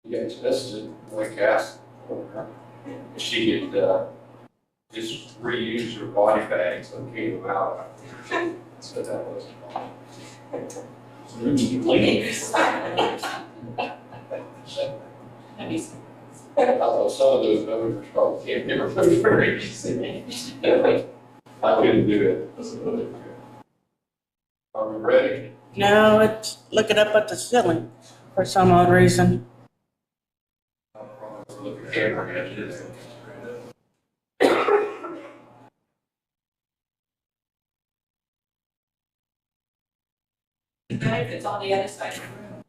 Yeah, tested like gas. She had just reused her body bags and came out. So that wasn't fun. Although some of those others probably can't be removed very easily. I couldn't do it. Are we ready? No, it's looking up at the ceiling for some odd reason. Look at the camera. If it's on the other side of the room.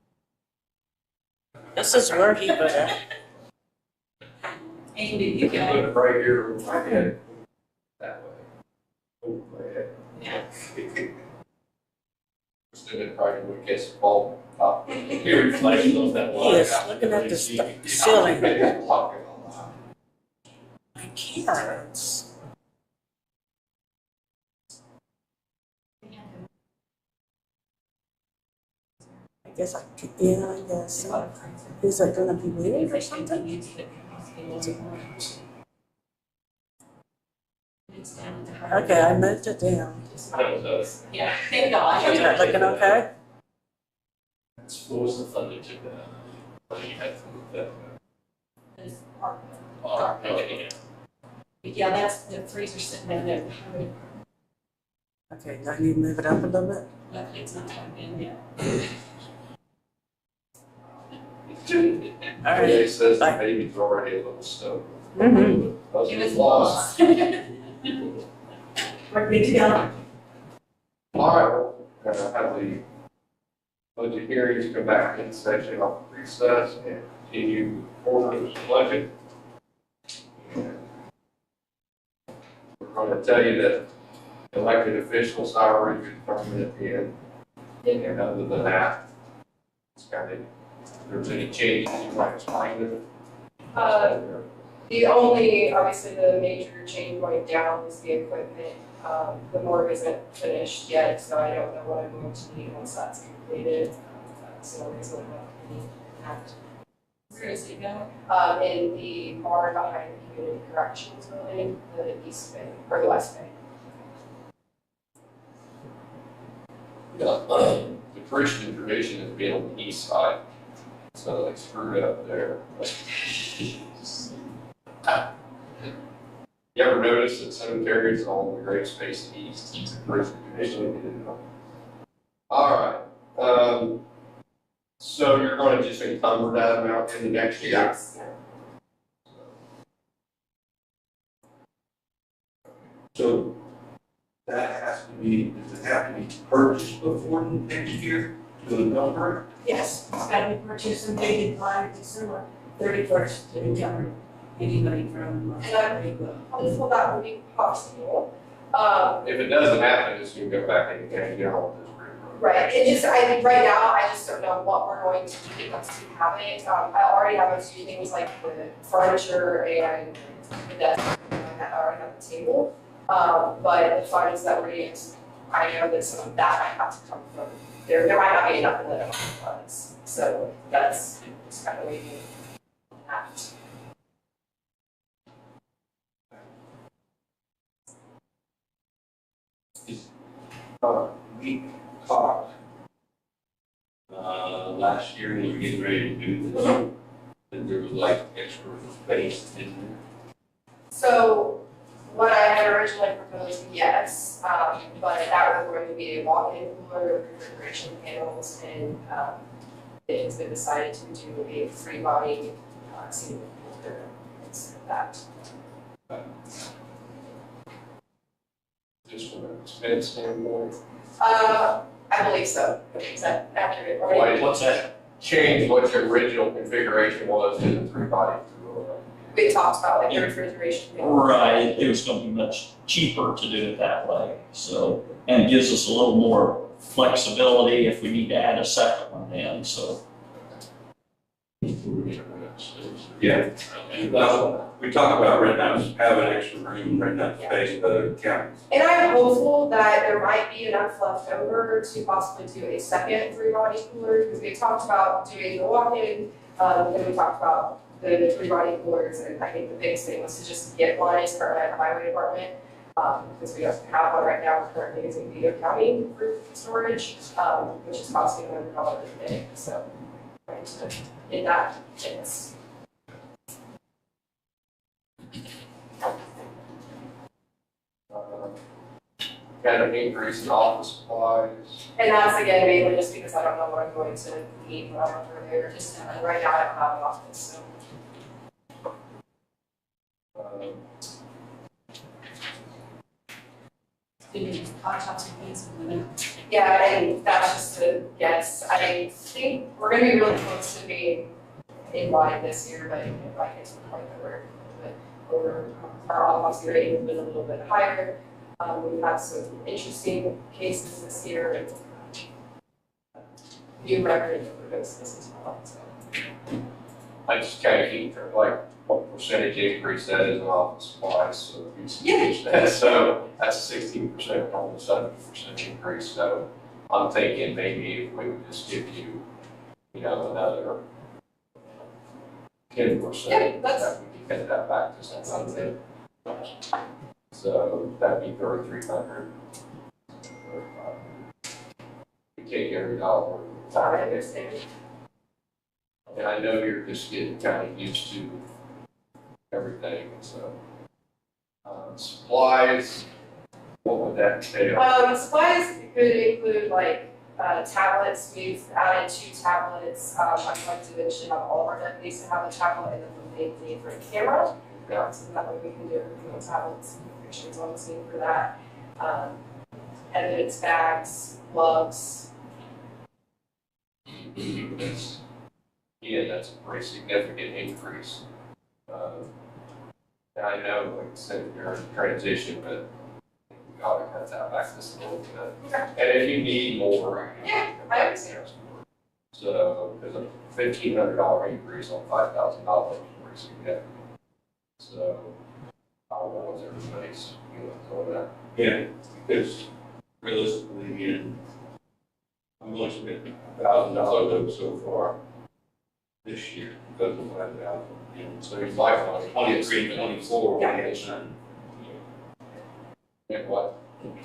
This is where he put it. Amy, you You can can. put it right here, right here. That way. Oh, my head. Yeah. Instead of probably would get some ball top. Your reflection on that He line. is looking at the ceiling. Blocking all My carrots. I guess I could, yeah, I guess. So. Is it gonna be weird or something? Okay, I moved it down. Yeah, thank God. Is that looking okay? What was the funding to that? What you had from that? Okay, Yeah, that's, the freezer sitting in there. Okay, do I need to move it up a little bit? But it's not plugged in yet. All right. It says the baby's already a little stoked. Mm-hmm. It was lost. We're good to go. All right, we're gonna have the budget hearings come back in session off recess and continue forward with the budget. And we're gonna tell you that elected official salary is determined at the end. And other than that, it's kind of, if there's any changes, you might explain it. The only, obviously, the major change going down is the equipment. The morgue isn't finished yet, so I don't know what I'm going to need once that's completed. That's the reason I'm not impact. Where does it go? In the barn behind the community corrections building, the east bay, or the west bay. The Christian tradition has been on the east side, so they screwed up there. You ever notice that cemeteries on the great space east, it's a Christian tradition? All right, so you're gonna just encumber that amount in the next year? Yes. So that has to be, does it have to be purchased before the next year to encumber Yes, it's gotta be purchased and dated by December 31st to cover anybody from. And I'm hopeful that will be possible. If it doesn't happen, it's gonna go back in the county general district. Right, it just, right now, I just don't know what we're going to do once we have it. I already have a few things like the furniture and the desk, I already have the table. But the funds that we're getting, I know that some of that might have to come from, there might not be enough in the funds. So that's just kind of waiting on that. we talked last year when we were getting ready to do this, that there was like extra space in there. So what I had originally proposed, yes, but that was going to be a walk-in cooler with refrigeration panels, and it has been decided to do a free body seating cooler instead of that. Just from an expense standpoint. I believe so. Is that accurate? Or- Wait, what's that? Change what your original configuration was in the three-body cooler. We talked about like the refrigeration panel. Right, it was gonna be much cheaper to do it that way, so, and it gives us a little more flexibility if we need to add a second one in, so. Yeah. We talked about renting out, having an extra room, renting out space for the county. And I'm hopeful that there might be enough left over to possibly do a second three-body cooler, because we talked about doing the walk-in Then we talked about the three body coolers, and I think the biggest thing was to just get one as part of the highway department. Because we don't have one right now, we're currently using Vigo County for storage, which is costing $100 a day, so trying to get that fixed. Kind of increase in office supplies. And that's again mainly just because I don't know what I'm going to need when I'm over there, just right now I don't have an office, so. Um, Autopsy fees and then. Yeah, and that's just a guess. I think we're gonna be really close to being in line this year, but if I get to the point that we're a little bit over, our autopsy rating has been a little bit higher. We've had some interesting cases this year and new record overdoses as well, so. I just kind of keep track, like, what percentage increase that is in office supplies, so you see that, so that's 16%, almost 70% increase, so I'm thinking maybe if we would just give you, you know, another 10%. Yeah, that's- that we could get that back to That sounds good. So that'd be 3,300. We take every dollar. I understand. And I know you're just getting kind of used to everything, so. Supplies, what would that entail? Supplies could include like tablets. We've added 2 tablets. I'd like to eventually have all of our deputies to have a tablet and then the need for a camera. So that way we can do everything on tablets, pictures on the scene for that. Evidence bags, gloves. That's a pretty significant increase. And I know, like I said, you're in transition, but we gotta cut that back just a little bit. Okay. And if you need more. Yeah, I understand. So, there's a $1,500 increase on $5,000, pretty significant. So, I don't know what everybody's feelings on that. Yeah, because realistically, I'm going to spend $1,000 so far this year because of $5,000. So you might want to. 23, 24, we Yeah. had none. And what?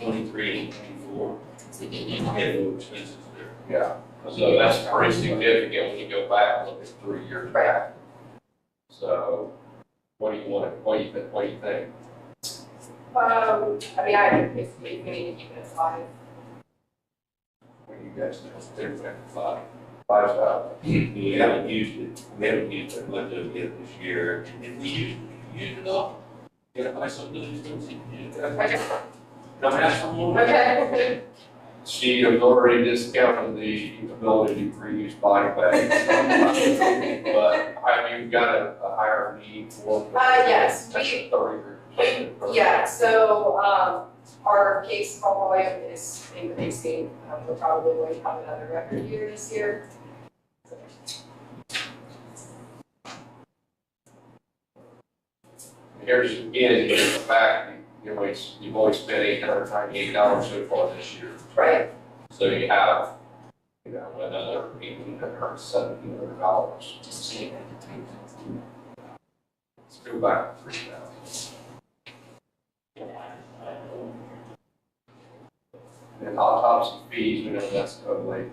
23 and 24, we had no expenses there. Yeah, so that's pretty significant when you go back and look at 3 years back. So, what do you want, what do you think? I mean, if we need to keep it at 5. What do you guys think? $5,000. We haven't used it, we haven't used it much of it this year, and we used it all. You gotta buy something expensive, you gotta Okay. come ask for more. Okay. She has already discounted the ability to reuse body bags. But have you got a higher need for? Yes, That's a 30%. Yeah, so, our case call volume is increasing. We're probably going to have another record year this year. Here's, again, here's the fact, you've only spent $898 so far this year. Right. So you have, you know, another $1,800, $1,700. Just take it to 3,000. Let's go back to 3,000. And autopsy fees, we know that's totally,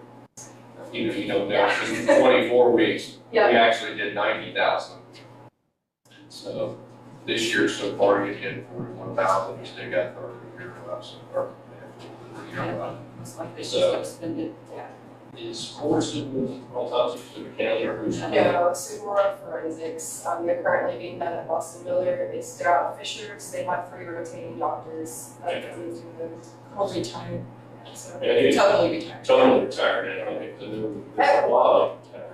you know, now, in 24 weeks, we Yeah. actually did 90,000. So this year so far, you did 41,000, you still got 30 year left, so, or, yeah, year left. It's like they So- just expended. Is Morrison autopsy to the county or who's? No, Sugimura Forensics, they're currently being done at Boston Miller. It's they're out of Fishers. They have 3 rotating doctors that do them. All retired, So Yeah, he's totally retired. totally retired now, I think, there's a lot of retired.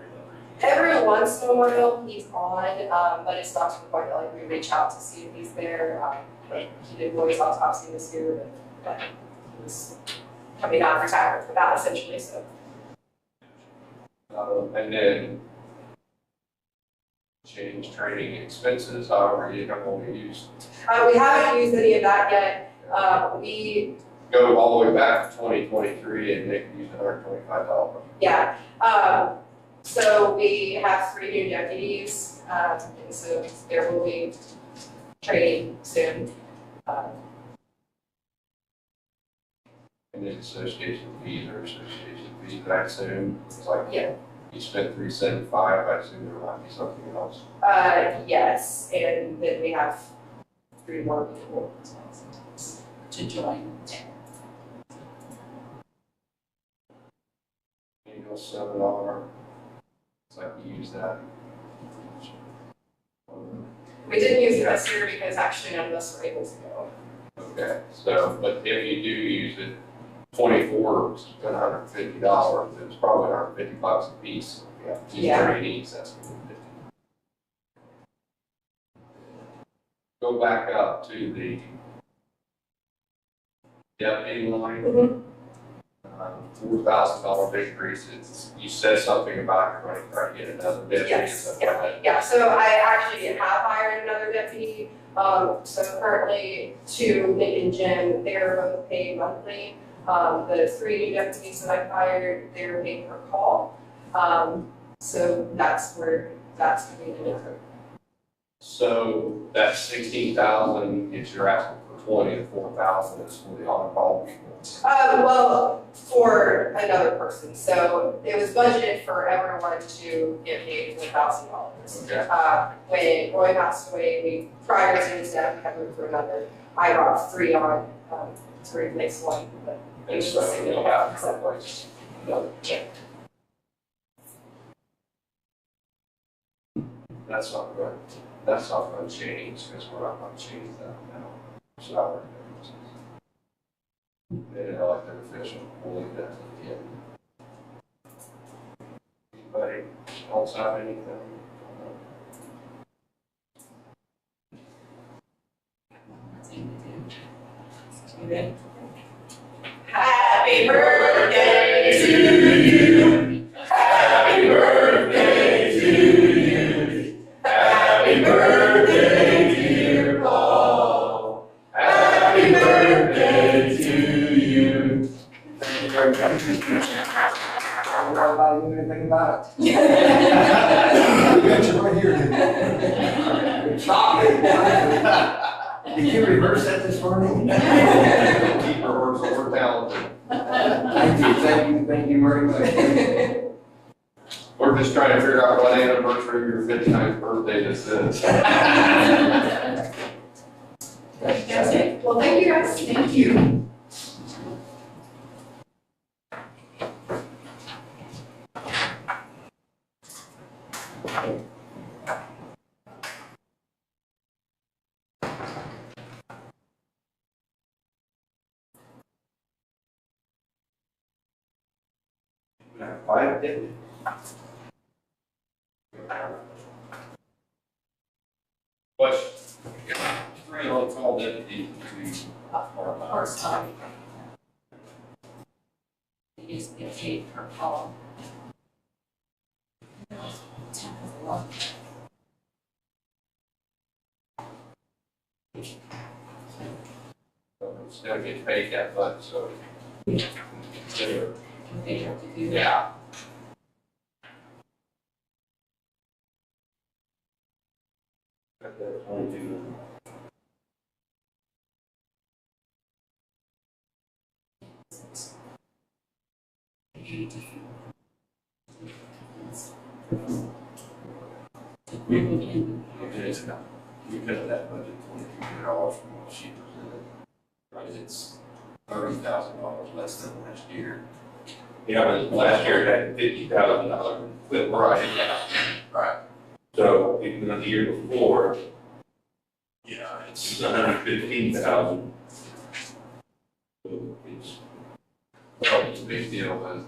every once in a while he's on, but it's not to the point that like we reach out to see if he's there. Right. He did Roy's autopsy this year, but he was coming out of retirement for that essentially, so. And then change training expenses, however you have only used, We haven't used any of that yet. We, go all the way back to 2023 and they can use $125. yeah, So we have 3 new deputies, and so there will be training soon. And then association fees or association fees, I assume, it's like, Yeah. you spent $375, I assume there might be something else. Yes, and then we have 3 more people To join. Annual seminar, it's like you use that. We didn't use it this year because actually none of us were able to go. Okay, so, but if you do use it, 24 is $150, it's probably $150 a piece. Yeah. Trainees, that's $150. Go back up to the deputy line. Mhm. $4,000 increase, you said something about you're going to try to get another deputy. Yes, yeah, so I actually have hired another deputy. So currently 2, Nick and Jen, they're both paid monthly. The 3 new deputies that I've hired, they're paid per call. So that's where that's going to be the difference. So that 16,000, if you're asking for 20, the 4,000 is for the on-call people. Well, for another person, so it was budgeted for everyone to get paid $1,000. Okay. When Roy passed away, prior to his death, we had moved for another. I brought 3 on, to replace 1, but it And was so just you'll have to replace another. Yeah. That's not going to change, because we're not going to change that now. Salary differences. They elected official, we'll leave that to the end. Anybody else have anything? You ready? Happy birthday to you. Happy birthday to you. Happy birthday, dear Paul. Happy birthday to you. Thank you very much. I don't know about anything about it. You got you right here, didn't you? Stop it. Did you reverse that this morning? Keep her works over talented. Thank you very much. We're just trying to figure out what anniversary of your 59th birthday this is. That's it. Well, thank you guys. Thank you. Five deputies. Question? Three on-call deputies, three part-time. First time. It is get paid per call. Still get paid that much, so. Consider, They have to do that. yeah. That's 22. You cut that budget $2,200 from what she presented. Right, it's $30,000 less than last year. Yeah, but last year it had $50,000 with right. Yeah. Right. So even the year before, yeah, it's $115,000. So it's, Well, the big deal is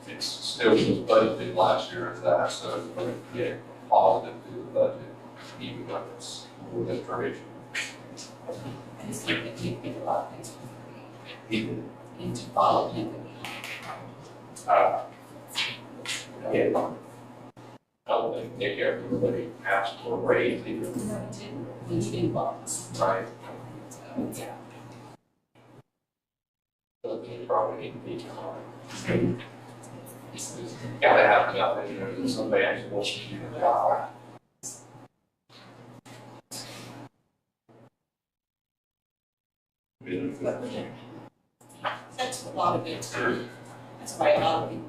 it's still was budgeted last year as that, so it's going to get positive to the budget, even though it's more than traditional. I just think that we did a lot of things for free. even, And to follow him. Yeah. I don't think Nick everybody asked for a raise either, No, he didn't. He didn't want us. right? So, yeah. So they probably need to be behind. Gotta have it out there, that somebody actually wants to do the job. That's a lot of it. That's why a lot of people.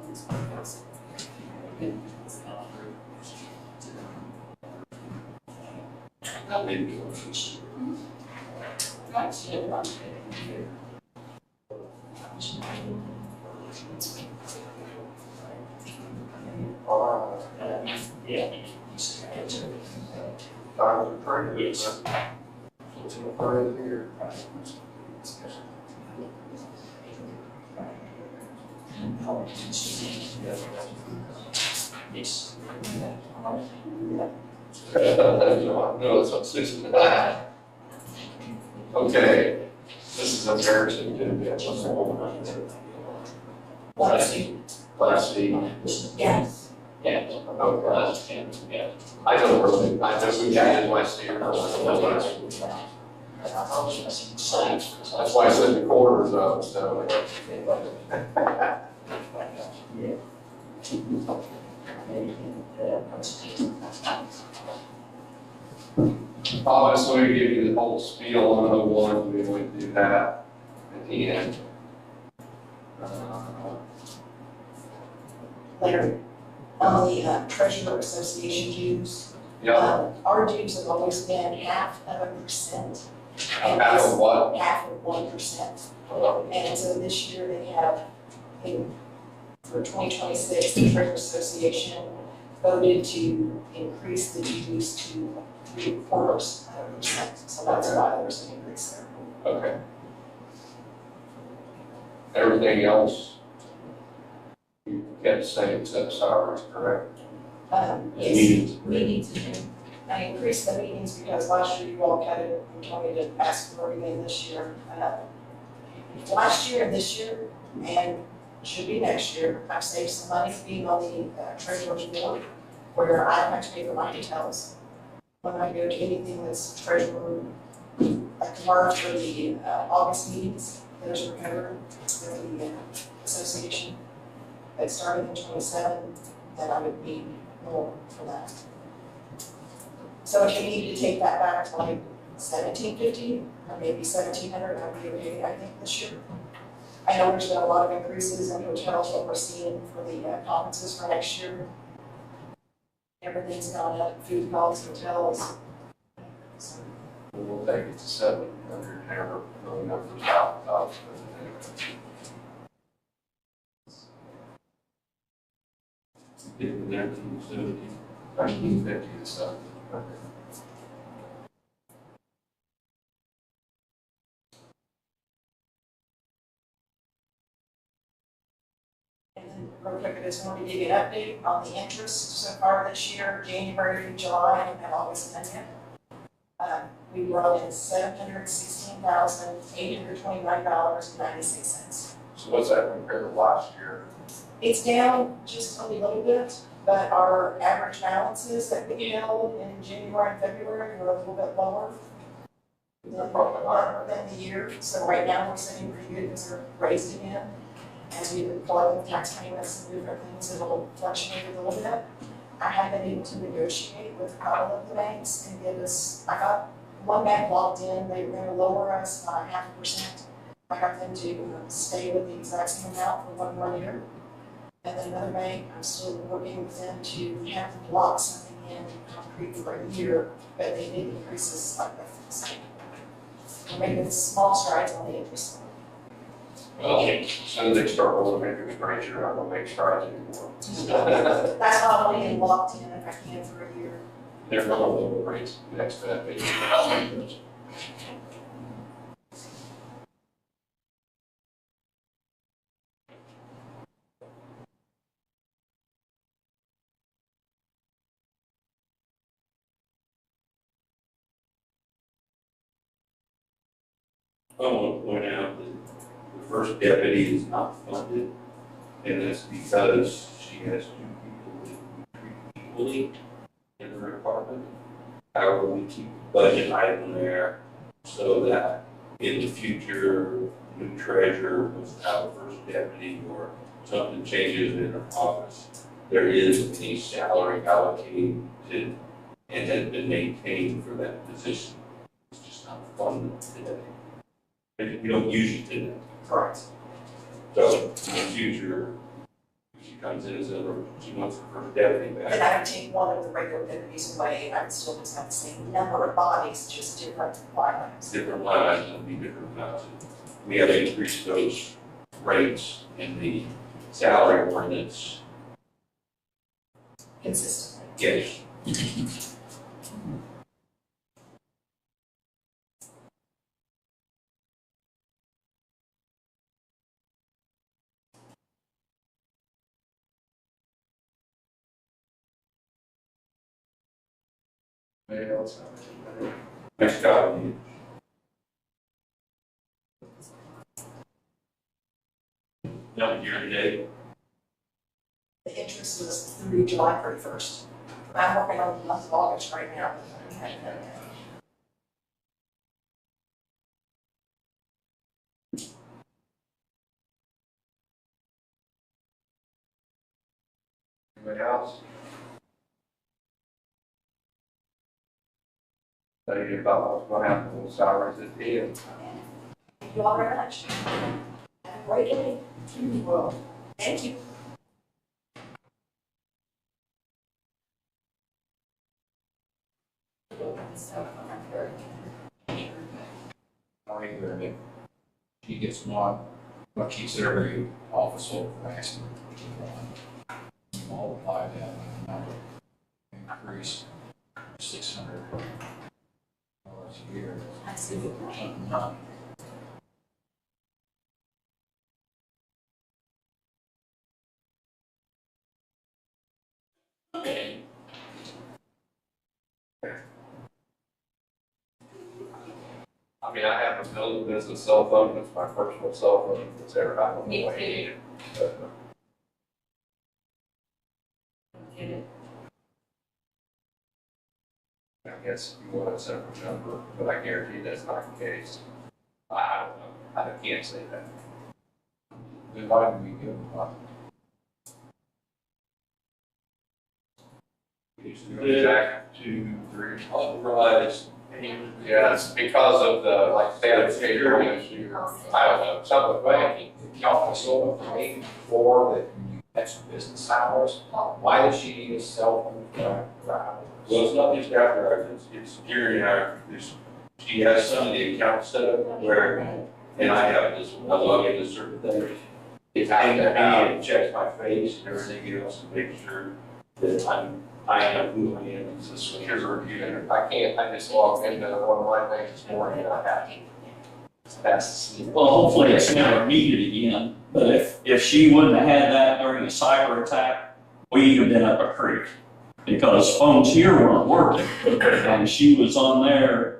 All Yeah. right, time to pray. Yes. Pray here. Yes. No, it's on six. Okay, this is embarrassing to Class C. Class C. Yes. Yeah. Okay. Class C, yeah. I don't really, I know who that is, my steer. That's why I said the quarters up, so. Obviously, we give you the whole spiel on 01, we would do that at the end. Later, on the Treasurer Association dues, Yeah, our dues have always been 0.5%. And half this- of what? 0.5%. And so this year they have, for 2026, the Treasurer Association voted to increase the dues to 0.75%. So that's why there's an increase there. Okay. Everything else, you kept the same except salaries, correct? Yes, meetings. I increased the meetings because last year you all cut it and told me to ask for everything this year. Last year and this year, and should be next year, I've saved some money being on the treasurer's board where I don't have to pay for my hotels. When I go to anything that's treasurer, like tomorrow for the August meetings, those are covered with the association that started in 27, then I would need more for that. So if you need to take that back to like 1750 or maybe 1700, I'd be okay, I think, this year. I know there's been a lot of increases in hotels, what we're seeing for the conferences for next year. Everything's gone up, food costs, hotels. So, We'll take it to 700, never going up to top. Different than 1970. 1950 to 7. And then real quick, I just wanted to give you an update on the interest so far this year, January, July, and August and yet. We brought in $716,829.96. So what's that compared to last year? It's down just a little bit, but our average balances that we held in January and February were a little bit lower than the year. So right now, we're sitting pretty good because they're raised again. As we've been collecting tax payments and different things, it'll fluctuate a little bit. I have been able to negotiate with a couple of the banks and give us, I got one bank locked in, they were gonna lower us by 0.5%. I got them to stay with the exact same amount for 1 more year. And then another bank, I'm still working with them to have them lock something in concrete for a year, but they did increase us slightly. So we're making small strides on the interest. Well, as soon as they start rolling interest rates, you're not gonna make strides anymore. That's why I want to get locked in if I can for a year. They're gonna lower rates next Fed meeting. I want to point out that the first deputy is not funded, and that's because she has 2 people that we treat equally in her department. However, we keep the budget item there so that in the future, new treasurer without a first deputy or something changes in our office, there is any salary allocated and has been maintained for that position. It's just not funded today. And we don't use it today. Correct. So in the future, if she comes in as she wants her deputy Then back. I would take one of the regular deputies away, and I would still just have the same number of bodies, just different lines. Different lines and be different amounts. We have increased those rates in the salary ordinance. Consistently. Yes. Anybody else? Nice job, you. Another year today. The interest was through July 31st. I'm working on the month of August right now. Anybody else? Tell you about what's going to happen with salaries at the end. Thank you all very much. Have a great day. Well, thank you. Morning, Larry. She gets one, but keeps every office over for asking for one. Multiply that number, increase $600 a year. That's a good Something not. I mean, I have a business cell phone, it's my personal cell phone, it's ever, I don't know Me why you too. need it. But, Get it? I guess if you want a separate number, but I guarantee that's not the case. I don't know, I can't say that. Then why do we give one? Jack, 2, 3, authorized. yeah, it's because of the, like, standard security issue, I don't know, something like If y'all sold it for me before that you had some business hours, why does she need a cell phone for hours? Well, it's not just after hours, it's security hours. She has some of the accounts set up where, and I have this, I log into certain things. It's aimed at me and checks my face and everything else to make sure that I am who I am. It's a secure review. I just logged into one of my things this morning and I had that's. Well, hopefully it's never needed again, but if she wouldn't have had that during a cyber attack, we'd have been up a creek. Because phones here weren't working, and she was on there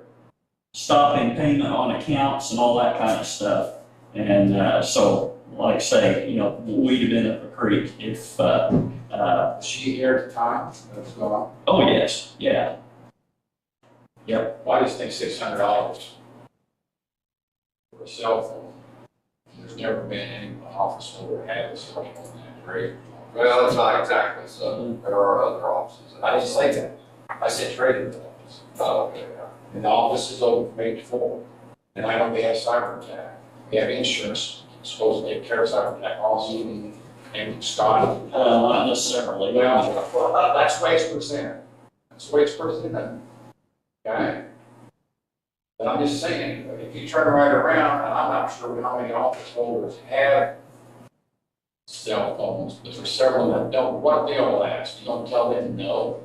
stopping payment on accounts and all that kind of stuff. And so, like I say, we'd have been up a creek if, Was she here at the time that was going on? oh yes, yeah. Well, I just think $600 for a cell phone. There's never been any office holder that had a cell phone that rate. Well, it's not exactly so, there are other offices. I didn't say that. I said traded office. Oh, okay, yeah. And the office is open from 8 to 4. And I know we have cyber attack. We have insurance, supposedly take care of cyber attack also. And Scott. Not necessarily. Well, that's the way it's presented. That's the way it's presented. Okay? But I'm just saying, if you turn right around, and I'm not sure how many office holders have cell phones, but there's several that don't, what if they all ask? You don't tell them no?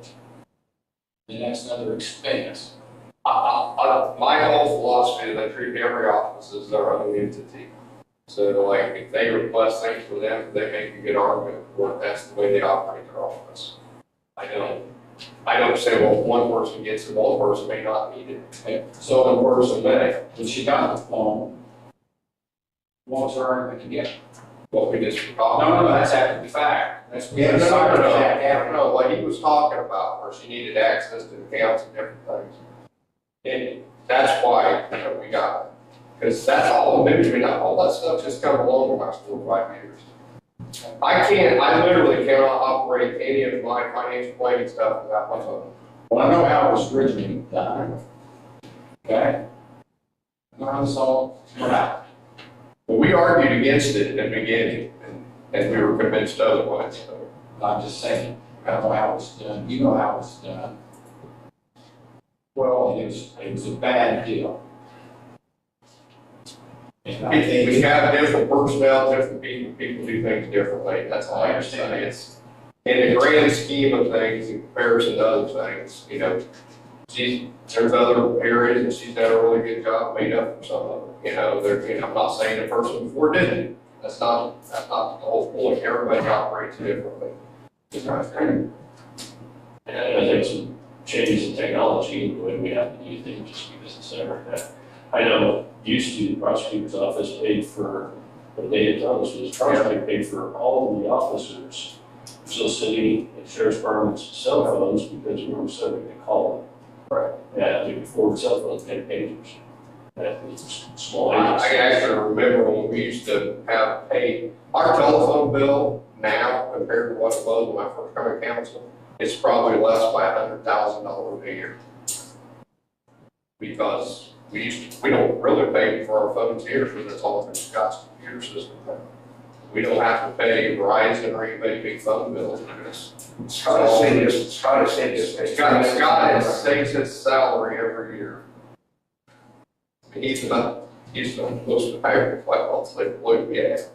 Then that's another expense. My whole philosophy is I treat every office as their own entity. So like, if they request things for them, they make a good argument for it, that's the way they operate their office. I don't say, well, one person gets it, one person may not need it. Okay? So one person may. When she got the phone, what was her argument again? Well, we just. No, that's after the fact. That's we had a cyber attack after. No, what he was talking about, where she needed access to accounts and different things. And that's why, we got it. Because that's all, maybe not all that stuff just come along in the last 4 or 5 years. I literally cannot operate any of my financial planning stuff without my phone. Well, I know how it was originally done. Okay? I know how this all went out. But we argued against it in the beginning, and we were convinced otherwise, so. I'm just saying, I know how it's done, you know how it's done. Well, It was a bad deal. And I we think, have different personnel, different people do things differently, that's all I understand. It's, in the grand scheme of things, in comparison to other things, you know, there's other areas and she's done a really good job made up for some of them. You know, I'm not saying the person before didn't. That's not the whole point. Everybody operates differently. And I think some changes in technology, the way we have to do things, just because it's never that. I know used to the prosecutor's office paid for, what they had told us was prosecutor paid for all of the officers, Brazil City and sheriff's departments' cell phones because we were subject to calling. Right. Yeah, before cell phones had pagers. That was small I agencies. actually remember when we used to have paid, our telephone bill now compared to what it was when I first came to council, it's probably less by $100,000 a year. Because we don't really pay for our phones here because it's all through Scott's computer system. We don't have to pay Verizon or anybody big phone bills because Scott said this. Scott saves his salary every year. He's not supposed to hire quite well, so they have.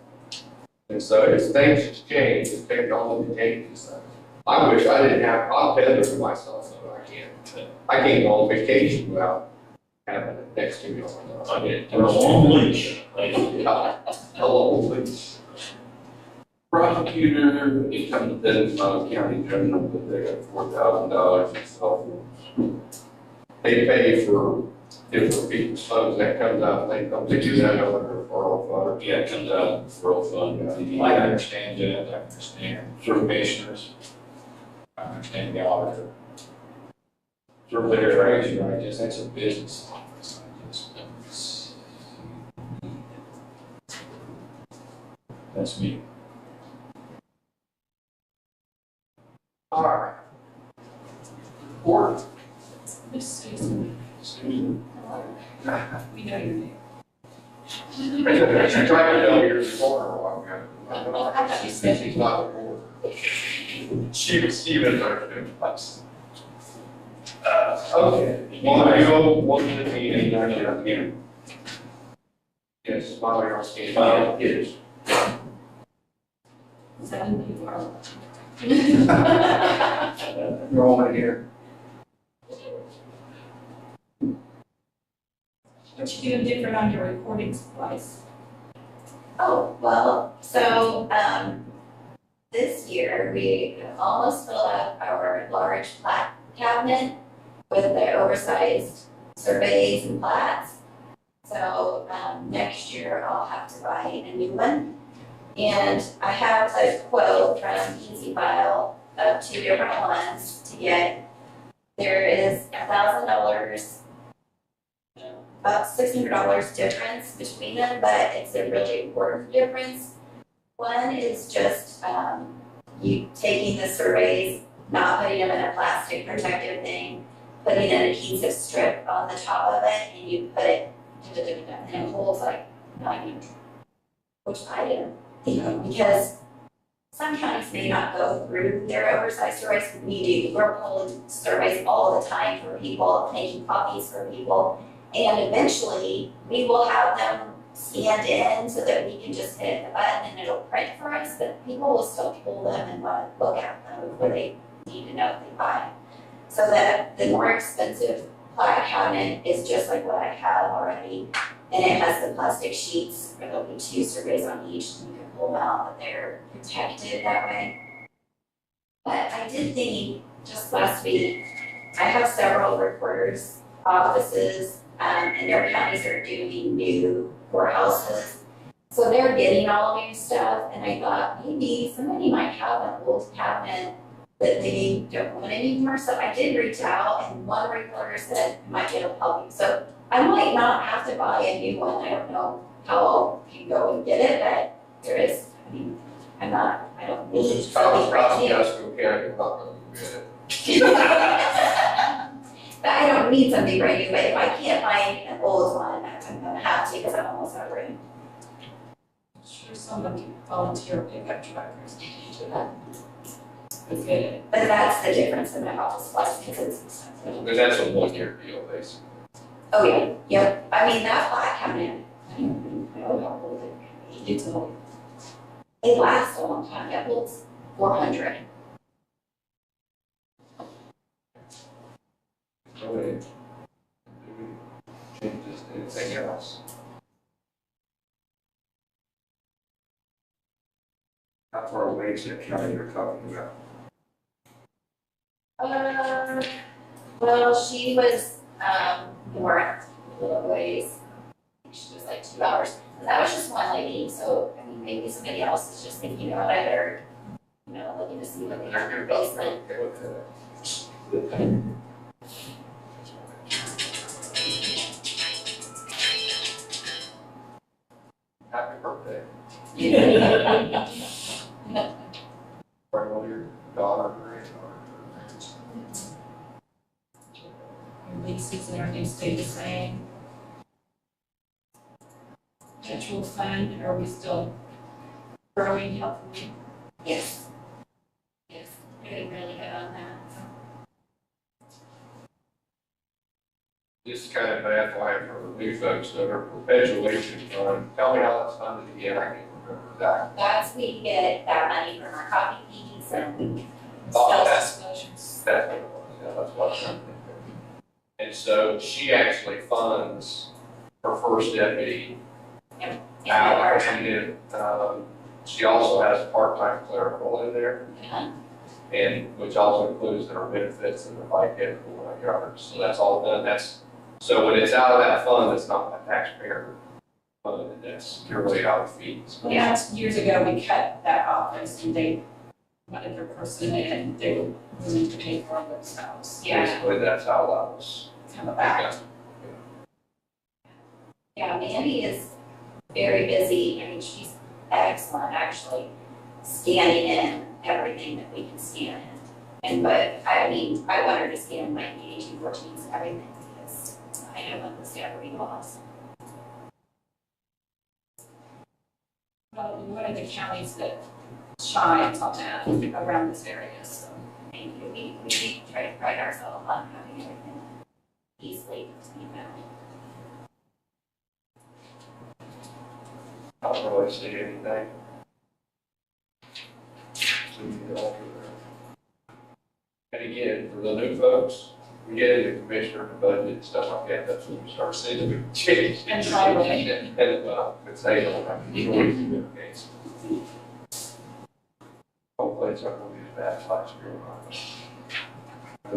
And so as things have changed, as technology changes, I wish I didn't have, I'm tethered to my cell phone, I can't go on vacation without having it next to me all the time. I get a long leash. A long leash. Prosecutor, it comes to county general, but they got $4,000 in cell phones. They pay for different people's phones, that comes out, they do that under a referral fund. Yeah, it comes out of the referral fund. I understand that, I understand commissioners. I understand the auditor. Sure, But they're they're crazy, crazy, right? Just, that's a business office. I just don't see. That's me. All right. Or, Miss Susan. Susan. We know your name. She's trying to tell me you're the corner walk. I thought you said She's not the corner. She was our place. Okay. One, to me, and yes, smile your skin. Yes. 7 people are. You're all in here. What you doing different on your recording supplies? Oh, well, so, this year, we almost filled up our large plat cabinet with the oversized surveys and plats. So, next year I'll have to buy a new one. And I have a quote from Easy File of 2 different ones to get. There is $1,000, about $600 difference between them, but it's a really important difference. One is just you taking the surveys, not putting them in a plastic protective thing, putting an adhesive strip on the top of it, and you put it, and it holds like 90, which I didn't think of, because some counties may not go through their oversized surveys. We do. We're pulling surveys all the time for people, making copies for people. And eventually, we will have them scanned in so that we can just hit the button and it'll print for us, but people will still pull them and want to look at them before they need to know if they buy them. So that the more expensive plat cabinet is just like what I have already, and it has the plastic sheets, where there'll be 2 surveys on each, and you can pull them out, but they're protected that way. But I did think, just last week, I have several recorders' offices, and their counties are doing new courthouses. So they're getting all new stuff, and I thought maybe somebody might have an old cabinet that they don't want anymore. So I did reach out, and one recorder said I might get a puppy. So I might not have to buy a new one. I don't know how I can go and get it, but there is, I I'm not, I don't Well, need since something right County, now. Casco County, I'm not gonna do it. But I don't need something brand new, but if I can't find an old one, I'm gonna have to, because I'm almost out of room. Sure, somebody volunteer pickup truckers to do that. Okay. But that's the difference in my office supplies, because it's expensive. But that's a 1-year deal, basically. Oh, yeah, yep, I mean, that black cabinet, I don't know how old it is. It lasts a long time, it holds 400. Go ahead. Changes, anything else? How far away is that county you're talking about? Well, she was, north a little ways. She was like 2 hours, and that was just one lady, so, I mean, maybe somebody else is just thinking, you know what, I better, looking to see what they have in their basement. Okay with that. Happy birthday. For all your daughter, granddaughter. Your leases and everything stay the same. Perpetual fund, are we still growing healthily? Yes. Yes, doing really good on that. This is kind of bad for the new folks that are perpetuation fund. Tell me how that's funded again, I can't remember that. That's, we get that money from our coffee fees and Oh, sales that's, disclosures. that's what it was, yeah, that's what I'm thinking. And so she actually funds her first deputy And out, our- and then, she also has a part-time clerical in there, Yeah. and which also includes their benefits and the bike and the yards, so that's all done, so when it's out of that fund, it's not a taxpayer fund, that's purely out of fees. Yeah, years ago, we cut that office and they wanted their person in, they were willing to pay for it themselves. Yeah. Basically, that's how that was. Come back. Yeah, Mandy is very busy, I mean, she's excellent, actually, scanning in everything that we can scan in. And, but, I mean, I want her to scan my EAG 14s and everything, because I know what the Discovery laws. Well, one of the counties that shines on that around this area, so. Thank you, we try to pride ourselves on having everything easily to be found. I don't really see anything. And again, for the new folks, we get into commissioner budget and stuff like that, that's when we start seeing the change. And try to wait. And, it's they don't have to choice in their case. Hopefully it's not gonna be as bad as last year. I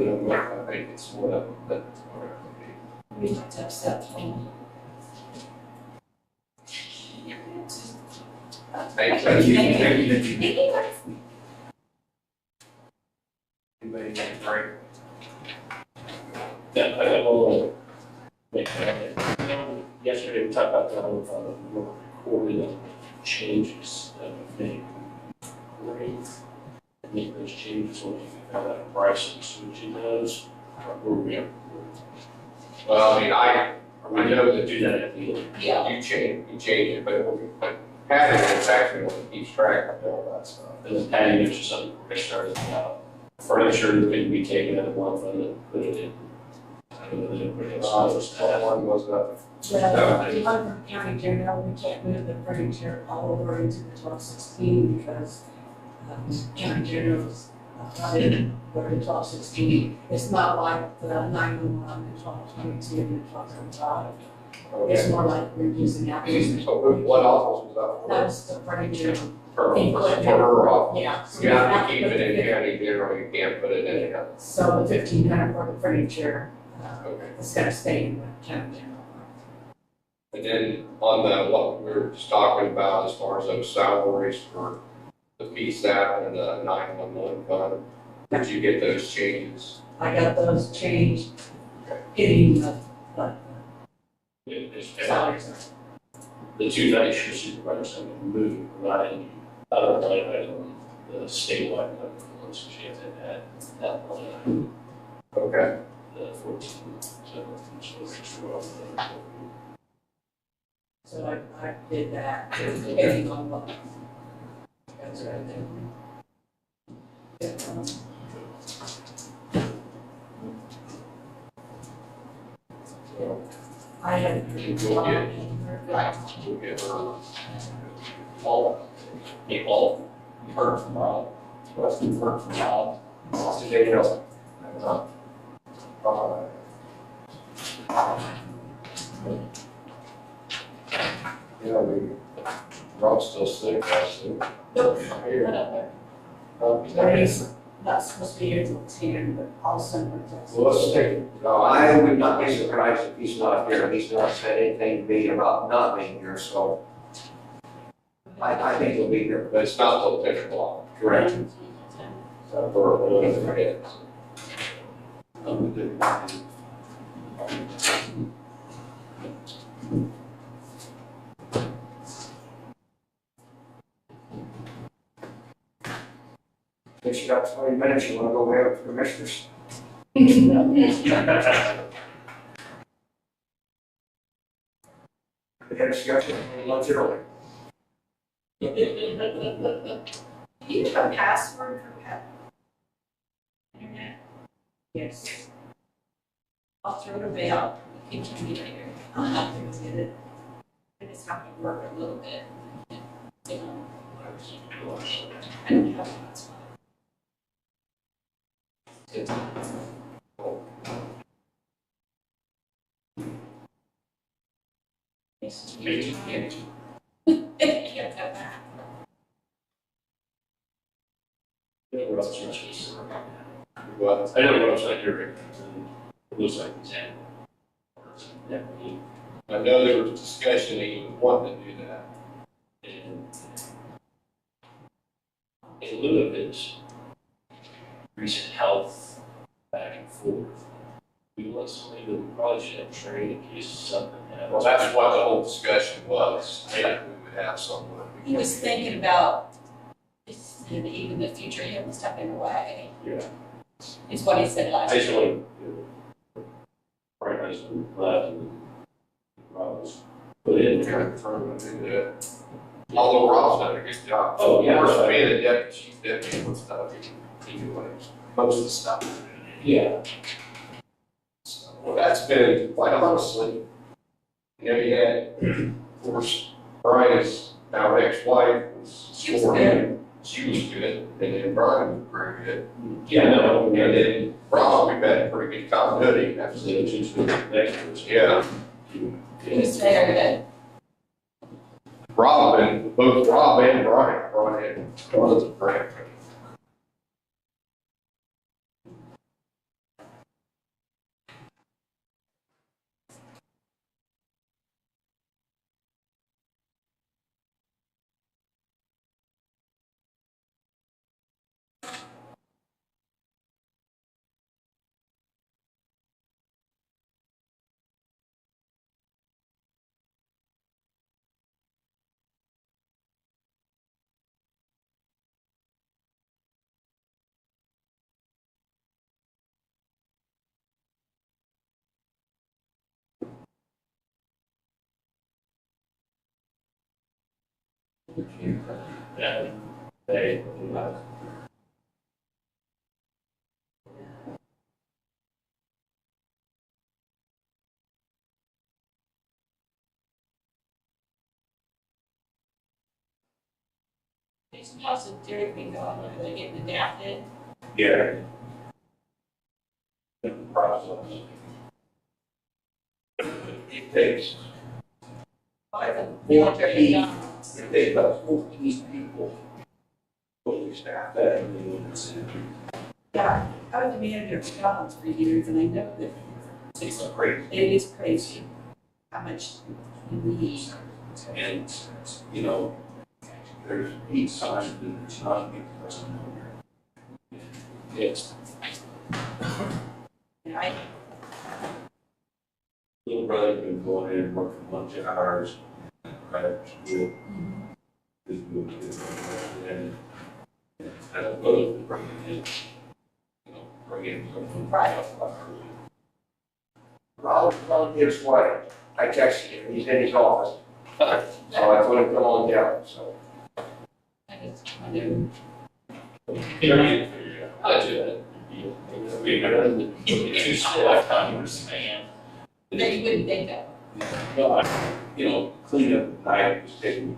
think it's whatever, but it's whatever it We have to accept them. Thank Thank you. Anybody got a break? Yeah, I have a little, yesterday we talked about the whole, more recorded changes that we made. Great. Make those changes when you have that price and switching those, or were we, Well, I mean, I know that do that at the end. Yeah. you change it, but Patty is actually one that keeps track of all that stuff. And then Patty mentioned something we started about furniture that could be taken out of one fund and put it in. I don't know that everybody else knows that. One was The one from county general, we can't move the furniture all over into the 1216 because county general's funded for the 1216. It's not like the 911, the 1222, and the 1235. It's more like we're using apples. So what office was that That's the furniture. for? For her office. Yeah. So You we have have to keep put it in the county general, you can't put it in the other. So the 1,500 for the furniture, Okay. is gonna stay in the county general. And then on the, what we were just talking about as far as those salaries for the PSAP and the 911 fund, did you get those changes? I got those changed, getting the It's- salaries. The two night shift supervisors have been moved, right? line item, the statewide number, once she has that line, Okay. the 14, so it's for So I did that, depending on what. That's right there. Yeah, I had. We'll get her. Paul, hey, Paul, you heard from Rob, you heard from Rob. Today, no. Yeah, Rob's still sick, actually. Nope. Here. He's not supposed to be here till 10, but I'll send him a text. Well, let's take it. No, I would not be surprised if he's not here. He's not said anything to me about not being here, so I think he'll be here. But it's not till 10 o'clock. Correct. So for whatever it is. If you got 20 minutes, you wanna go away with the commissioners? We had a discussion, lunch early. Do you have a password for Pet Internet? Yes. I'll throw it away, I'll give it to you later. I'll have to go get it. I just have to work a little bit. You know, I don't have a password. It's can't have that. Well, I know what I'm saying here, it looks like it's in. I know there was discussion that you wanted to do that. And in lieu of his recent health back and forth, we want somebody that we probably should have trained in case something happens. Well, that's what the whole discussion was, that we would have someone. He was thinking about this, and even the future him stepping away, Yeah. is what he said last I just year. want to, right, I just glad that Rob was put in there. Confirm to do that. Although Rob's done a good job. Oh, yeah. Of course, being a deputy, chief deputy and stuff, he can do most of the stuff. Yeah. Well, that's been, quite honestly, you know, you had, of course, Brian's now ex-wife was. She was good. She was good, and then Brian was very good. Yeah, no, And then Rob, we've had pretty good continuity, that's the two next to yeah. He was very good. Rob and, both Rob and Brian brought in tons of grant. Yeah. They, How's the dairy thing going? Are they getting adapted? yeah. The process. It takes, By the military jobs. it takes about 14 people. Fully staff that, and then it's in. Yeah, I was the manager of jobs for years, and I know that It's crazy. it is crazy how much you need. And, you know, there's each side and there's not each person. It's, And I, little brother's been going in and working lunch hours, right after school. And as opposed to bringing in, bringing something. Right. I'll get his way. I texted him, he's in his office. So I told him, come on down, so. I'll do that. It's just like I understand. That you wouldn't think of. But, clean up at night was taking.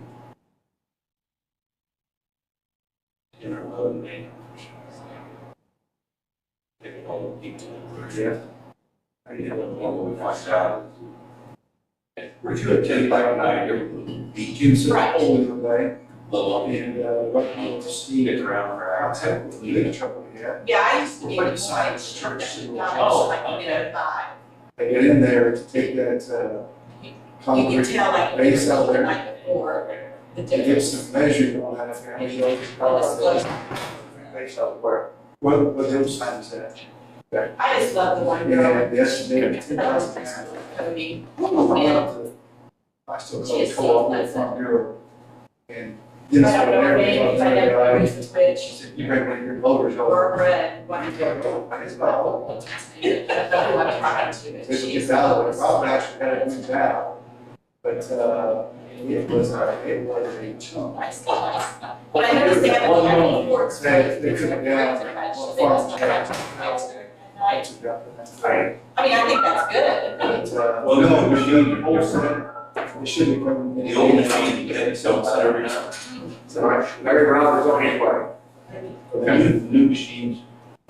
Taking all the people. Yeah. I didn't know find out. Would you attend like night, everyone beat you, so Right. Only the way, Love and, what you see, get around our house. you get in trouble yet. Yeah, I used to be in Like the sign church, church, so Oh. I can get a vibe. They get in there to take that, You can concrete tell like base out the there, night before, the and get difference. some measure on how many of those. Base out where, what those signs at? I just love the one Yeah, girl. the estimated 2,000. Cody. I still call it co-op in the front door. And I Dennis don't went know her there, name, I never know who's the she which, said, you bring one of your voters over. Barbara and one girl. I said, "Oh." I don't know who I'm trying to, but This she's. is out there, Rob actually had it moved out. But, it was a chunk. Nice, nice. But I noticed they have a happy reports. They took it down on farm track. I Took it out. mean, I think that's good. But, Well, no, the machine, whole set, they shouldn't have come in. the old machine, you had to sell service. So, Larry Brown was on his way. The new machines,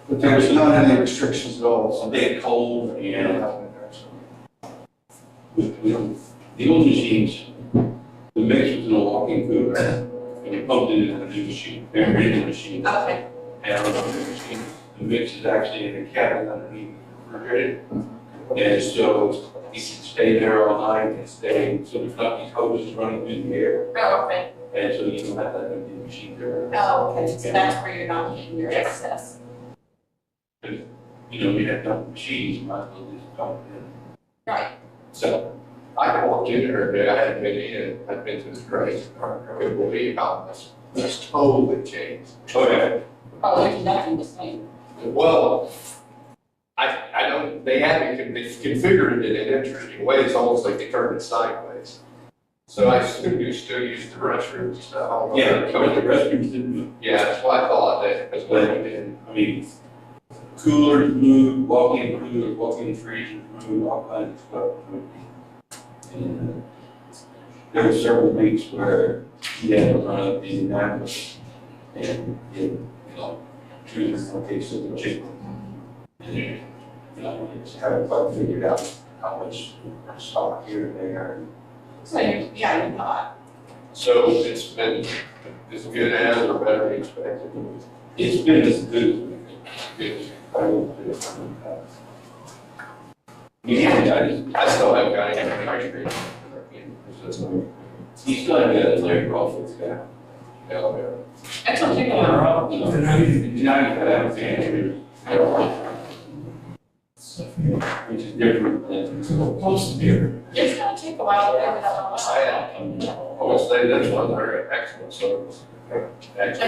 but there was not any restrictions at all, so. they had cold Yeah. and the old machines, the mix was in a walk-in cooler and we pumped it into the new machine, very in the machine. Okay. And on the new machine, the mix is actually in a cabinet underneath the refrigerator. And so you can stay there all night and stay, so there's not these hoses running through the air. Oh, okay. And so you don't have that empty machine there. Oh, okay. So that's where you're not getting your excess. We had no machines, you might as well just pump it in. Right. So I walked in there today, I hadn't been in, I'd been to the grave, I couldn't believe how this totally changed. Oh, yeah. Oh, there's nothing the same. Well, I don't, they configured it in an interesting way, it's almost like they turned it sideways. So I assume you still use the restrooms and stuff. I don't know. Yeah, but the restrooms didn't move. Yeah, that's what I thought, that's what I did. I mean, coolers moved, walk-in coolers, walk-in freezers moved, all kinds of stuff moved. And there were several weeks where he had to run up in Indianapolis and get, 2 or 4 cases of chicken. And, just haven't quite figured out how much stock here and there. So you're not. So it's been as good as or better than expected. It's been as good as we Good. I will put it on that. I still haven't got any ice cream. He's still got Larry Crawford's guy. That's what you're doing. Now you gotta have a fan. Which is different than. Close to beer. It's gonna take a while to figure that all out. I will say that's one of their excellent service. I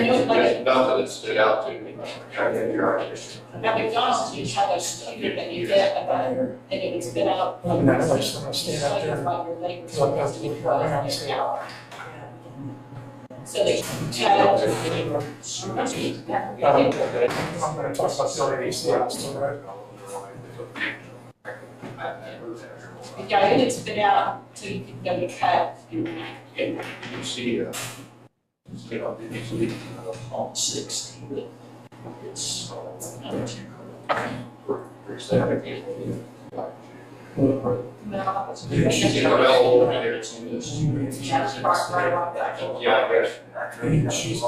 know, like- Nothing that stood out to me. Now McDonald's, you have a computer that you get, and it would spit out. And that's why I'm gonna stand up there. Like your labor Look up supposed to to be the 12 ground, an say, hour. So they tell. I'm gonna talk about the LADC, I'm still right. Yeah, it would spit out so you could go to cut. You see, On 60, but it's, No. she's available over there. Yeah, it's right off that. Yeah, I guess. She's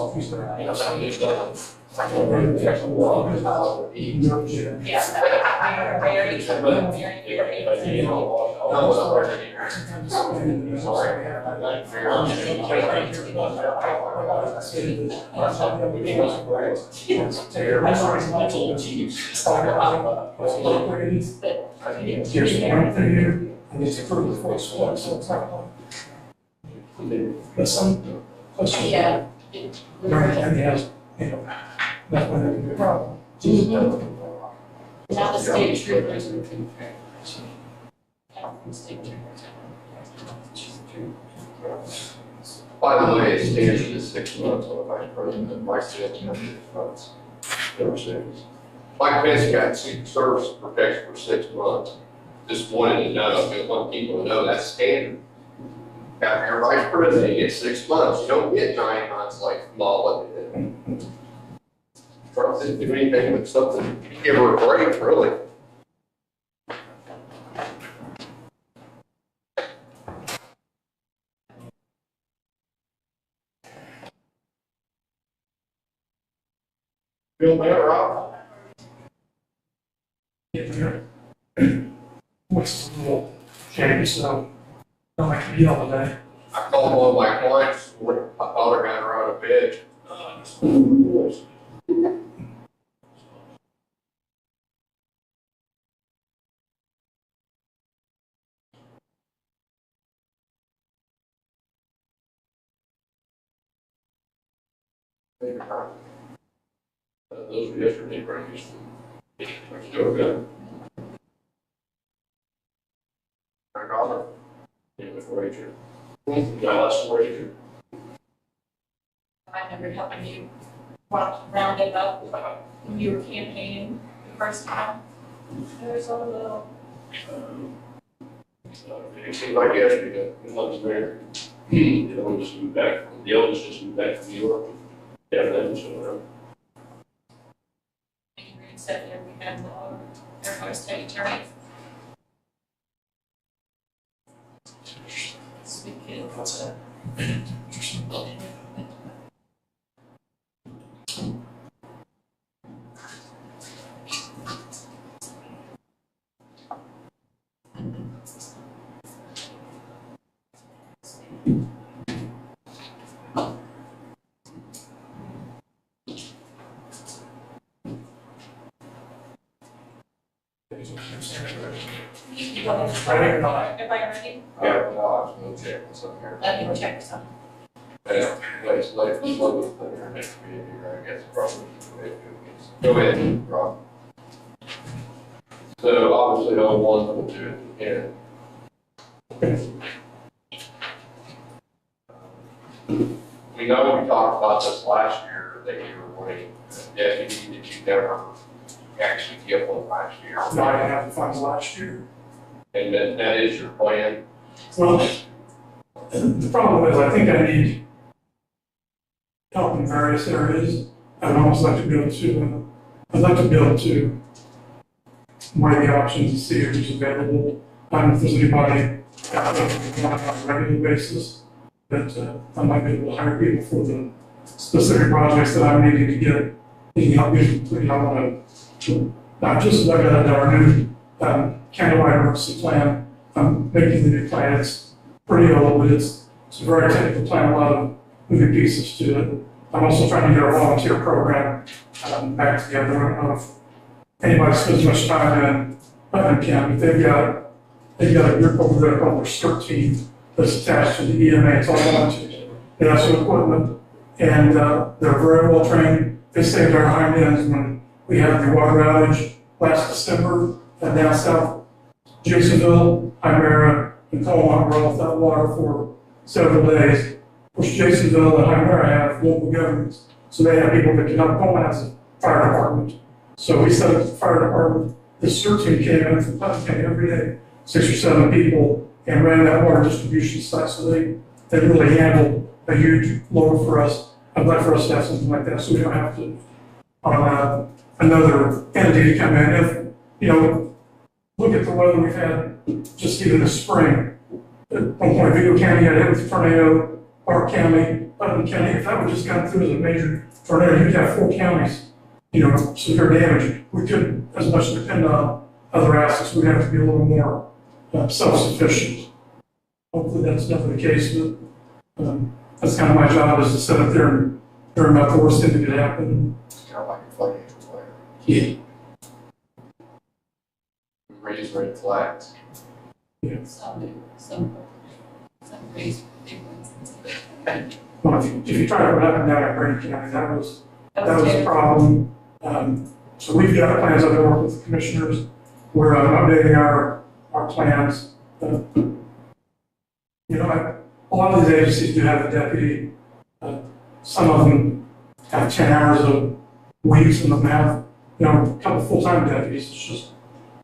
Yeah, very, very. And it's approved before it's formed, so it's not. But some That's just- Yeah. American County has, that's why they can do it. Now the state troopers are confirmed. California state troopers. By the way, it stands at 6 months on the vice president, Mike Pence got 6 months. There were 6. Mike Pence got Secret Service protection for 6 months. Just wanted to know, I want people to know that's standard. Got your vice president, you get 6 months, you don't get 9 months like Kamala did. Trump didn't do anything but something, give her a break, really. Feel better, Rob? What's the little change, so don't make me yell today. I called one of my clients, I thought I got her out of bed. Those were yesterday, breakfast. They're still good. I called her. Yeah, with Ranger. Got less Ranger. I remember helping you round it up when you were campaigning the first time. There's a little. It seemed like yesterday, it was there. The other one just moved back, the eldest just moved back from New York. Yeah, then, so, You said there we had Arizona State Attorney. Sweet kid. What's that? Ready or not? Everybody ready? Yeah, no, I was gonna check what's up here. Let me check something. Yeah, let's slow it put there next to me here, I guess, probably. Go ahead, Rob. So obviously, O one will do it again. We know we talked about this last year, that you were wanting a deputy that you never actually get one last year. No, I didn't have the funds last year. And that is your plan? Well, the problem is, I think I need help in various areas. I'd almost like to be able to, I'd like to be able to weigh the options and see who's available. I don't know if there's anybody out there on a regular basis, that I might be able to hire people for the specific projects that I'm needing to get, needing help getting completed. I want to, not just look at our new countywide emergency plan. I'm making the new plan. It's pretty old, but it's a very technical plan, a lot of moving pieces to it. I'm also trying to get our volunteer program back together. I don't know if anybody spends much time in Putnam County. They've got a group over there called their STIRT team that's attached to the EMA. It's all volunteers. They have some equipment, and they're very well trained. They saved our hind ends when we had the water outage last December down south Jasonville, Hymera, and Colmont were all without water for several days. Of course, Jasonville and Hymera have local governments, so they have people that can help. Colmont has a fire department. So we set up the fire department. The STIRT team came in from Putnam County every day, 6 or 7 people, and ran that water distribution site. So they really handled a huge load for us. I'd like for us to have something like that, so we don't have to another entity to come in. If, look at the weather we've had just even this spring. At one point, Vigo County got hit with a tornado, Park County, Putnam County. If that would just gone through as a major tornado, you'd have 4 counties, severe damage. We couldn't as much depend on other assets. We'd have to be a little more self-sufficient. Hopefully that's never the case, but that's kind of my job, is to sit up there and learn about the worst thing that could happen. It's kind of like a financial plan. Yeah. Raise red flags. Some raise big ones. Well, if you try to run up and down Green County, that was a terrible. problem. So we've got plans, I've been working with the commissioners, we're updating our plans. You know, a lot of these agencies do have a deputy. Some of them have 10 hours a week, some of them have, you know, a couple full-time deputies. It's just,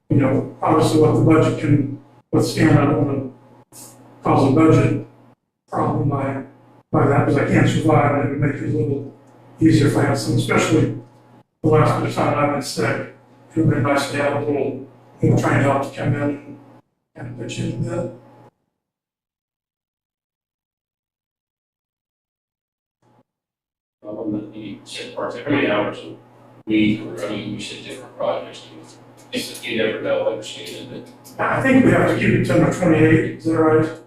you know, obviously what the budget can withstand. I don't want to cause a budget problem by that, because I can't survive, and it would make it a little easier for us, and especially the last bit of time I've been sick. It would be nice to have a little trained help to come in and pitch in a bit. That you said part-time, how many hours a week, or, I mean, you said different projects, you never know, I understand it, I think we have to keep it 10 or 28, is that right?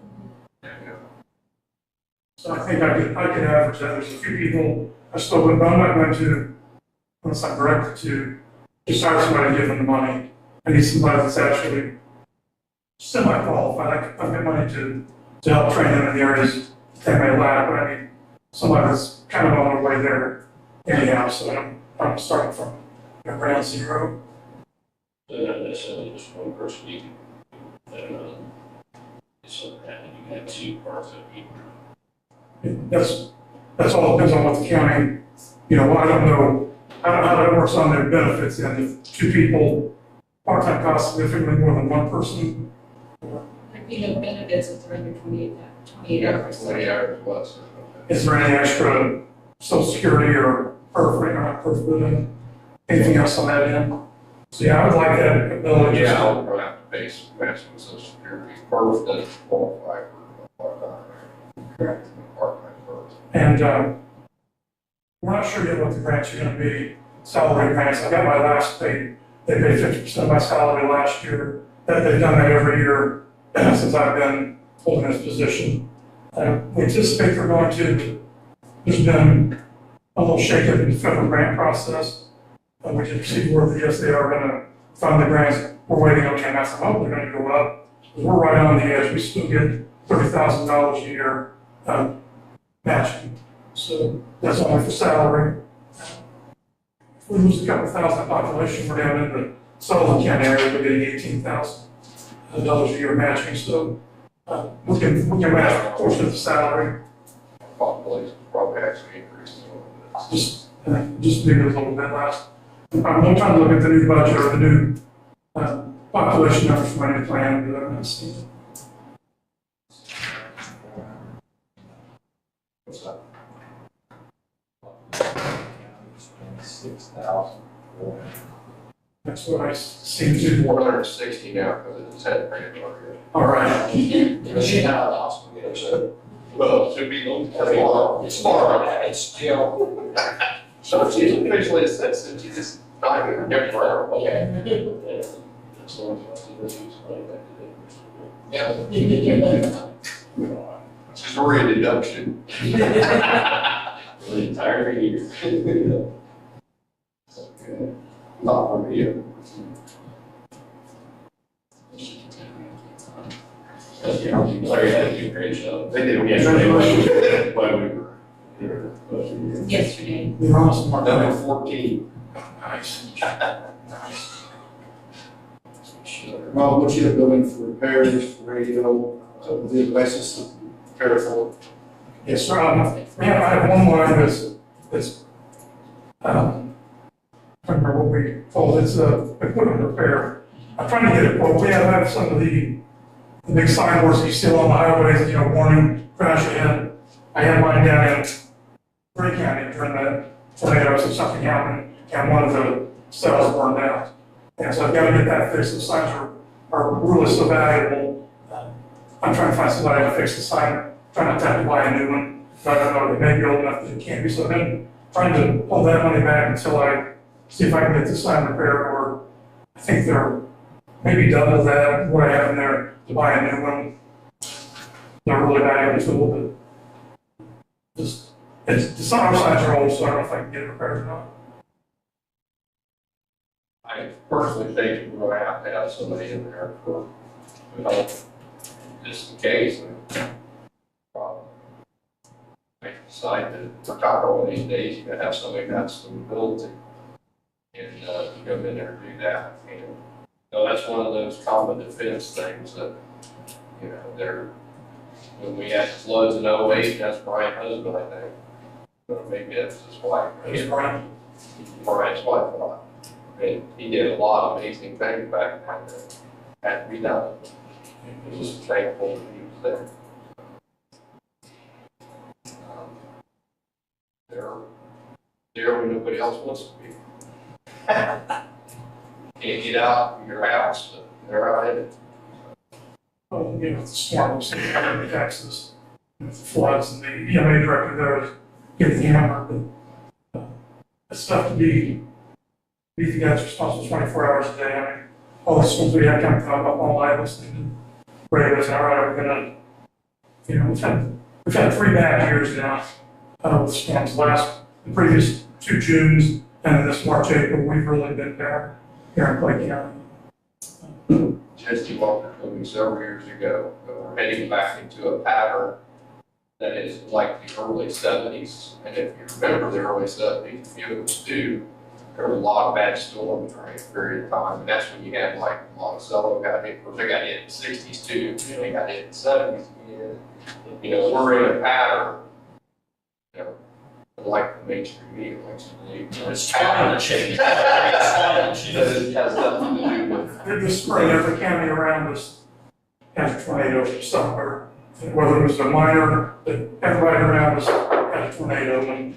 So I think I could average that. There's a few people I still would, but I'm not going to, unless I'm directed to, just hire somebody and give them the money. I need somebody that's actually semi-qualified. I've got money to help train them in the areas they may lack, but I need somebody that's kind of on their way there anyhow, so I'm starting from ground zero. so not necessarily just one person, you can, it's something that you have two part-time people. That's all depends on what the county, you know, I don't know how that works on their benefits, and if two people, part-time costs significantly more than one person. You know, benefits if they're under 28 hours. 20 hours plus. Is there any extra social security or perfect, or not perfect, anything else on that end? So yeah, I would like that ability. Yeah, I'll probably have to pay some maximum social security. Birth doesn't qualify for part-time. Correct. Part-time birth. And, we're not sure yet what the grants are gonna be, salary grants. I got my last pay, they paid 50% of my salary last year. They've done that every year since I've been holding this position. We anticipate they're going to, there's been a little shakeup in the federal grant process. We did receive word that yes, they are gonna fund the grants. We're waiting on CAMAS. I hope they're gonna go up. We're right on the edge. We still get $30,000 a year matching. So that's only for salary. If we lose a couple thousand population, we're down in the Sullivan County area, we're getting $18,000 a year matching. So we can match a portion of the salary. Population probably actually increases a little bit. Just maybe a little bit less. I'm trying to look at the new budget or the new population numbers for my new plan, but I'm not seeing it. What's that? 6,000. That's what I seem to. 460 now because it's had grant already. All right. She's not out of the hospital, so. Well, it should be long. It's far. It's still, So she's officially a citizen, she just not even there forever. okay. As long as I see this, like that, Yeah. She's already a deduction. for the entire year. Okay. Not for me. Yeah, Larry had to do a great job. They did. Yesterday, while we were here, Yesterday. You're awesome, Mark. Number 14. Nice. Well, what you have building for repairs, radio, the basis to prepare for. Yes, sir. I have one line that's I don't remember what we call it, it's equipment repair. I'm trying to get it, well, we have some of the big signboards you see along the highways, you know, warning, crash ahead. I had mine down in Green County during that tornado, so something happened, and one of the cells burned out. And so I've got to get that fixed. The signs are really so valuable. I'm trying to find somebody to fix the sign, trying not to have to buy a new one. But I don't know, it may be old enough that it can't be. So I've been trying to pull that money back until I see if I can get the sign repaired, or I think they're maybe double that, what I have in there to buy a new one. They're really valuable tool, but just, our signs are old, so I don't know if I can get it repaired or not. I personally think we're gonna have to have somebody in there for help, just in case. decide to retire one of these days, you're gonna have somebody that's the ability. And, to go in there and do that. And, that's one of those common defense things that, when we had floods in '08, that's Brian's husband, I think. Or maybe that's his wife. It's Brian. Brian's wife, and he did a lot of amazing things back then that had to be done. He was just thankful that he was there. They're when nobody else wants to be. Can't get out of your house, but they're out in it. Well, the storms in Texas, the floods, and the EMA director there is getting hammered. But it's tough to be the guys responsible 24 hours a day. I mean, all the storms we had coming up all night listening to radios, and all right, we're gonna, we've had 3 bad years now with storms. The previous 2 Junes and this March, April, we've really been there here in Clay County. Jesse Walker told me several years ago, that we're heading back into a pattern that is like the early '70s. And if you remember the early '70s, if you was due, there were a lot of bad storms during a period of time. And that's when you had like Monticello got hit, of course they got hit in the '60s too, and they got hit in the '70s again. We're in a pattern, like the mainstream media likes to believe. It's climate change. It's climate change. It has nothing to do with. This spring, every county around us has a tornado somewhere. Whether it was a minor, but everybody around us had a tornado, and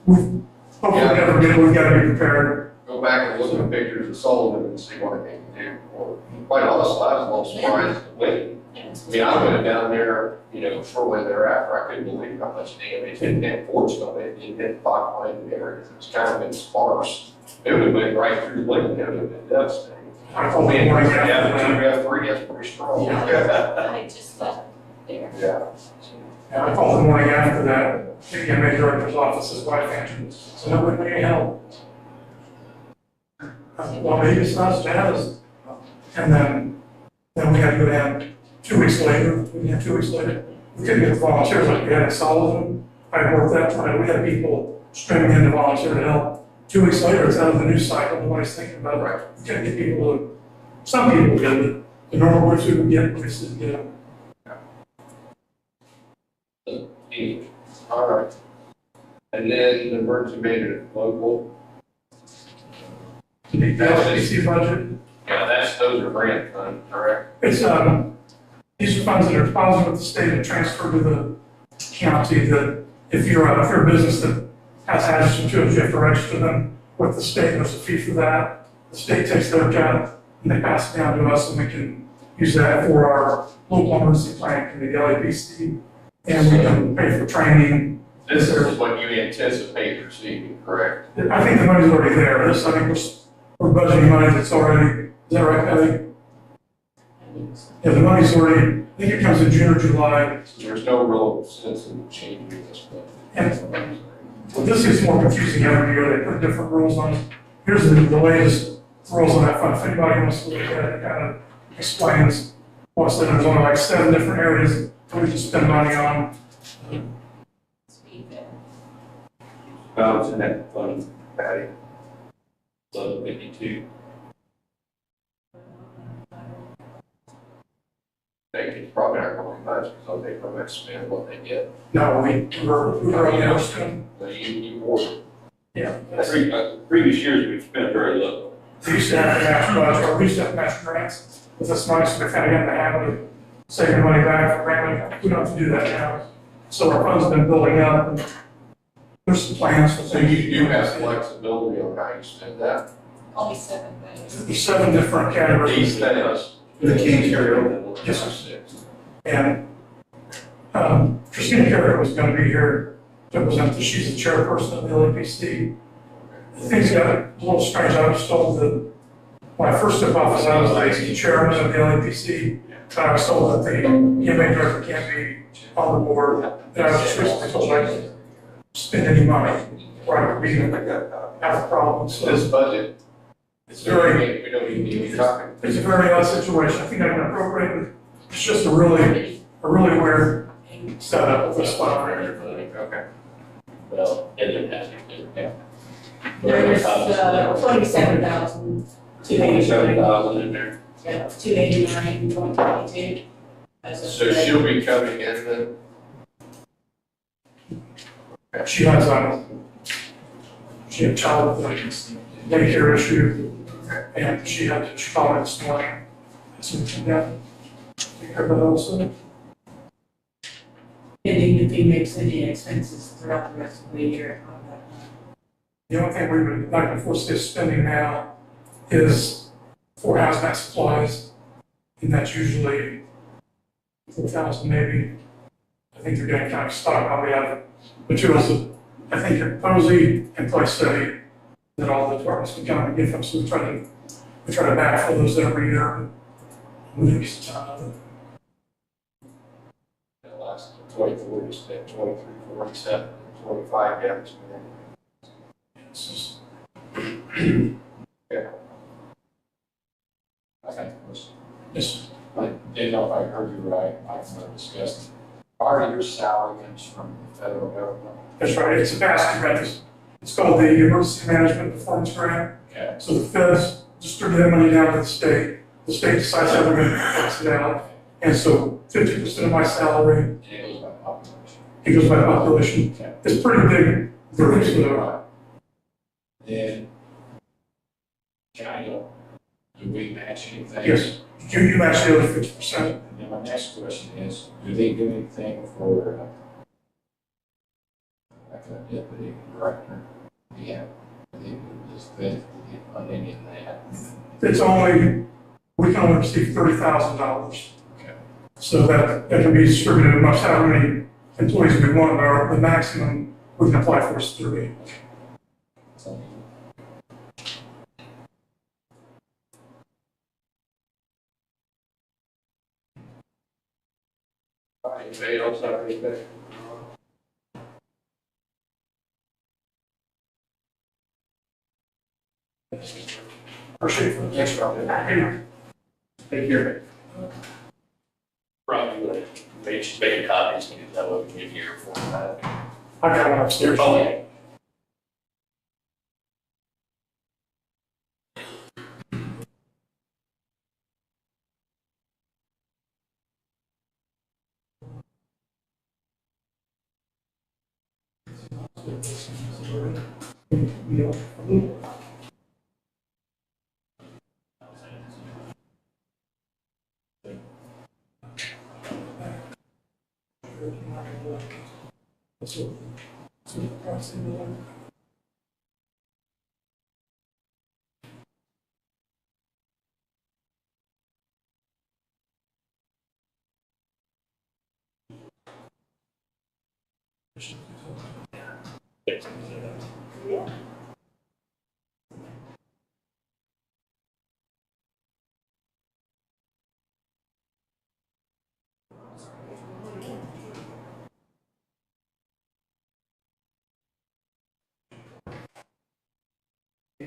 we've got to be prepared. Go back and look at pictures of Sullivan and see what they can do. Or, quite honestly, I was a little surprised at when. I mean, I went down there, shortly thereafter, I couldn't believe how much damage, and fortunately, it didn't hit 5 landed areas. It's kind of been sparse. It would have been right through Lincoln, it would have been devastating. I told them morning after Yeah, 2F3, that's pretty strong. I just left there. Yeah. and I called the morning after that, the EMA director's office, his wife answered, so nobody need help. I said, well, maybe it's not as bad as, and then we had to go down 2 weeks later, we couldn't get the volunteers like we had in Sullivan. I worked that time, we had people streaming in to volunteer to help. 2 weeks later, it's out of the news cycle, nobody's thinking about it. Right. We couldn't get people to, some people did, but the normal ones who would get, we just didn't get them. All right. And then the emergency management local. The LCC budget, Yeah, those are grant funds, correct? it's, these are funds that are deposited with the state and transferred to the county, that if you're a business that has hazardous materials, you have to register them with the state, there's a fee for that. The state takes their cut and they pass it down to us, and we can use that for our local emergency planning committee, the LAPC, and we can pay for training. This is what you anticipate receiving, correct? I think the money's already there. This, I think we're budgeting money that's already, is that right, Patty? Yeah, the money's already, I think it comes in June or July. So there's no real sense in changing this budget. And well, this gets more confusing every year. They put different rules on it. Here's the latest rules on that fund. If anybody wants to look at it, it kind of explains what's there. There's only like 7 different areas that we can spend money on. Balance in that fund, Patty. 1152. It's probably not going to be much because they probably have to spend what they get. No, we're on the system. So you order. Yeah. Previous years, we've spent very little. We used to have to match budget, or we used to have to match grants with this money, so we kind of got in the habit of saving money back for grant. We don't have to do that now. So our funds have been building up, and there's some plans for So things. you do have flexibility on how you spend that. Only 7 things. There's 7 different categories. These things. The king carry over. Yes, sir. And Christina Carrier was going to be here to present this. She's the chairperson of the LAPC. Things got a little strange. I was told that when I first took office, I was the chairman of the LAPC. And I was told that the EMA director can't be on the board. And I was just recently told I could spend any money, or I could be, have a problem. So This budget, it's very, we don't even need to talk. it's a very odd situation. I think I can appropriate it. It's just a really weird set up with spot rate. Okay. Well, and then has it, yeah. There's, 27,000, 289, in there. yeah, 289, 122. As of So today. she'll be coming in then? She has she had a child with a daycare issue, and she called me this morning. So we can take care of that also. Pending if he makes any expenses throughout the rest of the year. The only thing we would like to foresee spending now is for hazmat supplies, and that's usually 4,000 maybe. I think they're getting kind of stocked on. We have materials that I think at Posey and Place City that all the departments can kind of give them, so we try to backfill those every year. We need some time of it. The last 24, you spent 23, 47, 25 gallons. It's just, I got a question. it's, I didn't know if I heard you right, I was going to discuss. Part of your salary comes from the federal government. that's right, it's a pass grant. It's called the Emergency Management Performance Grant. Okay. So the feds distribute that money down to the state decides how they're gonna tax it out. And so 50% of my salary, And it goes by population. it goes by population. Okay. It's pretty big group, so Right. Then, county, do we match anything? yes, you match the other 50%. And then my next question is, do they do anything for, like a deputy director? Yeah, they do this, they on any of that. It's only, we can only receive $30,000. Okay. So that can be distributed amongst however many employees we want, but the maximum we can apply for is 30. So, Anybody else have anything? Appreciate it. Thanks, Rob. Take care. Probably would make copies, because that would give you your format. I got one upstairs. Okay.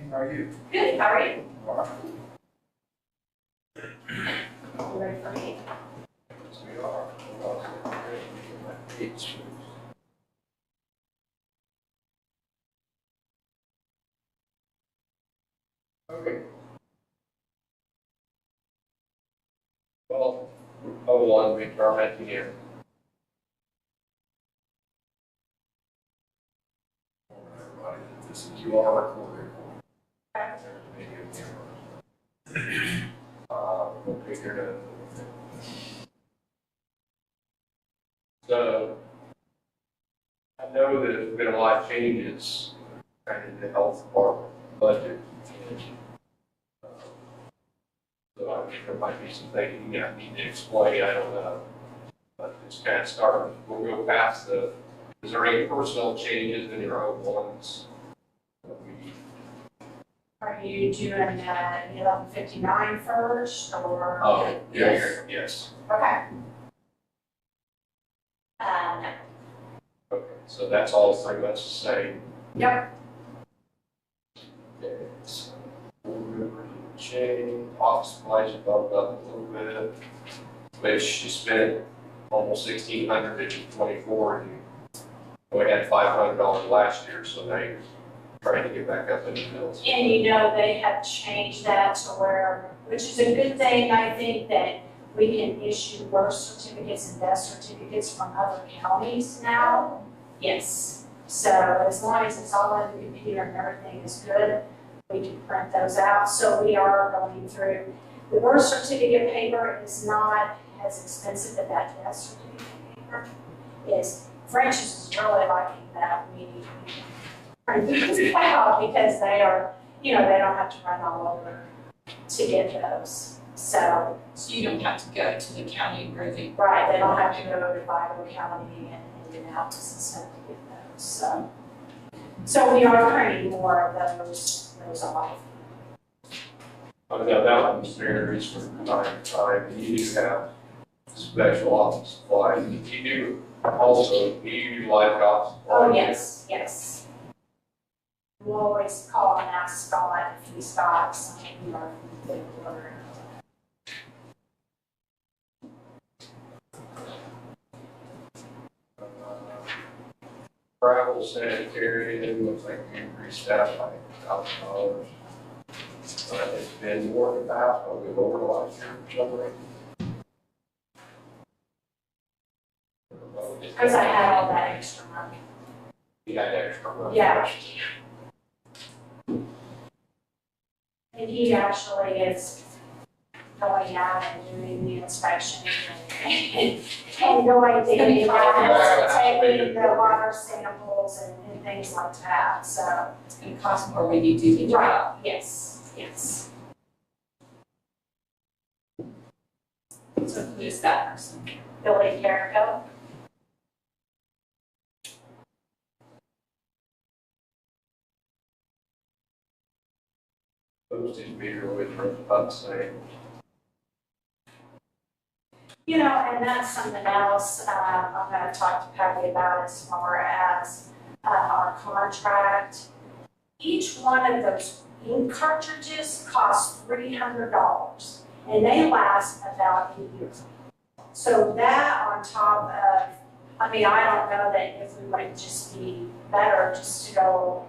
how are you? Good, how are you? All right. You ready for me? Yes, we are. Okay. Well, one, McDermott here. Everybody, this is you are recorded. There's a video camera. We'll figure it out. So, I know that there's been a lot of changes in the health department budget. So I think there might be some things you need to explain, I don't know. But just kind of start, we'll go past is there any personnel changes in your own ones? Are you doing 1159 first, or? Oh, yeah, yes. Okay. Okay, so that's all pretty much the same. Yep. Okay, so we'll change, office supplies bumped up a little bit, which you spent almost $1,600 in '24, and we had $500 last year, so now you're trying to get back up in the bills. And you know, they have changed that to where, which is a good thing, I think, that we can issue birth certificates and death certificates from other counties now. Yes, so as long as it's all on the computer and everything is good, we can print those out. So we are going through, the birth certificate paper is not as expensive as that death certificate paper is. Francis is really liking that we print these out because they are, you know, they don't have to run all over to get those. So So you don't have to go to the county where they. right, they don't have to go to Vital County and Indianapolis and stuff to get those, so we are printing more of those off. I know that one varies from time to time. You do have special office supplies. You do also, you utilize office supplies. Oh, yes. We'll always call and ask Scott if he's got something, you know, we can order. Travel sanitary, it looks like we increased that by $1,000. It's been more than that, probably lower last year for some reason. Because I had all that extra money. You had extra money. Yeah. And he actually is going out and doing the inspection and going to taking the water samples and things like that, so. It's gonna cost more when you do the job. Right, yes. So who's that person? Billy Carrico. Postage meter always runs about the same. You know, and that's something else, I'm gonna talk to Patty about as far as, our contract. Each one of those ink cartridges costs $300, and they last about a year. So that on top of, I mean, I don't know that if we might just be better just to go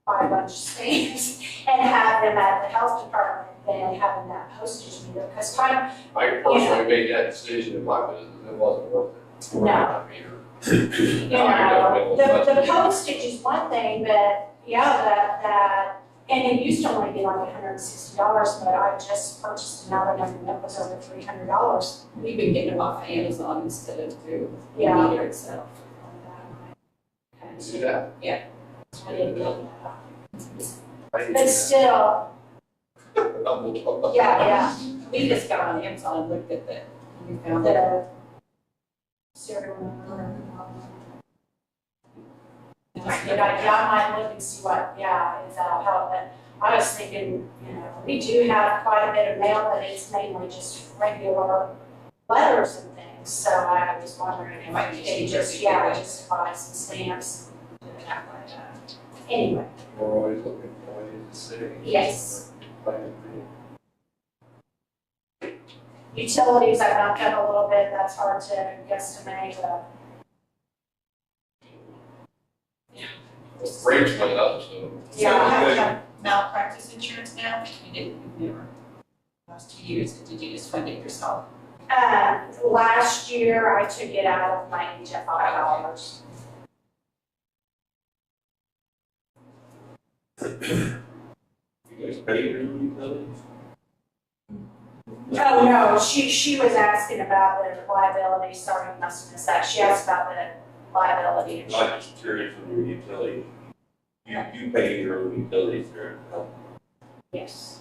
buy a bunch of stamps and have them at the health department than having that postage meter, because time, I personally made that decision in my business, it wasn't worth it. No. Meter. you know, the postage is one thing, but yeah, that, and it used to only be like $160, but I just purchased another one that was over $300. We've been getting them off Amazon instead of through the Yeah. meter itself. See that? I didn't know that. I did But that. still, yeah, We just got on Amazon and looked at that. We found it. the serial number. You know, I might look and see what, is that how, but I was thinking, you know, we do have quite a bit of mail, but it's mainly just regular letters and things, so I was wondering if I could just buy some stamps. Anyway, We're always looking for ways to save. yes. Utilities, I bumped up a little bit, that's hard to guesstimate, but Rates went up, so. So you have malpractice insurance now? You've never, last 2 years, did you just fund it yourself? last year I took it out of my HFI dollars. You guys pay your utilities? Oh, no, she was asking about the liability, sorry, I must have missed that, she asked about the liability I'm insurance. just curious on your utilities. You pay your own utilities there. Yes.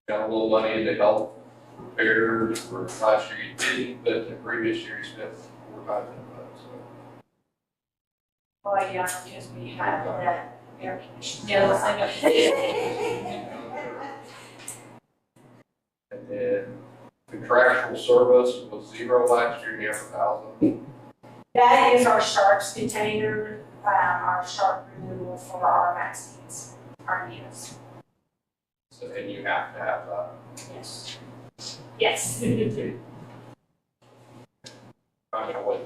Got a little money into health repairs for last year you didn't, but the previous year you spent $4,500, so. Well, yeah, because we had that air conditioning. Yes, I know. And then contractual service was 0 last year, you have 1,000. That is our sharps container, our sharp removal for our vaccines, our needles. So, and you have to have that. Yes. Yes. I mean, I wouldn't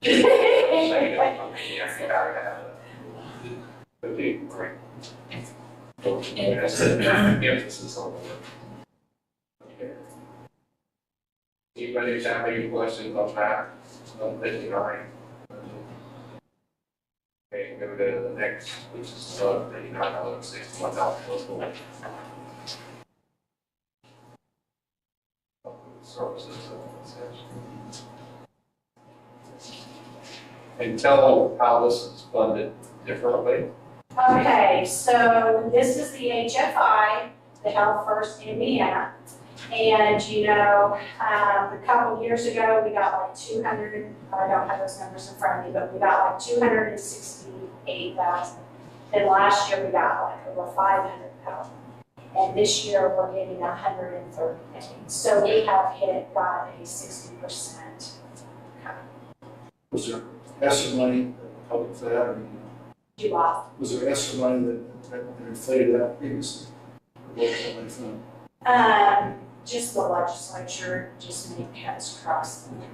say it, I mean, yeah, you have to have that. Would be great. Emphasis on the word. Okay. Anybody have any questions on that? On 59? Okay, go to the next, which is $59.61. Services. And tell how this is funded differently. Okay, so this is the HFI, the Health First Indiana. And you know, a couple years ago, we got like 200, I don't have those numbers in front of me, but we got like 268,000. Then last year, we got like over 500,000. And this year, we're getting 130,000. So we have got a 60%. Was there ESSER money helping for that, or July. was there ESSER money that inflated that previously? Or what was that money from? Just the legislature just made cuts across the board.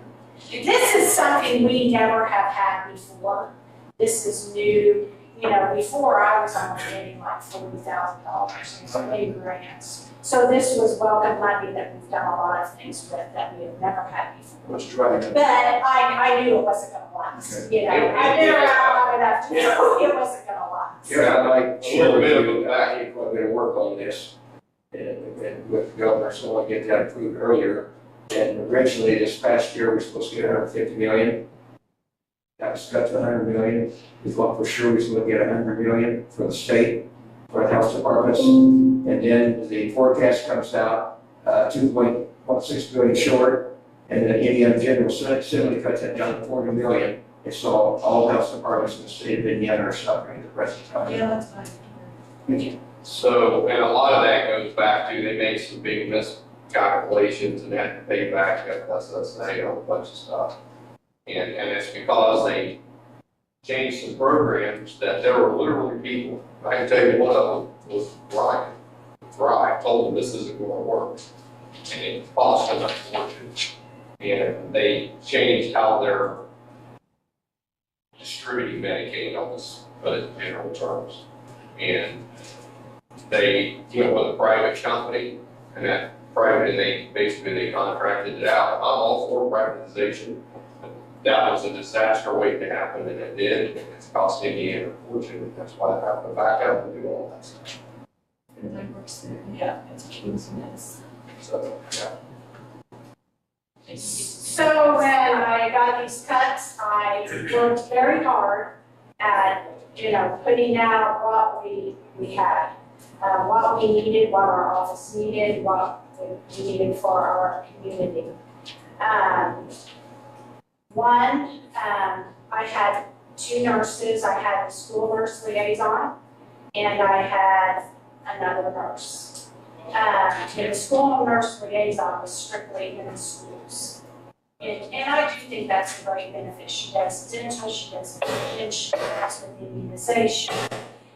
This is something we never have had before. This is new. You know, before I was only getting like $40,000 in grants. So this was welcome money that we've done a lot of things with that we have never had before. What's driving it? But I knew it wasn't gonna last. Okay. You know, I've been around long enough to know it wasn't gonna last. Yeah, I'd like A little bit of a back, quite a bit of work on this. And with the governor, so I get that approved earlier. And originally, this past year, we're supposed to get 150 million. That was cut to 100 million. We thought for sure we was going to get 100 million for the state, for the health departments. And then the forecast comes out, 2.16 billion short. And then Indiana General Assembly cuts that down to 40 million. And so all health departments in the state of Indiana are suffering at the present time. Yeah, that's fine. So, and a lot of that goes back to, they made some big miscalculations and had to pay back SSA on a bunch of stuff. And it's because they changed some programs that there were literally people, I can tell you one of them was Brian. Brian told them this isn't gonna work. And it cost them a fortune. And they changed how they're distributing Medicaid on this, but in general terms. And they went with a private company, and that private, and they contracted it out. I'm all for privatization. That was a disaster waiting to happen, and it did. It's cost Indiana a fortune. That's why I have to back up and do all that stuff. Yeah, it's a mess. So, yeah. So when I got these cuts, I worked very hard at, you know, putting out what we had, what we needed, what our office needed, what we needed for our community. I had 2 nurses. I had a school nurse liaison, and I had another nurse. And the school nurse liaison was strictly in the schools. And I do think that's a great benefit. She does dental, she does vision, she does with immunization,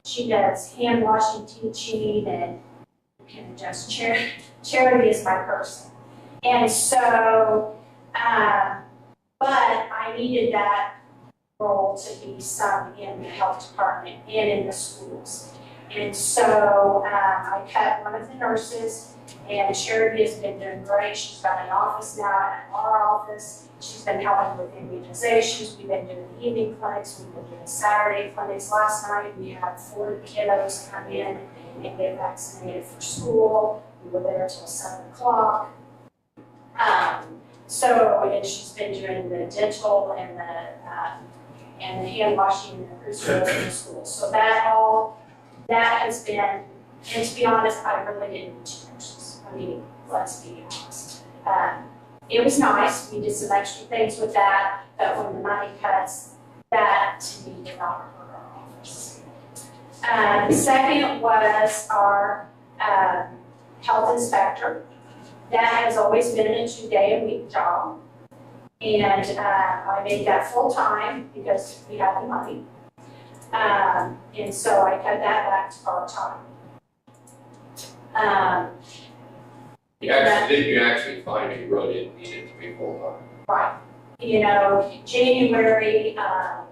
she does hand washing, teaching, and can adjust charity. Charity is my person. And so, but I needed that role to be some in the health department and in the schools. And so I cut one of the nurses, and Charity has been doing great. She's got an office now at our office. She's been helping with immunizations. We've been doing evening clinics. We've been doing Saturday clinics. Last night we had 40 kiddos come in and get vaccinated for school. We were there till 7 o'clock. And she's been doing the dental and the hand washing and the preschool in the school. So that has been, and to be honest, I really didn't need 2 nurses. I mean, let's be honest. It was nice, we did some extra things with that, but when the money cuts, that to me did not hurt our office. The second was our health inspector. That has always been a 2-day-a-week job. And I made that full-time because we had the money. And so I cut that back to part-time. You actually, did you actually find it, you really didn't need it to be full-time? Right. You know, January,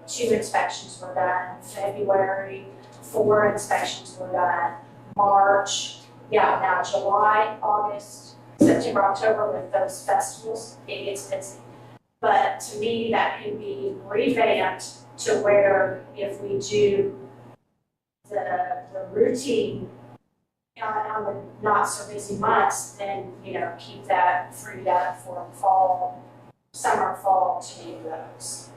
2 inspections were done, February, 4 inspections were done, March, yeah, now July, August, September, October with those festivals, it gets busy. But to me, that can be revamped to where if we do the routine on the not so busy months, then, you know, keep that freed up for fall, summer, fall to do those.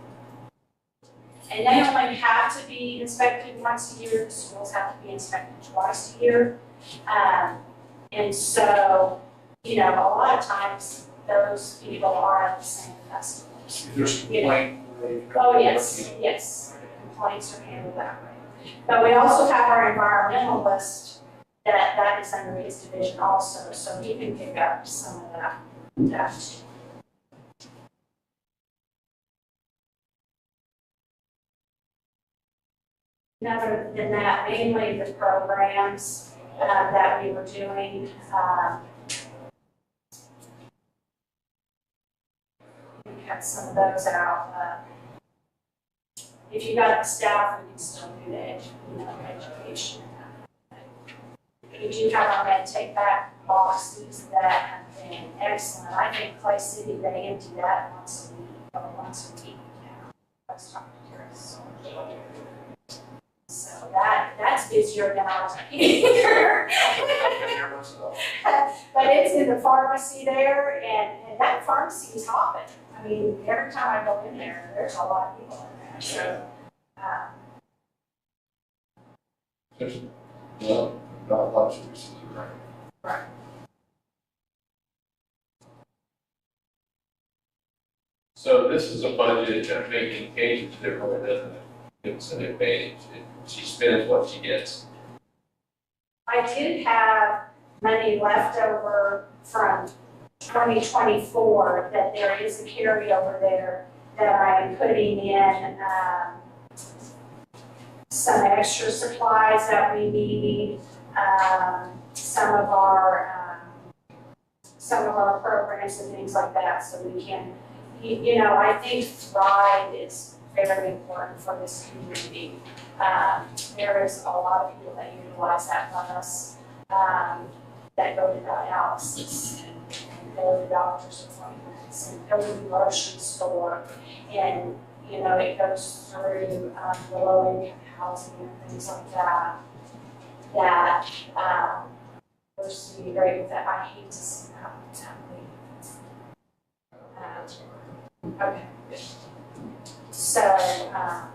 And they only have to be inspected once a year, the schools have to be inspected twice a year. And so, you know, a lot of times those people are at the same festivals. There's a complaint. Oh, yes, yes, complaints are handled that way. But we also have our environmentalist that is under his division also, so he can pick up some of that too. Other than that, mainly the programs that we were doing. We cut some of those out. If you got the staff, we can still do the education. We do have our med take back boxes that have been excellent. I think Clay City, they empty that once a week now. I was talking to Chris. So that's busier than ours here. But it's in the pharmacy there, and that pharmacy is hopping. I mean, every time I go in there, there's a lot of people in there, so. No, not a lot of services, right? Right. So this is a budget that making changes that really doesn't give us an advantage. She spends what she gets. I did have money left over from 2024 that there is a carryover there that I am putting in some extra supplies that we need, some of our programs and things like that, so we can, you know, I think Thrive is very important for this community. There is a lot of people that utilize that bus, that go to dialysis and go to doctor's appointments and go to the grocery store. And, you know, it goes through the low-income housing and things like that. We're seeing great with that. I hate to see that leave. Okay. So, I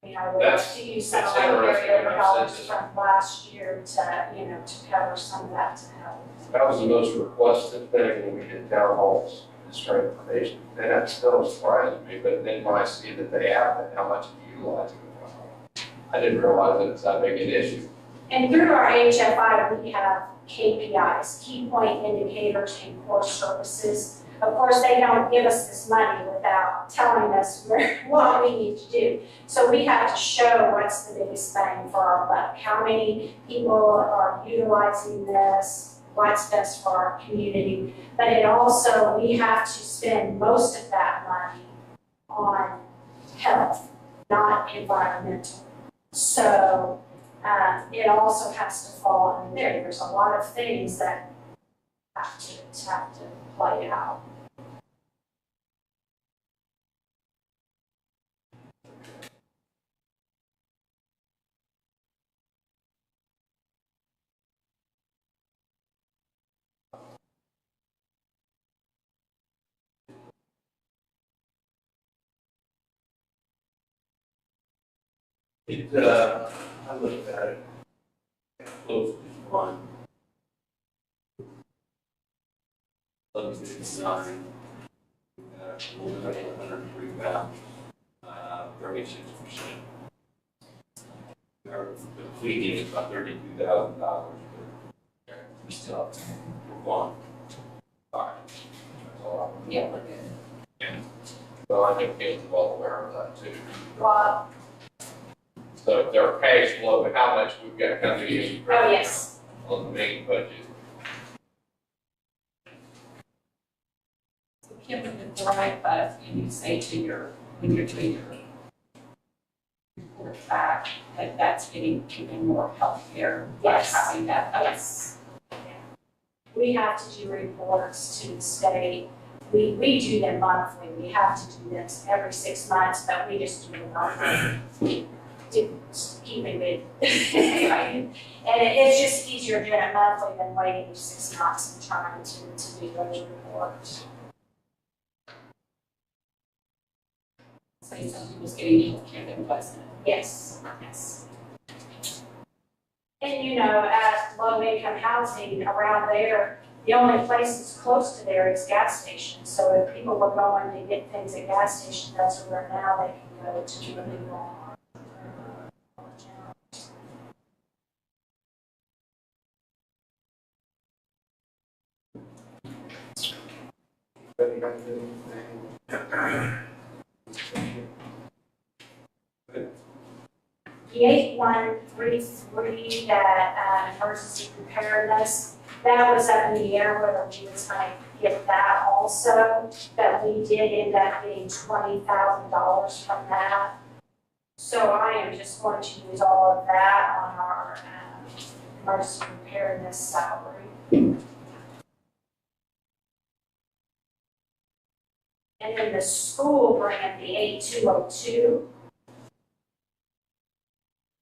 mean, I would like to use some of That's our interesting. carryover dollars from last year to, you know, to cover some of that to help. That was the most requested thing when we did town halls, is transportation. And that still surprises me, but then when I see that they have it, how much you utilize it. I didn't realize that it's that big an issue. And through our HFI, we have KPIs, key point indicators and core services. Of course, they don't give us this money without telling us what we need to do. So we have to show what's the biggest bang for our buck. How many people are utilizing this, what's best for our community. But it also, we have to spend most of that money on health, not environmental. So it also has to fall in there. There's a lot of things that have to play out. I looked at it closely on 1159, 103,000, 36%. Our cleaning is about $32,000, but we still have to move on. All right. That's all I Yeah, we're good. Yeah. Well, I think Gail's well aware of that too. Well, So their cash flow and how much we've got coming in. Oh, yes. On the main budget. Kim, with the right bus, and you say to your, when you're doing your report back, that that's getting even more healthcare by Yes. having that. Yes. We have to do reports to the state. We do them monthly. We have to do this every 6 months, but we just do them monthly. To keep it good. And it's just easier doing it monthly than waiting 6 months and trying to do those reports. Say something was getting healthcare that wasn't. Yes, yes. And you know, at low income housing around there, the only places close to there is gas stations. So if people were going to get things at gas stations, that's where now they can go to the big Walmart. The 8133, that emergency preparedness, that was up in the air whether we was going to get that also, but we did end up getting $20,000 from that. So I am just going to use all of that on our emergency preparedness salary. And then the school grant, the 8202,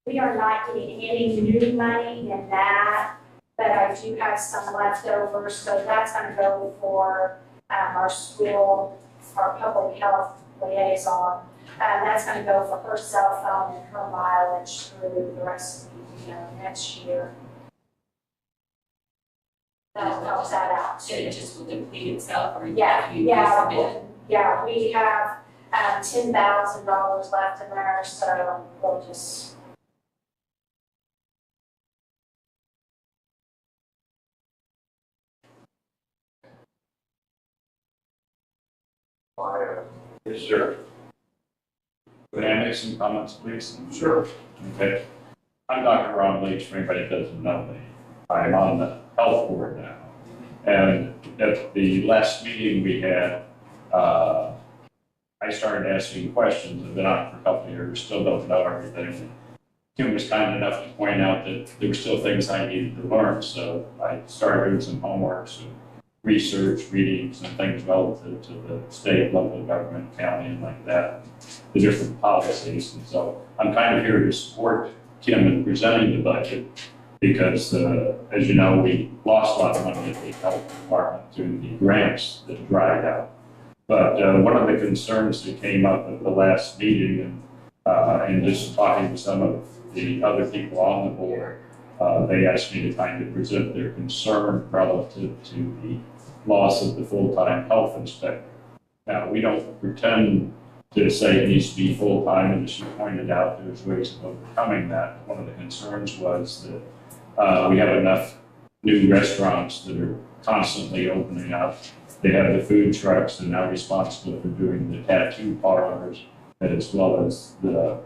we are not getting any new money in that, but I do have some left over, so that's gonna go for our school, our public health liaison. That's gonna go for her cell phone and her mileage through the rest of next year. That'll help that out So it too. just will deplete itself, or Yeah, you yeah, use a bit? yeah, we have $10,000 left in there, so we'll just. Yes, sir. May I make some comments, please? Sure. Okay. I'm Dr. Ron Leach, for anybody that doesn't know me. I'm on the health board now. And at the last meeting we had, I started asking questions. I've been on for a couple of years, still don't know everything. Kim was kind enough to point out that there were still things I needed to learn, so I started doing some homework, some research, reading some things relative to the state, local government, county, and like that, the different policies. And so I'm kind of here to support Kim in presenting the budget because, as you know, we lost a lot of money at the health department through the grants that dried out. But one of the concerns that came up at the last meeting, and just talking to some of the other people on the board, they asked me to kind of present their concern relative to the loss of the full-time health inspector. Now, we don't pretend to say it needs to be full-time, and as you pointed out, there's ways of overcoming that. One of the concerns was that we have enough new restaurants that are constantly opening up. They have the food trucks, they're now responsible for doing the tattoo parlors, as well as the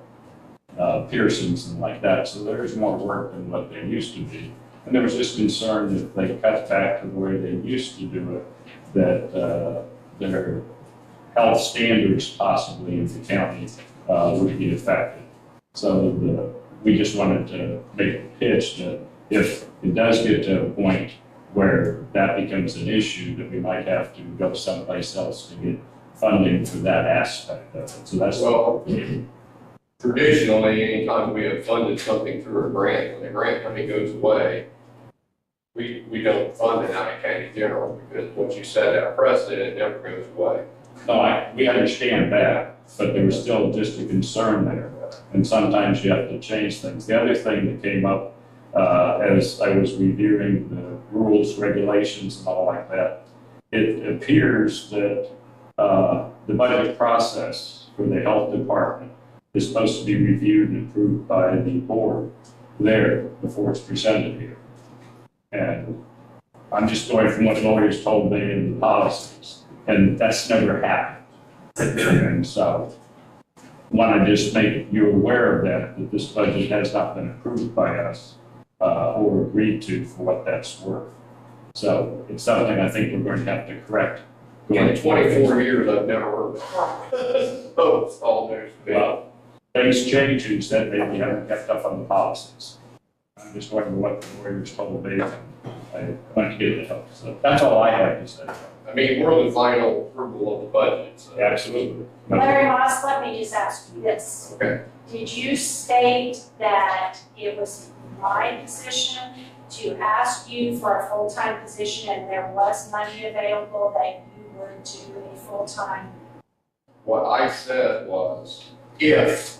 piercings and like that. So there's more work than what they used to be. And there was this concern that if they cut back to the way they used to do it, that their health standards possibly in the county would be affected. So we just wanted to make a pitch that if it does get to a point where that becomes an issue, that we might have to go someplace else to get funding for that aspect of it. So that's Well, traditionally, anytime we have funded something through a grant, when the grant money goes away, we don't fund it out of county general, because what you set out precedent, it never goes away. No, we understand that, but there was still just a concern there. And sometimes you have to change things. The other thing that came up as I was reviewing the rules, regulations, and all like that, it appears that the budget process for the health department is supposed to be reviewed and approved by the board there before it's presented here. And I'm just going from what lawyers told me in the policies, and that's never happened. And so want to just make you aware of that this budget has not been approved by us or agreed to for what that's worth. So it's something I think we're going to have to correct. In 24 years, I've never heard that. So it's all news to me. Well, things change, and said maybe you haven't kept up on the policies. I'm just wondering what the lawyers told me. I want to get the help. So that's all I have to say. I mean, we're the final approval of the budget, so. Absolutely. Larry Moss, let me just ask you this. Okay. Did you state that it was my position to ask you for a full-time position and there was money available that you would do a full-time? What I said was, if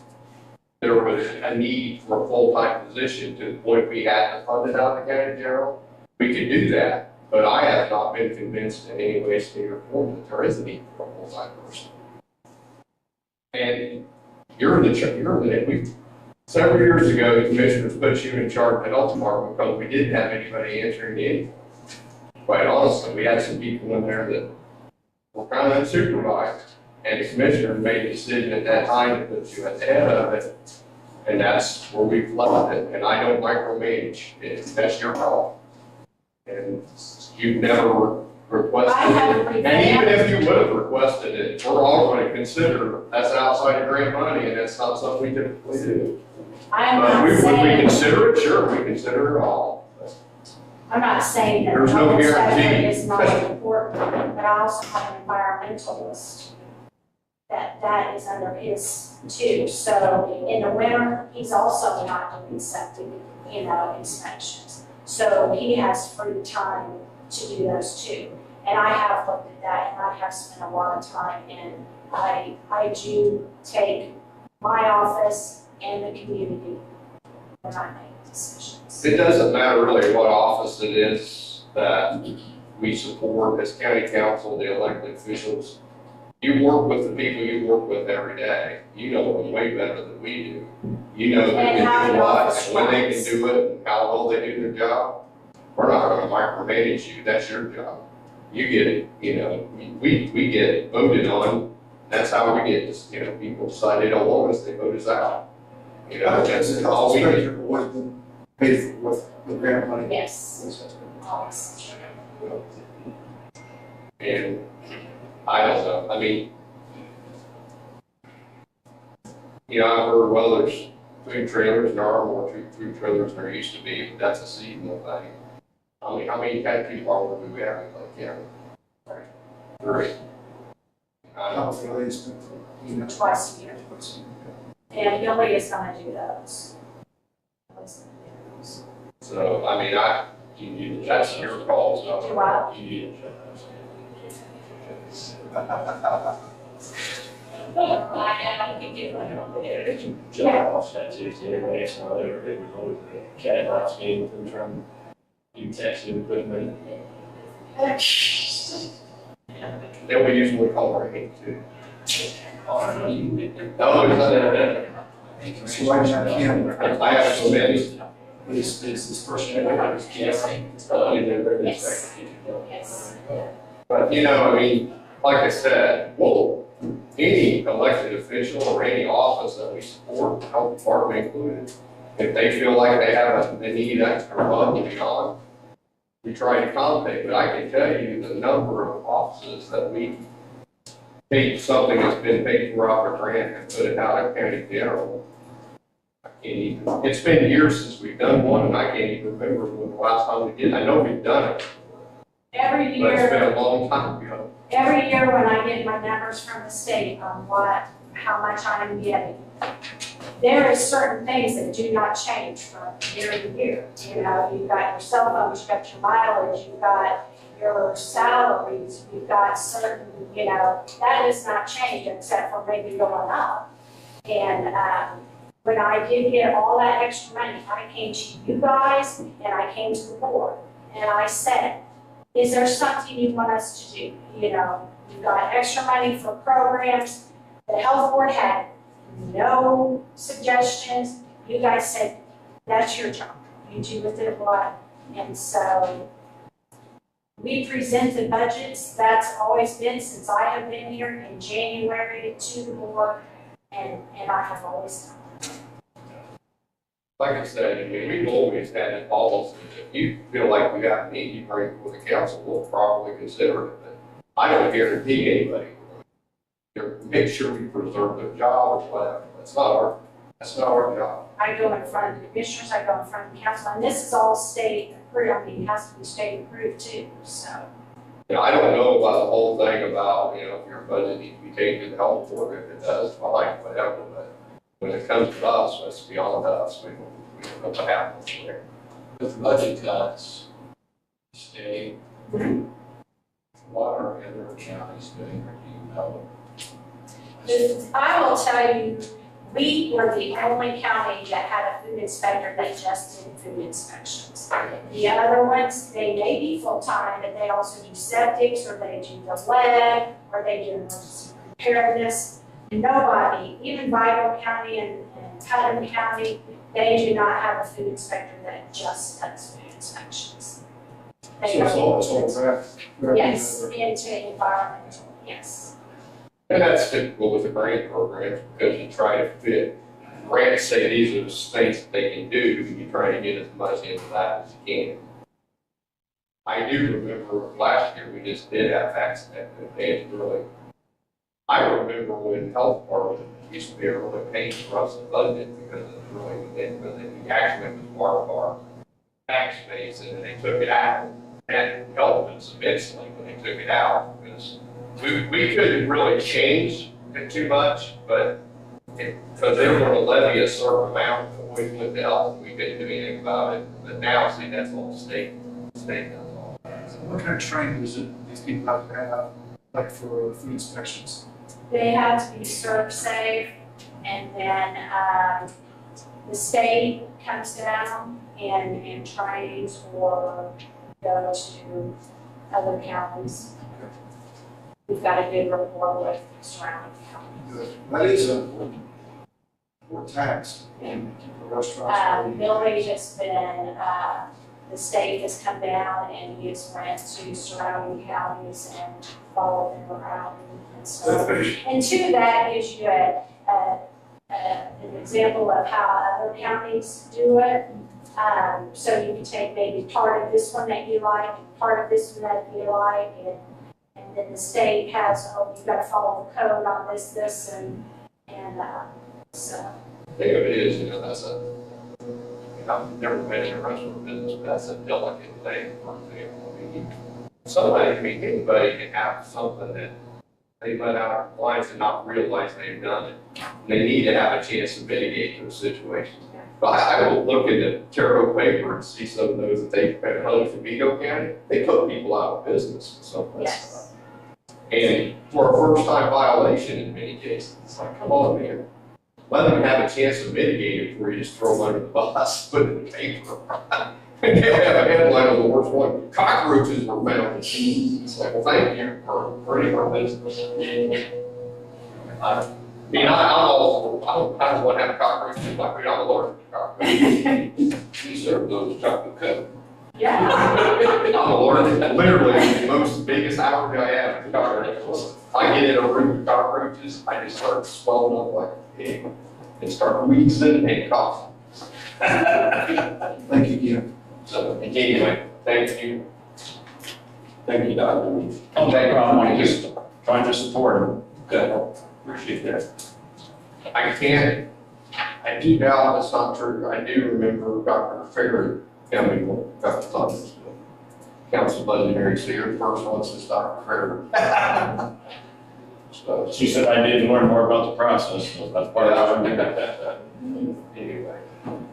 there was a need for a full-time position to the point we had to fund it out of the county general, we could do that. But I have not been convinced in any way, shape, or form that there is a need for a full-time person. And several years ago, the commissioners put you in charge of the health department because we didn't have anybody answering the anything. Quite honestly, we had some people in there that were kind of unsupervised. And the commissioner made a decision at that time to put you at the head of it. And that's where we've left it. And I don't micromanage. That's your call. And you've never requested I haven't it. And even if you would have requested it, we're all going to consider that's outside of grant money, and that's not something we typically do. I'm But not would we saying, consider it? Sure, we consider it all. I'm not saying that There's no public guarantee. safety is not important, but I also have an environmentalist that is under his too. So in the winter, he's also not doing septic, inspections. So he has free time to do those too. And I have looked at that and I have spent a lot of time, and I do take my office and the community when I make decisions. It doesn't matter really what office it is that we support as county council, the elected officials. You work with the people you work with every day. You know them way better than we do. You know who And how can do the what, office and when they runs. can do it, and how well they do their job. We're not gonna micromanage you, that's your job. You get it, we get voted on, that's how we get this, people decide they don't want us, they vote us out. That's all we do. Always been paid for with grant money. Yes. Always. And I don't know, I mean, I've heard, well, there's food trailers, there are more food trailers than there used to be, but that's a seasonal thing. How many kind of people are we having, Three. How many of these, Twice a year. And Billy is gonna do those. Billy's gonna do those. So, You need to that's check your those. call, Do so. what? You need to check those. I know, you can do it. Job statutes anyway, so it was always a cat and mouse game with them trying to do texting equipment. Then we usually call rain too. Oh, you. No, it's so right now, Kim, I have so many. is this person. Yes. But, like I said, any elected official or any office that we support, health department included, if they feel like they need extra funds beyond, we try to accommodate. But I can tell you the number of offices that we take something that's been paid for off a grant and put it out of county general. I can't even, it's been years since we've done one, and I can't even remember when the last time we did. I know we've done it, Every but it's been year, a long time ago. every year when I get my numbers from the state on how much I'm getting, there is certain things that do not change from year to year. You've got your cell phones, you've got your mileage, you've got your salaries, you've got certain, that does not change except for maybe going up. And, when I did get all that extra money, I came to you guys and I came to the board and I said, is there something you want us to do? You've got extra money for programs. The health board had no suggestions. You guys said, that's your job. You do with it what? And so we presented budgets. That's always been since I have been here in January to the board. and I have always done. Like I said, I mean, we've always had it policy, if you feel like we got a need, you bring it with the council, we'll probably consider it, but I don't guarantee anybody. Make sure we preserve their job or whatever, that's not our job. I go in front of the commissioners, I go in front of the council, and this is all state approved, I mean, it has to be state approved too, so. You know, I don't know about the whole thing about, you know, if your budget needs to be taken to help for it, if it does, fine, whatever, but when it comes to us, it's beyond us, we don't know what happens there. With budget cuts, state, what are other counties doing, or do you know? I will tell you, we were the only county that had a food inspector that just did food inspections. The other ones, they may be full-time, but they also do septics, or they do the lead, or they do emergency preparedness. Nobody, even Vital County and Putnam County, they do not have a food inspector that just does food inspections. They are, yes, into environmental, yes. And that's typical with the grant programs, because you try to fit, grants say these are the things that they can do, and you try to get as much into that as you can. I do remember last year, we just did have accident, and it's really, I remember when health department used to be a really pain for us to budget, because it really, the accident was part of our tax base, and they took it out, and it helped us immensely when they took it out, because we couldn't really change it too much, but because they were going to levy a certain amount before we went to health, we couldn't do anything about it. But now, see, that's all state does all that. So what kind of training does these people have to have, like for food inspections? They have to be serve safe, and then the state comes down and trains or goes to other counties. We've got a good rapport with surrounding counties. That is more taxed in restaurants. Billy has been, the state has come down and he has went to surrounding counties and followed them around and stuff. And two, that gives you an example of how other counties do it. So you can take maybe part of this one that you like, part of this one that you like, and then the state has, oh, you gotta follow the code on this, and so. The thing of it is, you know, I've never been in a restaurant business, but that's a delicate thing, for example. I mean, anybody can have something that they let out of compliance and not realize they've done it. And they need to have a chance to mitigate those situations. But I will look in the Terre Haute paper and see some of those that they've been held from Vigo County. They put people out of business and stuff like that. Yes. And for a first-time violation in many cases, it's like, come on, man. Let them have a chance to mitigate it before you just throw them under the bus, put it in the paper. And they'll have a headline on the worst one, cockroaches were found. It's like, well, thank you for hurting our business. I mean, I don't want to have cockroaches, like we don't allergic to cockroaches. You serve those chocolate covered. Yeah. I'm allergic, literally, the most biggest allergy I have is cockroaches. I get in a room with cockroaches, I just start swelling up like a pig and start wheezing and coughing. Thank you, Kim. So, anyway, thank you. Thank you, Dr. Oh, no problem, I'm just trying to support him. Okay, appreciate that. I do doubt that's not true. I do remember Dr. Ferry coming with Dr. Thomas. Council budgetary seer, the first one was Dr. Ferry. So, She said I need to learn more about the process, so that's part of it. anyway.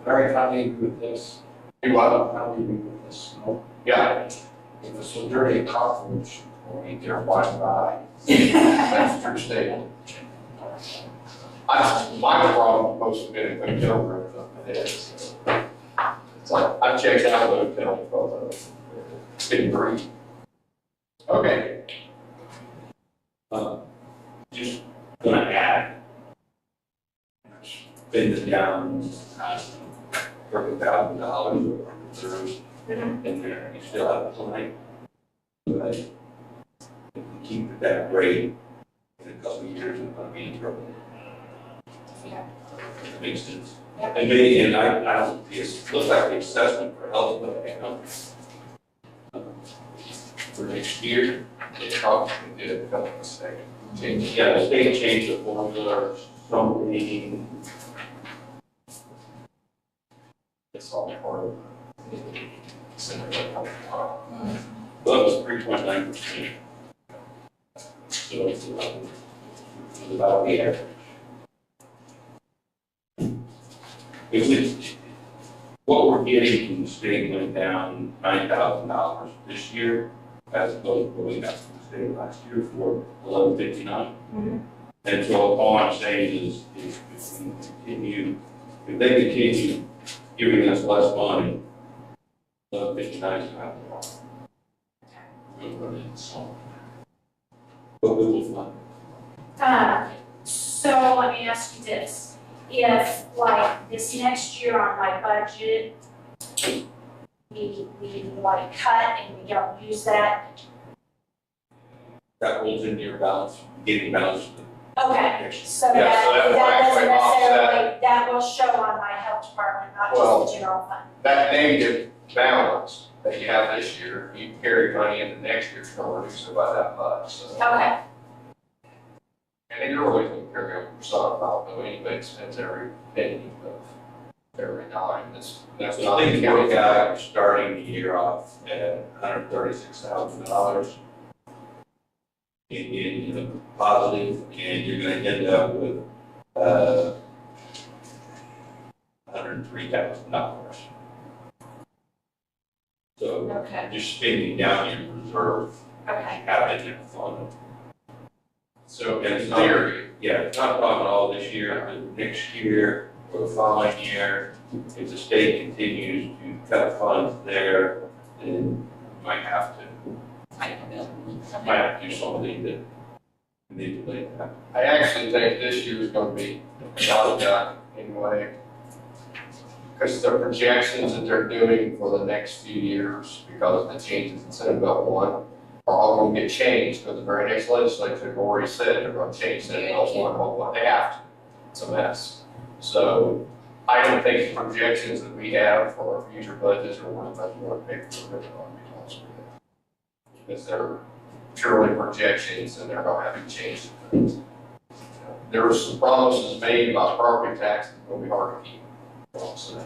Larry, how do you agree with this? Do what? How do you agree with this? Yeah, If it's a dirty cockroach, or eat their white eye. that's a true statement. My problem most of it, the hotel room, it is. It's like, I've checked out the hotel because it's been great. Okay. Just gonna add, spending down $30,000 reserves in there, you still have plenty. But if we keep it that rate, in a couple of years, we're gonna be in trouble. makes sense. And maybe, and I don't, it looks like the assessment for health, for next year, They probably did a couple of mistakes. yeah, the state changed the formula or something. It's all part of it. Well, it was 3.9%. So it's about the average. If we, what we're getting from the state went down $9,000 this year, as opposed to what we got from the state last year for $11.59. And so all I'm saying is, if we continue, if they continue giving us less money, $11.59 is going to have to we'll run it so. But we will fund. So let me ask you this. If like this next year on my budget, we like cut and we don't use that. That rolls into your balance, getting balance. Okay, so Yeah, so that will that actually doesn't necessarily, offset. that will show on my health department, not Well, just the general fund. That negative balance that you have this year, you carry money into next year, it's gonna reduce it by that much, so. Okay, And then you're always gonna carry over some, about, but anybody spends every penny of every dime, that's So not. I think the work out, you're starting the year off at $136,000 in positive, and you're gonna end up with, $103,000. So okay, you're spending down your reserve, okay. have it in the fund. So And in it's not, theory, yeah, it's not talking all this year, but next year or the following year, if the state continues to cut funds there, then you might have to, might have to do something that manipulate that. I actually think this year is gonna be about done anyway. Because the projections that they're doing for the next few years, because of the changes in Senate Bill 1, are all gonna get changed, because the very next legislature have already said they're gonna change Senate Bill 1, what they have to. It's a mess. So I don't think the projections that we have for our future budgets are worth much more paper for it, because they're purely projections and they're gonna have to change things. There were some promises made about property taxes that will be hard to keep. Also.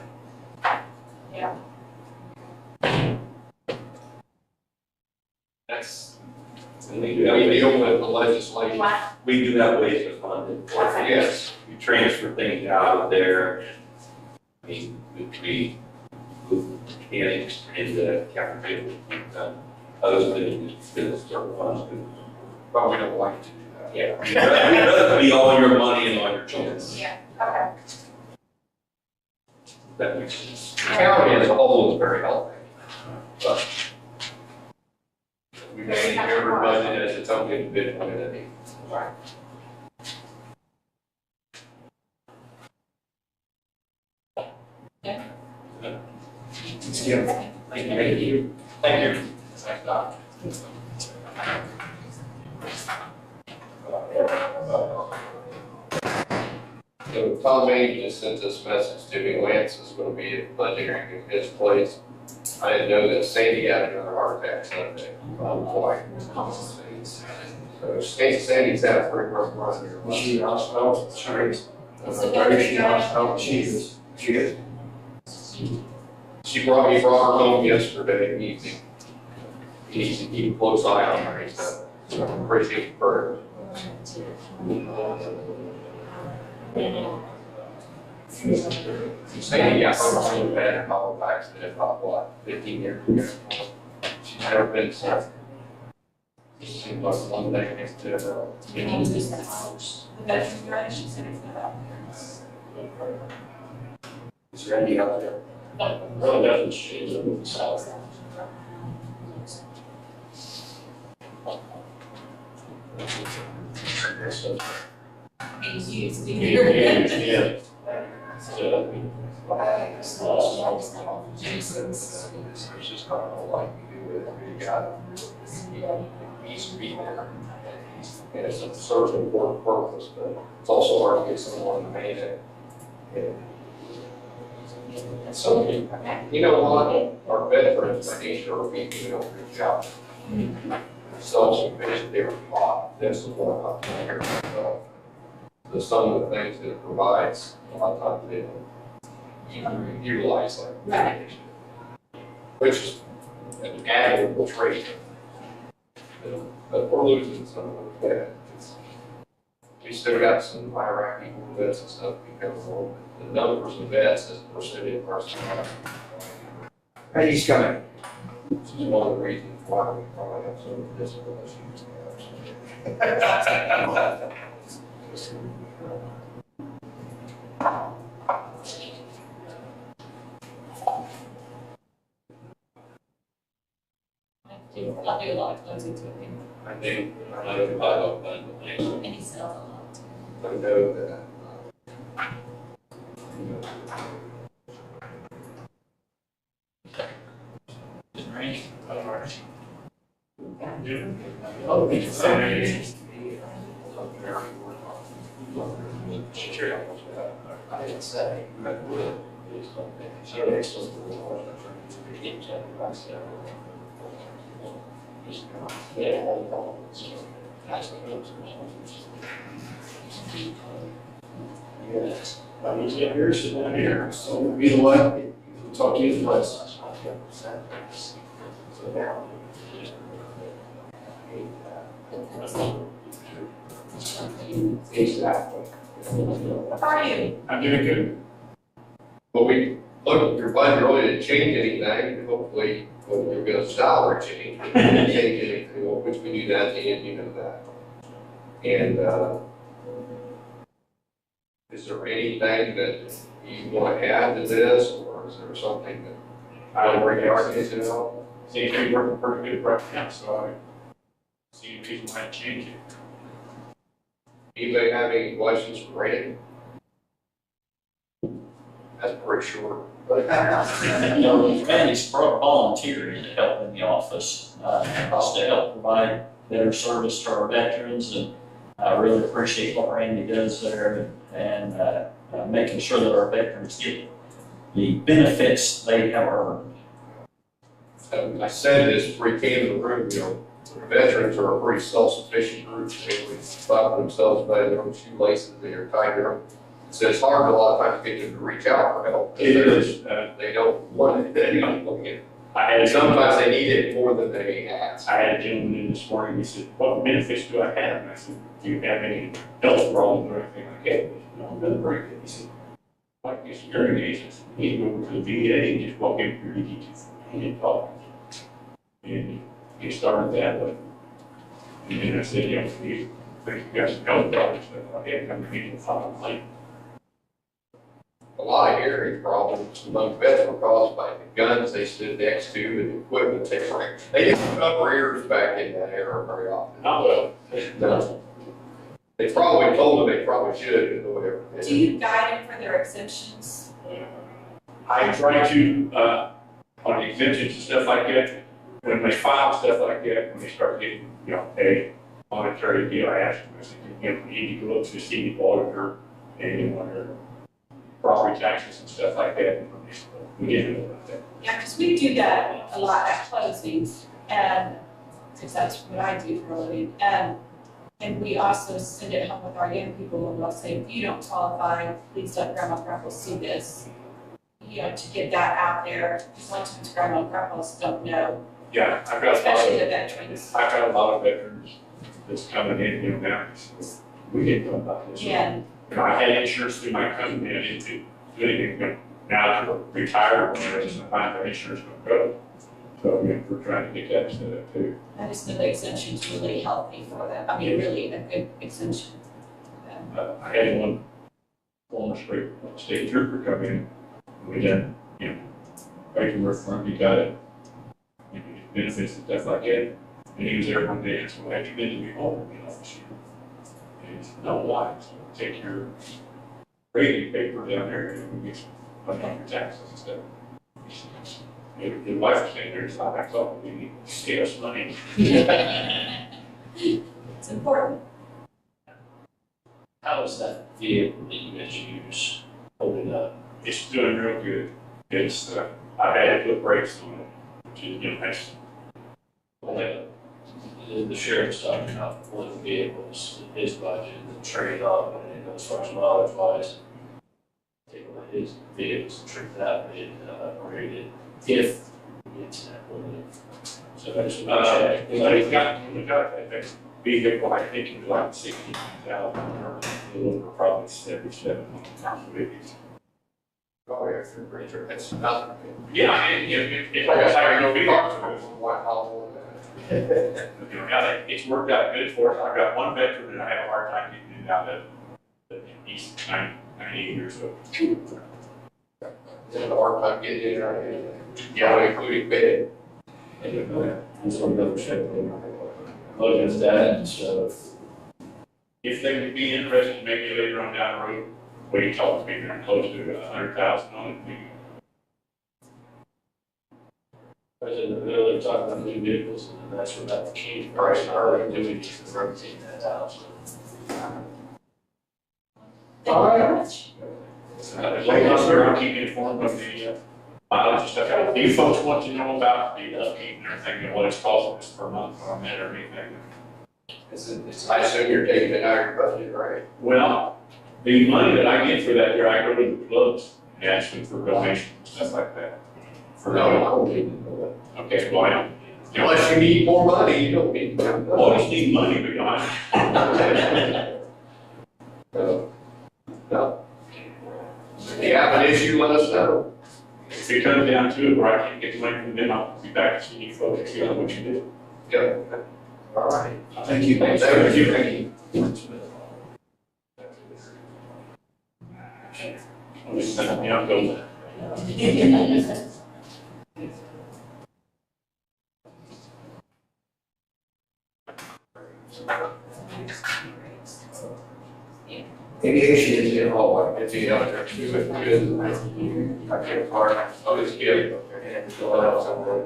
Yeah. That's, And we deal with the legislation. What? We do have ways to fund it. Okay. Yes, You transfer things out of there. I mean, we mechanics in the capital, other than business funds. but we don't like to do that. Yeah, we'd rather be all your money and all your children. Yeah, okay. That makes sense. The county as a whole is very healthy, but we manage every budget as its own individual entity. Right. Thank you. Thank you. Thanks, Doc. So Tom Main just sent this message to me, Lance is gonna be at the budget hearing in his place. I didn't know that Sandy had another heart attack Sunday. Boy. So Sandy's had a pretty rough run here. She hospital, sorry. She hospital, she is. He brought her home yesterday evening. He needs to keep a close eye on her, he said. So I appreciate the prayers. Sandy got so bad in a couple of accident about what, 15 years ago? She's never been sick. Seems like one day next to her. Is Randy out there? Really doesn't change the south. Yeah. So, It's just not gonna like me do it, you got, he needs to be there. And it's a serves an important purpose, but it's also hard to get someone to manage it. So, you know what, our veterans, I need to repeat, you know, good job. Self-sufficient, they were taught, this is what I'm trying here. So some of the things that it provides, a lot of times they don't utilize like. Right. Which is an admirable trait. But we're losing some of the vets. We still got some Iraqi vets and stuff because of the numbers of vets as a percentage of our society. Hey, he's coming. Which is one of the reasons why we probably have some of this issues. I do a lot of closing to him, I think, I know about and he sells a lot. I know that. Range. Oh, it's I didn't say. Yes. I'm usually here, sitting down here, so you know what? We'll talk to you in the place. Exactly. How are you? I'm doing good. But we, look, your budget really didn't change anything, hopefully, when you're gonna salary change, it didn't change anything, which we do that, and you know that. And, is there anything that you want to add to this, or is there something that I don't regard as, you know? Seems to be working pretty good right now, so I see any reason why to change it. Anybody have any questions for Randy? That's pretty short. Randy's volunteering to help in the office, just to help provide better service to our veterans, and I really appreciate what Randy does there, and making sure that our veterans get the benefits they have earned. I said this before you came in the room, you know, veterans are a pretty self-sufficient group. They would buckle themselves by their own shoelaces, they are tied their own. So it's hard a lot of times to get them to reach out for help. It is. They don't want it, they don't look it. I had And sometimes they need it more than they ask. I had a gentleman in this morning, he said, what benefits do I have? And I said, do you have any health problems or anything like that? He said, no, I'm doing very good. He said, like this hearing aids, I said, you need to go over to the VA and just walk in here, you need to hand talk. And he started that way. And then I said, you know, you think you got some health problems, but I had come here to file a complaint. A lot of hearing problems among vets were caused by the guns they stood next to and the equipment they bring. They didn't put upper ears back in that era very often. Not well. No. They probably told them they probably should, but whatever. Do you guide them for their exemptions? I try to, on the exemptions and stuff like that, when they file stuff like that, when they start getting, you know, a monetary deal, I ask them, I said, you know, you need to go up to the city auditor and on their property taxes and stuff like that. We get it like that. Yeah, because we do that a lot at closings, and, because that's what I do for a living, and we also send it home with our young people, and we'll say, if you don't qualify, please let grandma and grandpa see this. You know, to get that out there, because sometimes grandma and grandpas don't know, Yeah, I've got a lot especially the of, veterans. I've got a lot of veterans that's coming in, you know, now, we didn't know about this. Yeah, You know, I had insurance through my company, I didn't do anything, but now to retire, I just find that insurance don't go. So, you know, we're trying to get that set up too. I just know the exemption's really healthy for them, I mean, really a good exemption. I had one former state trooper come in, and we done, you know, paperwork for him, he got it. You know, benefits and stuff like that, and he was there one day, and so, have you been to me home, you know, this year? And he said, no, why? So, take your rating paper down there, and we get some money on your taxes and stuff. He said, your wife was saying, there's not, I thought we need to save us money. It's important. How is that vehicle that you guys use? holding up. It's doing real good. It's, I've had to put brakes on it, which is, that's Only the sheriff's talking about one of the vehicles, in his budget, the trade-off, and it goes for mileage wise. Take one of his vehicles and trade that in, rated, if we get to that point. So that's a check. but we've got that vehicle, I think it was like 60,000, or a little, probably 77. Oh, yeah, it's pretty sure that's nothing. Yeah, it's Like almost I like no say, vehicle. White Hall. Yeah, it's worked out good for us. I've got one veteran that I have a hard time getting it out of, but he's 98 years old. It's a hard time getting in there. Yeah, including bed. And so double check, look at that, so. If they would be interested, maybe later on down the road, we talk to me, they're close to 100,000 on it. They're talking about new vehicles, and that's where that came from. So are we doing to rotate that out? Thank you very much. As long as you're keeping informed of the mileage and stuff. Do you folks want to know about the upkeep and everything, and what it's costing us per month on that or anything? I assume you're taking it out of your budget, right? Well, the money that I get for that, here, I go to the clubs and ask them for donations and stuff like that. For No, I don't need to know Okay, well, I don't. that. Unless you need more money, you don't need to. Always need money, but you know, No. If you have an issue, let us know. if it comes down to it where I can't get the money from them, I'll be back to see you folks, and see what you do. Yeah. All right. Thank you. Thank you. Yeah, go. Aviation is in all, if you know, there's two, good. I can't park, oh, this kid. And fill out somewhere.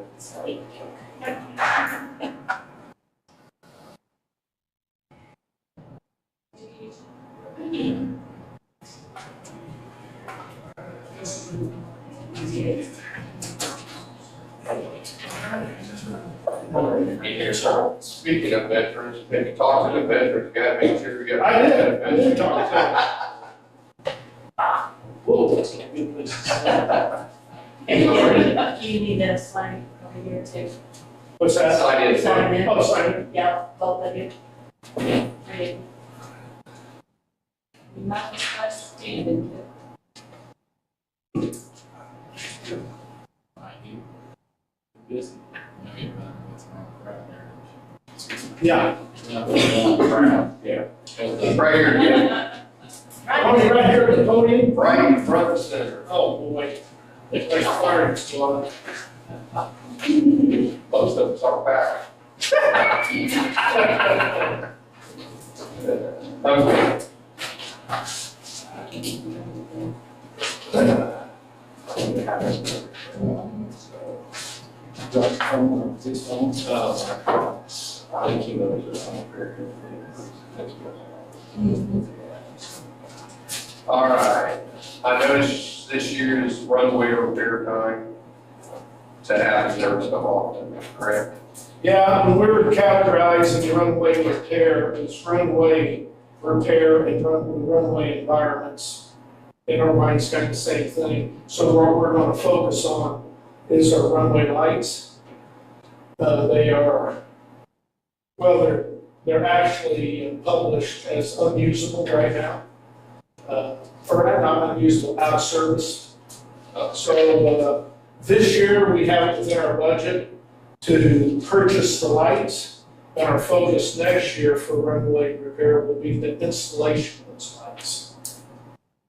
Here, sir. Speaking of veterans, maybe talk to the veterans, gotta make sure we get. I did talk to Whoa, that's a good place. And you need a sign over here too. What's that? Sign in. Sign in. Oh, sign it. Yeah, both of you. Ready. You might as well stand in it. Yeah. Yeah. Right here, yeah. Oh, you're right here at the podium? Right in front of the center. Oh, boy. It's like a fire squad. Most of us are back. Okay. All right, I noticed this year's runway repair time to happen there so often, correct? Yeah, when we were categorizing runway repair, it's runway repair and runway environments. In our minds, kind of the same thing. So what we're gonna focus on is our runway lights. They are, well, they're actually published as unusable right now. Or not unusable, out of service. So this year, we have it within our budget to purchase the lights, and our focus next year for runway repair will be the installation of those lights.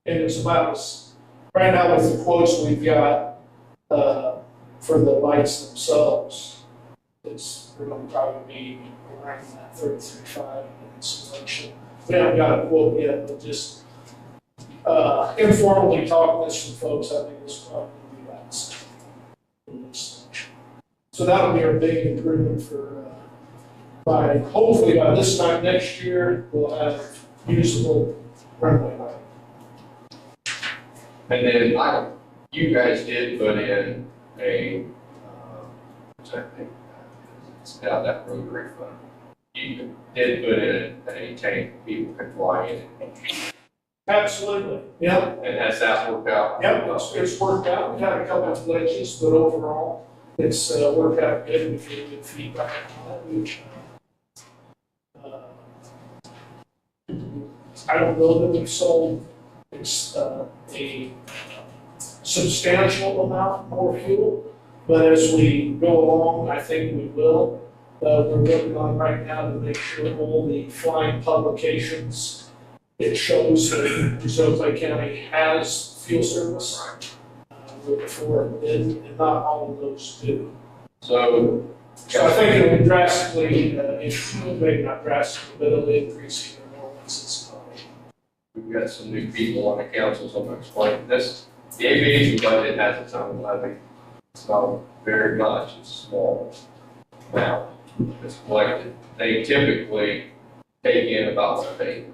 And it's about, right now with the quotes we've got for the lights themselves, we're gonna probably be around that 33.5 installation. We haven't got a quote yet, but just informally talking with some folks, I think this will probably be last. So that'll be our big improvement for, hopefully by this time next year, we'll have usable runway light. And then you guys did put in which I think it's out that rotary fund. You did put in a tank people can fly in. Absolutely, yeah. And has that worked out? Yep, it's worked out. We've had a couple of glitches, but overall, it's worked out good. We've getting good feedback on it. I don't know that we've sold a substantial amount more fuel, but as we go along, I think we will. We're working on right now to make sure all the flying publications, it shows that Rizzo County has fuel service. Before it did, and not all of those do. So I think it will drastically improve, maybe not drastically, but it'll increase even more once it's done. we've got some new people on the council, so I'm gonna explain this. The aviation budget has its own levy. It's not very much, it's a small amount that's collected. They typically take in about what they,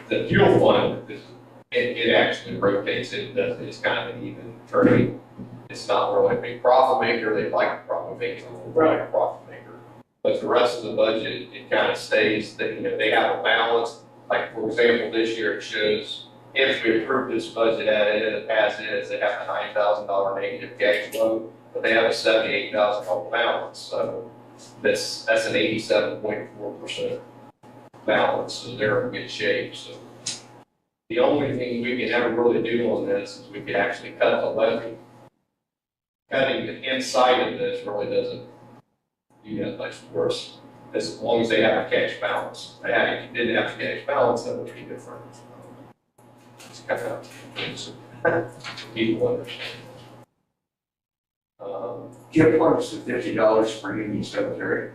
the fuel fund, it actually rotates, it's kind of an even trade. It's not really a big profit maker, they like a profit maker, right, profit maker. But the rest of the budget, it kind of stays, that, you know, they have a balance. Like, for example, this year it shows, if we approve this budget as is, they have a $9,000 negative cash flow, but they have a $78,000 balance. So that's an 87.4% balance, so they're in good shape. So the only thing we can ever really do on this is we can actually cut the levy. Cutting the inside of this really doesn't do that much worse, as long as they have a cash balance. If you didn't have a cash balance, that would be different. It's kind of things people understand. Give us the $50 for Union Cemetery.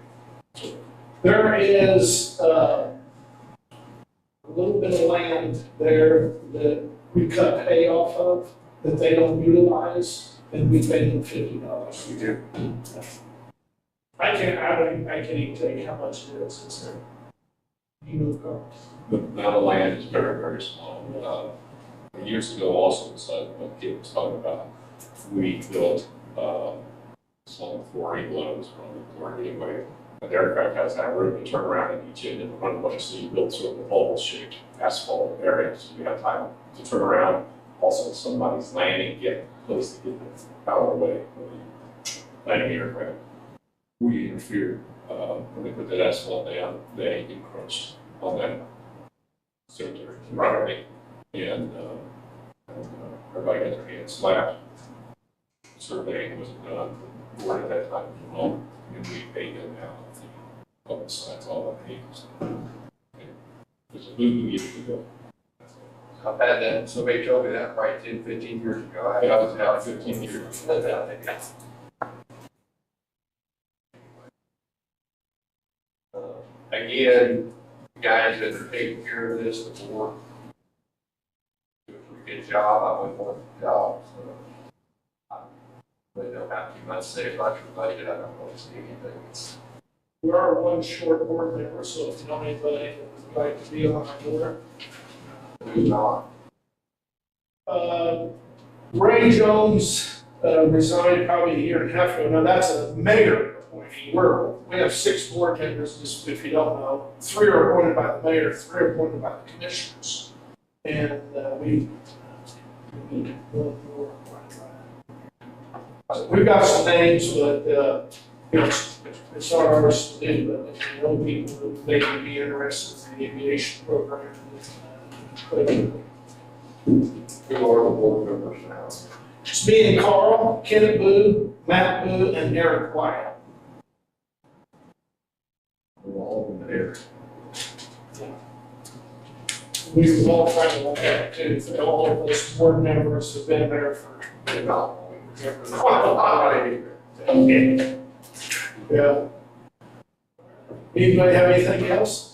There is a little bit of land there that we cut pay off of that they don't utilize, and we pay them $50. You do. I can't even tell you how much it is. It's there. You know, Carl. The amount of land is very, very small. Years ago also, what Kate was talking about, we built some 4 igloos from the Florida anyway. An aircraft has that room to turn around and each end in the runway, so you build sort of an oval-shaped asphalt area, so you have time to turn around. Also, somebody's landing, get close to get out of the way when you landing the aircraft. We interfered when they put that asphalt down. They encroached on that cemetery property, and everybody got their hands slapped. Surveying wasn't done. The board at that time was wrong, and we paid them out of the public sites, all that paid. There's a boo-boo years ago. I've had that, somebody told me that right 10, 15 years ago. Yeah, I was out 15 years. Again, guys that are taking care of this, the board, do a pretty good job. I went for the job, so I really don't have too much to say about your budget. I don't want to see anything. We are one short board member, so if you know anybody that would like to be on our board. Who's not? Ray Jones resigned probably a year and a half ago. Now that's a mayor appointee. We have 6 board members, just if you don't know. 3 are appointed by the mayor, 3 are appointed by the commissioners. And we need one more appointed by that. We've got some names, but you know, it's not ours to do, but if you know people who may be interested in the aviation program, Who are the board members now? it's me and Carl, Kenneth Boo, Matt Boo, and Eric Wyatt. We're all in there. We've all tried to look at it too. All of us board members have been there for quite a while. Yeah. Anybody have anything else?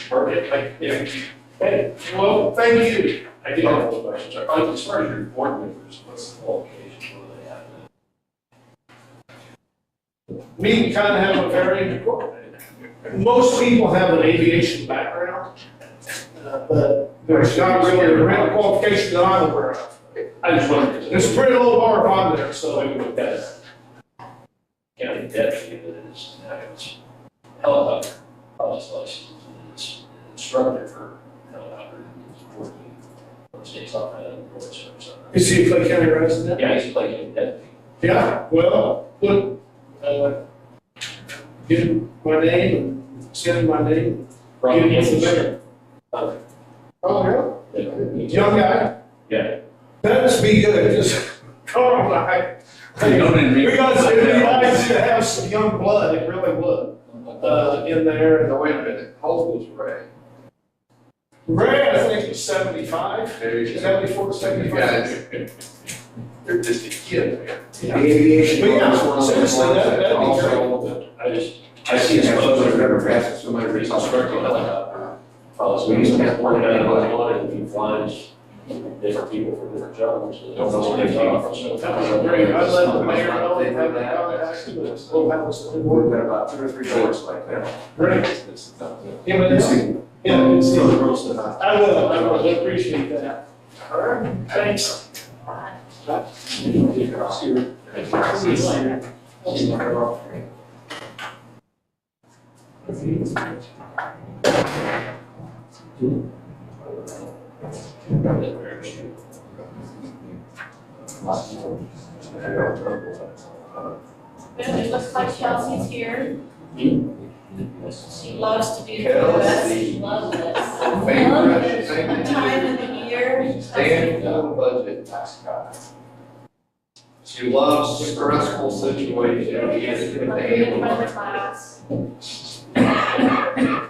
Perfect, thank you. Hey, well, thank you. I do have a question. As far as your board members, what's the qualification? What do they have? We kind of have a very, most people have an aviation background, But there's not really a real qualification that I'm aware of. I just wondered. It's a pretty low bar on there, So so. we would that county deputy that is now it's helicopter pilot's license is instructor for helicopter is working for the state's office of Royce or something. Is he a Clay County resident? Yeah, he's like a deputy. Yeah, well, put, give him my name, send him my name, get him in the mayor. Okay. Oh, Yeah. yeah, young guy, Yeah. that'd be good, just, come on, like, You don't even read- because it'd be nice to have some young blood, it really would, in there. No, wait a minute, how old was Ray? Ray, I think was 75, 74, 75. They're just a kid, man. The aviation. But yeah, was one of those seriously, ones that'd be also- I see his photo of Never passed so many he's results. instructing helicopter pilots. So he's got one guy on one and he flies different people for different jobs. So they don't know what they're talking That's great, I'd let the mayor know, they have that contact, we'll have us. We've got about 2 or 3 doors like that. Great. Yeah, but yeah, good to see you. I will, I appreciate that. All right, thanks. Well, it looks like Chelsea's here. She loves to be with us. Loves us. Favorite Time of the year. Stand for the budget. She loves stressful situations. Agree in front of class. I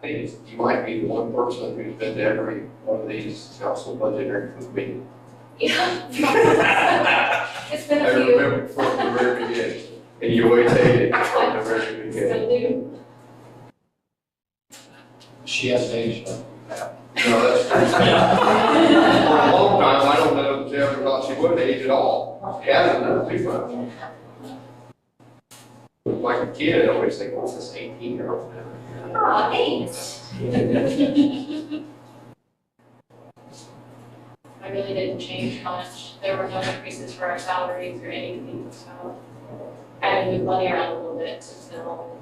think you might be the one person who's been to every one of these council budget hearings with me. Yeah. It's been I a few. remember from the very beginning, and you always hated it from the very beginning. Still do. She has age. No, that's true. For a long time, I don't know if she ever thought she would age at all. She hasn't done too much. Like a kid, I always think, what's this 18-year-old? Aw, thanks. I really didn't change much. There were no increases for our salaries or anything, so I had to move money around a little bit to fill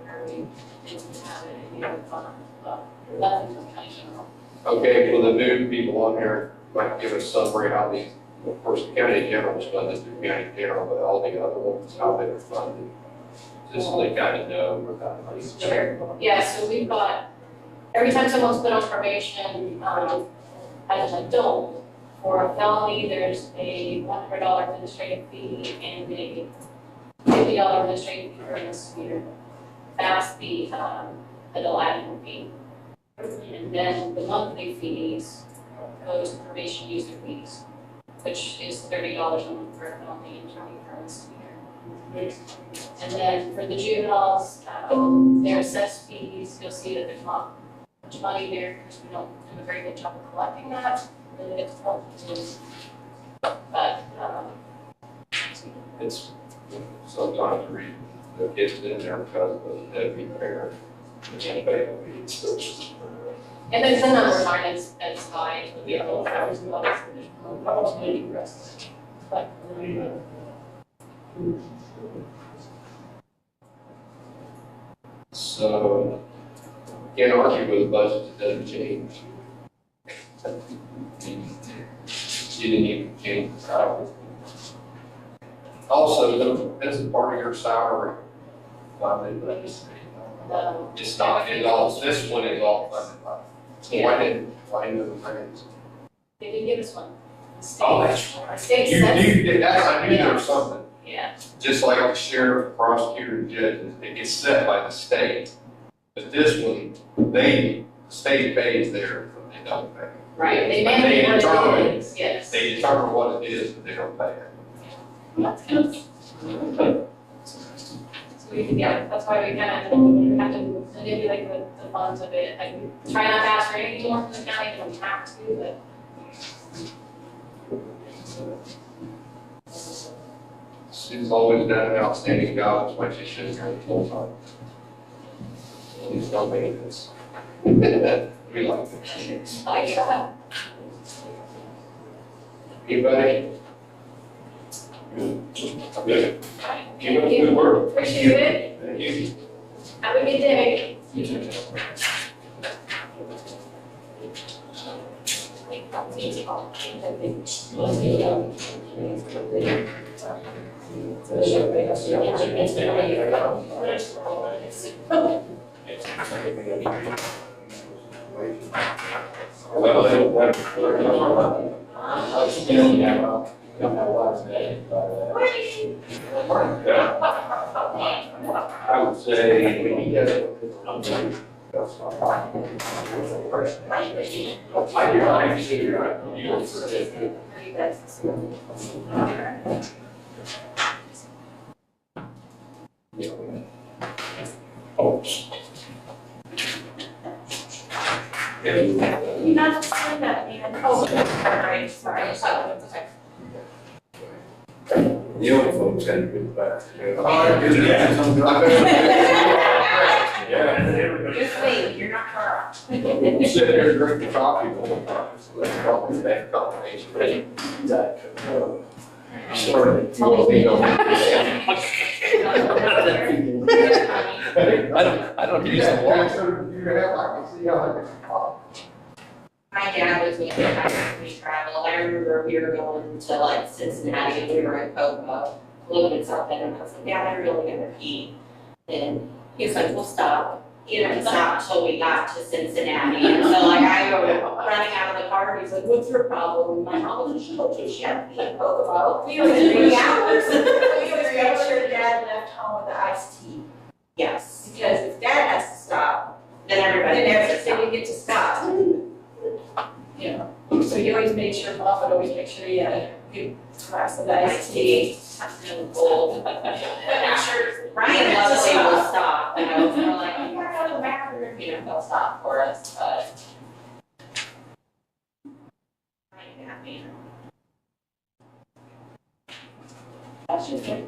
where we didn't have it in the other fund, but nothing from county general. Okay, for the new people on here, might give us summary how these, of course, the county general is funded through county general, but all the other ones, how they are funded. Just so they kind of know where that money's going. Sure. Yeah, so we've got, every time someone's put on probation, as an adult, for a felony, there's a $100 administrative fee and a $50 administrative fee for a misdemeanor. That's the adult admin fee. And then the monthly fees goes to probation user fees, which is $30 a month for a felony and $20 for a misdemeanor. And then for the juveniles, their assessed fees, you'll see that there's not much money there because we don't do a very good job of collecting that. Really difficult to do. But, It's sometimes read the kids in there because of the deadbeat parent. They can't pay the fees. and then the numbers aren't as high with the adult hours and levels, so there's more opportunity for us to collect. So, can't argue with a budget that doesn't change. You didn't even change the salary. Also, this is part of your salary funded, but it's not, it's all, this one is all funded by. So why no grants? They didn't give us one. The Oh, that's state, the state You says, did, that's, I knew there was something. yeah, Just like the sheriff, prosecutor, and judges, it gets set by the state. But this one, the state pays theirs, but they don't pay. right, they But mandate what determine- it is, yes. They determine what it is, but they don't pay it. That's good. So we, yeah, that's why we kind of have to manipulate the funds a bit. Like, we try not to ask for anything more from the county than we have to, but. She's always done an outstanding job, that's why she should have full time. She's no maintenance. We like it. Like, Anybody? Good. Keep up the good work. Appreciate it. Thank you. Have a good day. I would say, You're not saying that, man. Oh, sorry, sorry. Okay. the old folks had a good back. Yeah. Just wait, you're not far off. You sit there and drink the coffee, so that's probably that combination. Sorry. You won't be over I don't use the water. My dad was with me when we traveled. I remember we were going to like Cincinnati and we were in Cocoa, looking at something, and I was like, Dad, I'm really gonna pee. And he was like, well, stop. He didn't stop until we got to Cincinnati. And so like I go running out of the car and he's like, what's your problem? My mom was in Chilton, she had to pee in Cocoa. We always make 3 hours. We always make sure Dad left home with the iced tea, Yes, because if Dad has to stop, then everybody then has to everything stop. you get to stop. You know, so you always made sure, Bob would always make sure you had a good glass of iced tea. And cold. I'm sure Ryan Lovely will stop, you know, if we're like, you gotta go to the bathroom, you know, they'll stop for us, but. Ryan, happy. That's just like,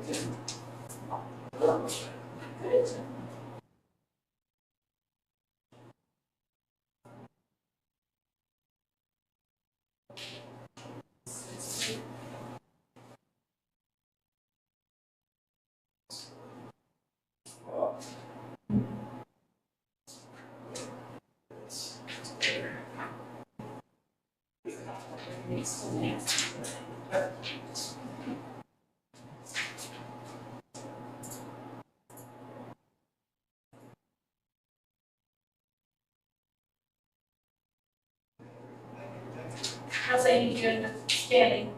How's Amy doing with standing?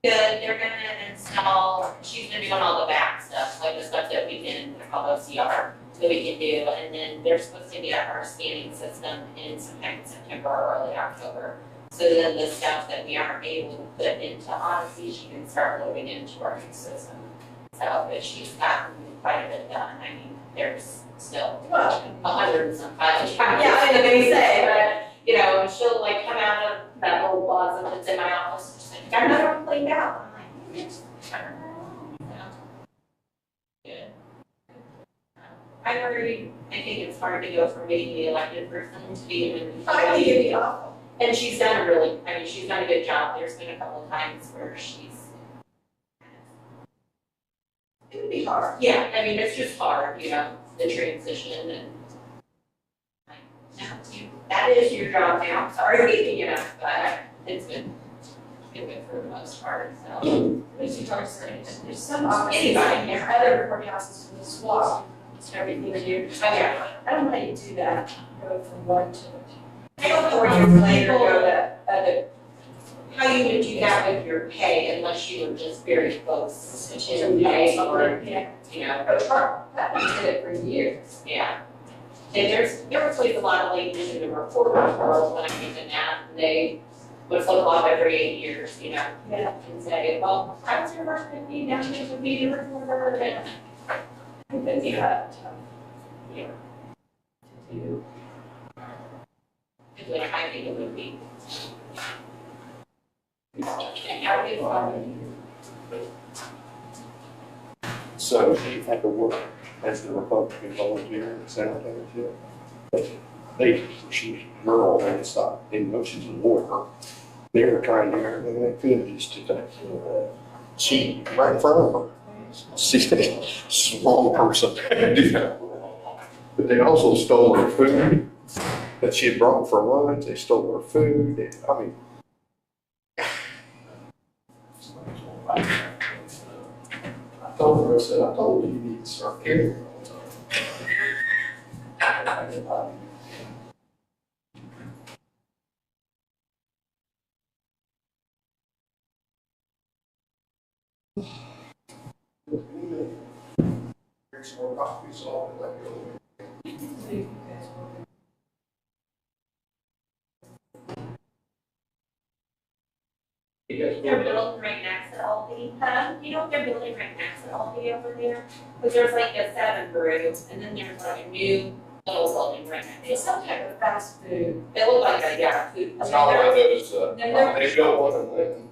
Good, they're gonna install, she's been doing all the back stuff, like the stuff that we can, they're called OCR, that we can do, and then they're supposed to get our scanning system in sometime in September or early October. So then the stuff that we aren't able to put into Odyssey, she can start loading into our new system. So, but she's gotten quite a bit done, I mean, there's still well, 100 and some files. yeah, I was gonna say, but You know, she'll like come out of that little closet that's in my office, she's like, got another one cleaned out. I'm like, I don't know. Good. I agree, I think it's hard to go from being the elected person to being. I think it'd be awful. And she's done a really, I mean, she's done a good job, there's been a couple of times where she's. It would be hard. Yeah, I mean, it's just hard, you know, the transition and. No, that is your job now, sorry, you know, but it's been good for the most part, so. There's some offices, Anybody. and other courthouses with a swap, so everything you. Oh, yeah. I don't know how you do that, go from one to. I don't know 4 how years later, people- go to other. How you would do that with your pay unless you were just very close to pay or, Yeah, you know, but that did it for years. yeah. And there was always a lot of ladies in the reporter world when I came in that, and they would flip flop every 8 years, you know, Yeah. and say, well, I was your work with me, now you would be the reporter, and. Then you have to. Yeah. To do. Because I think it would be. I would fun. So do you have to work as the Republican volunteer in the sanitary field? they, she's a girl, and it's not, in she's a lawyer. They were trying to do everything they could just to, she, right in front of her. She's a wrong person. But they also stole her food that she had brought for lunch. They stole her food. I mean, I told her, I said, I told you you need to start caring. Here's more copies, so I'll let you go. They're building right next to Aldi, you know what they're building right next to Aldi over there? Because there's like a 7 group, and then there's like a new little building right next to it. It's some type of fast food. It looked like a, yeah, food. That's all I know is, Then there- they built one and then.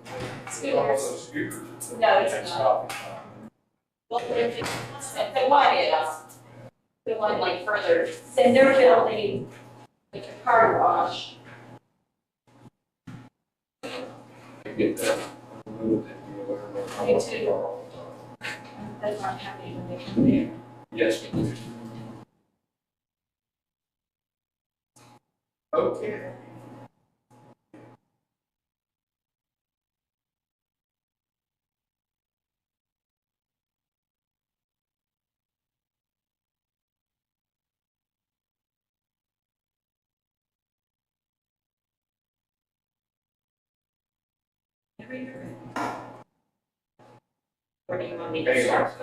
Scooters. Scooters. No, it's not. Well, there's the one is, the one like further, Then they're building like a car wash. Get that. Me too. That's not happening when they come there. Yes. Okay. where do you want me to start?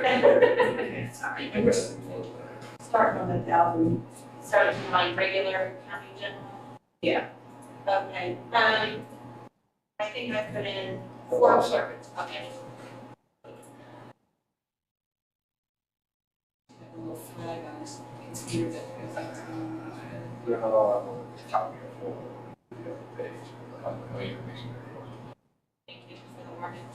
Sorry. Starting on 1,000. Starting from my regular county general? Yeah. Okay, I think I put in 4 seconds, okay. Have a little flag on his computer that goes up to Thank you for the warning.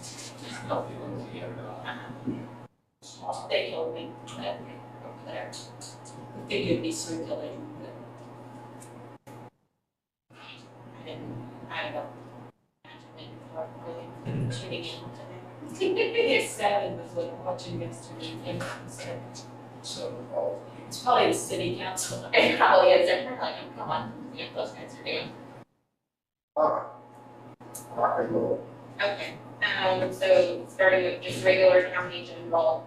They told me that over there. I think it'd be circulating, but I don't know. Really tuning in today. it's 7 was what watching yesterday. Instead. So, It's probably the city council. It probably is, they're like, oh, come on, you know, those guys are doing. alright. Rock and roll. Okay, so starting with just regular county general,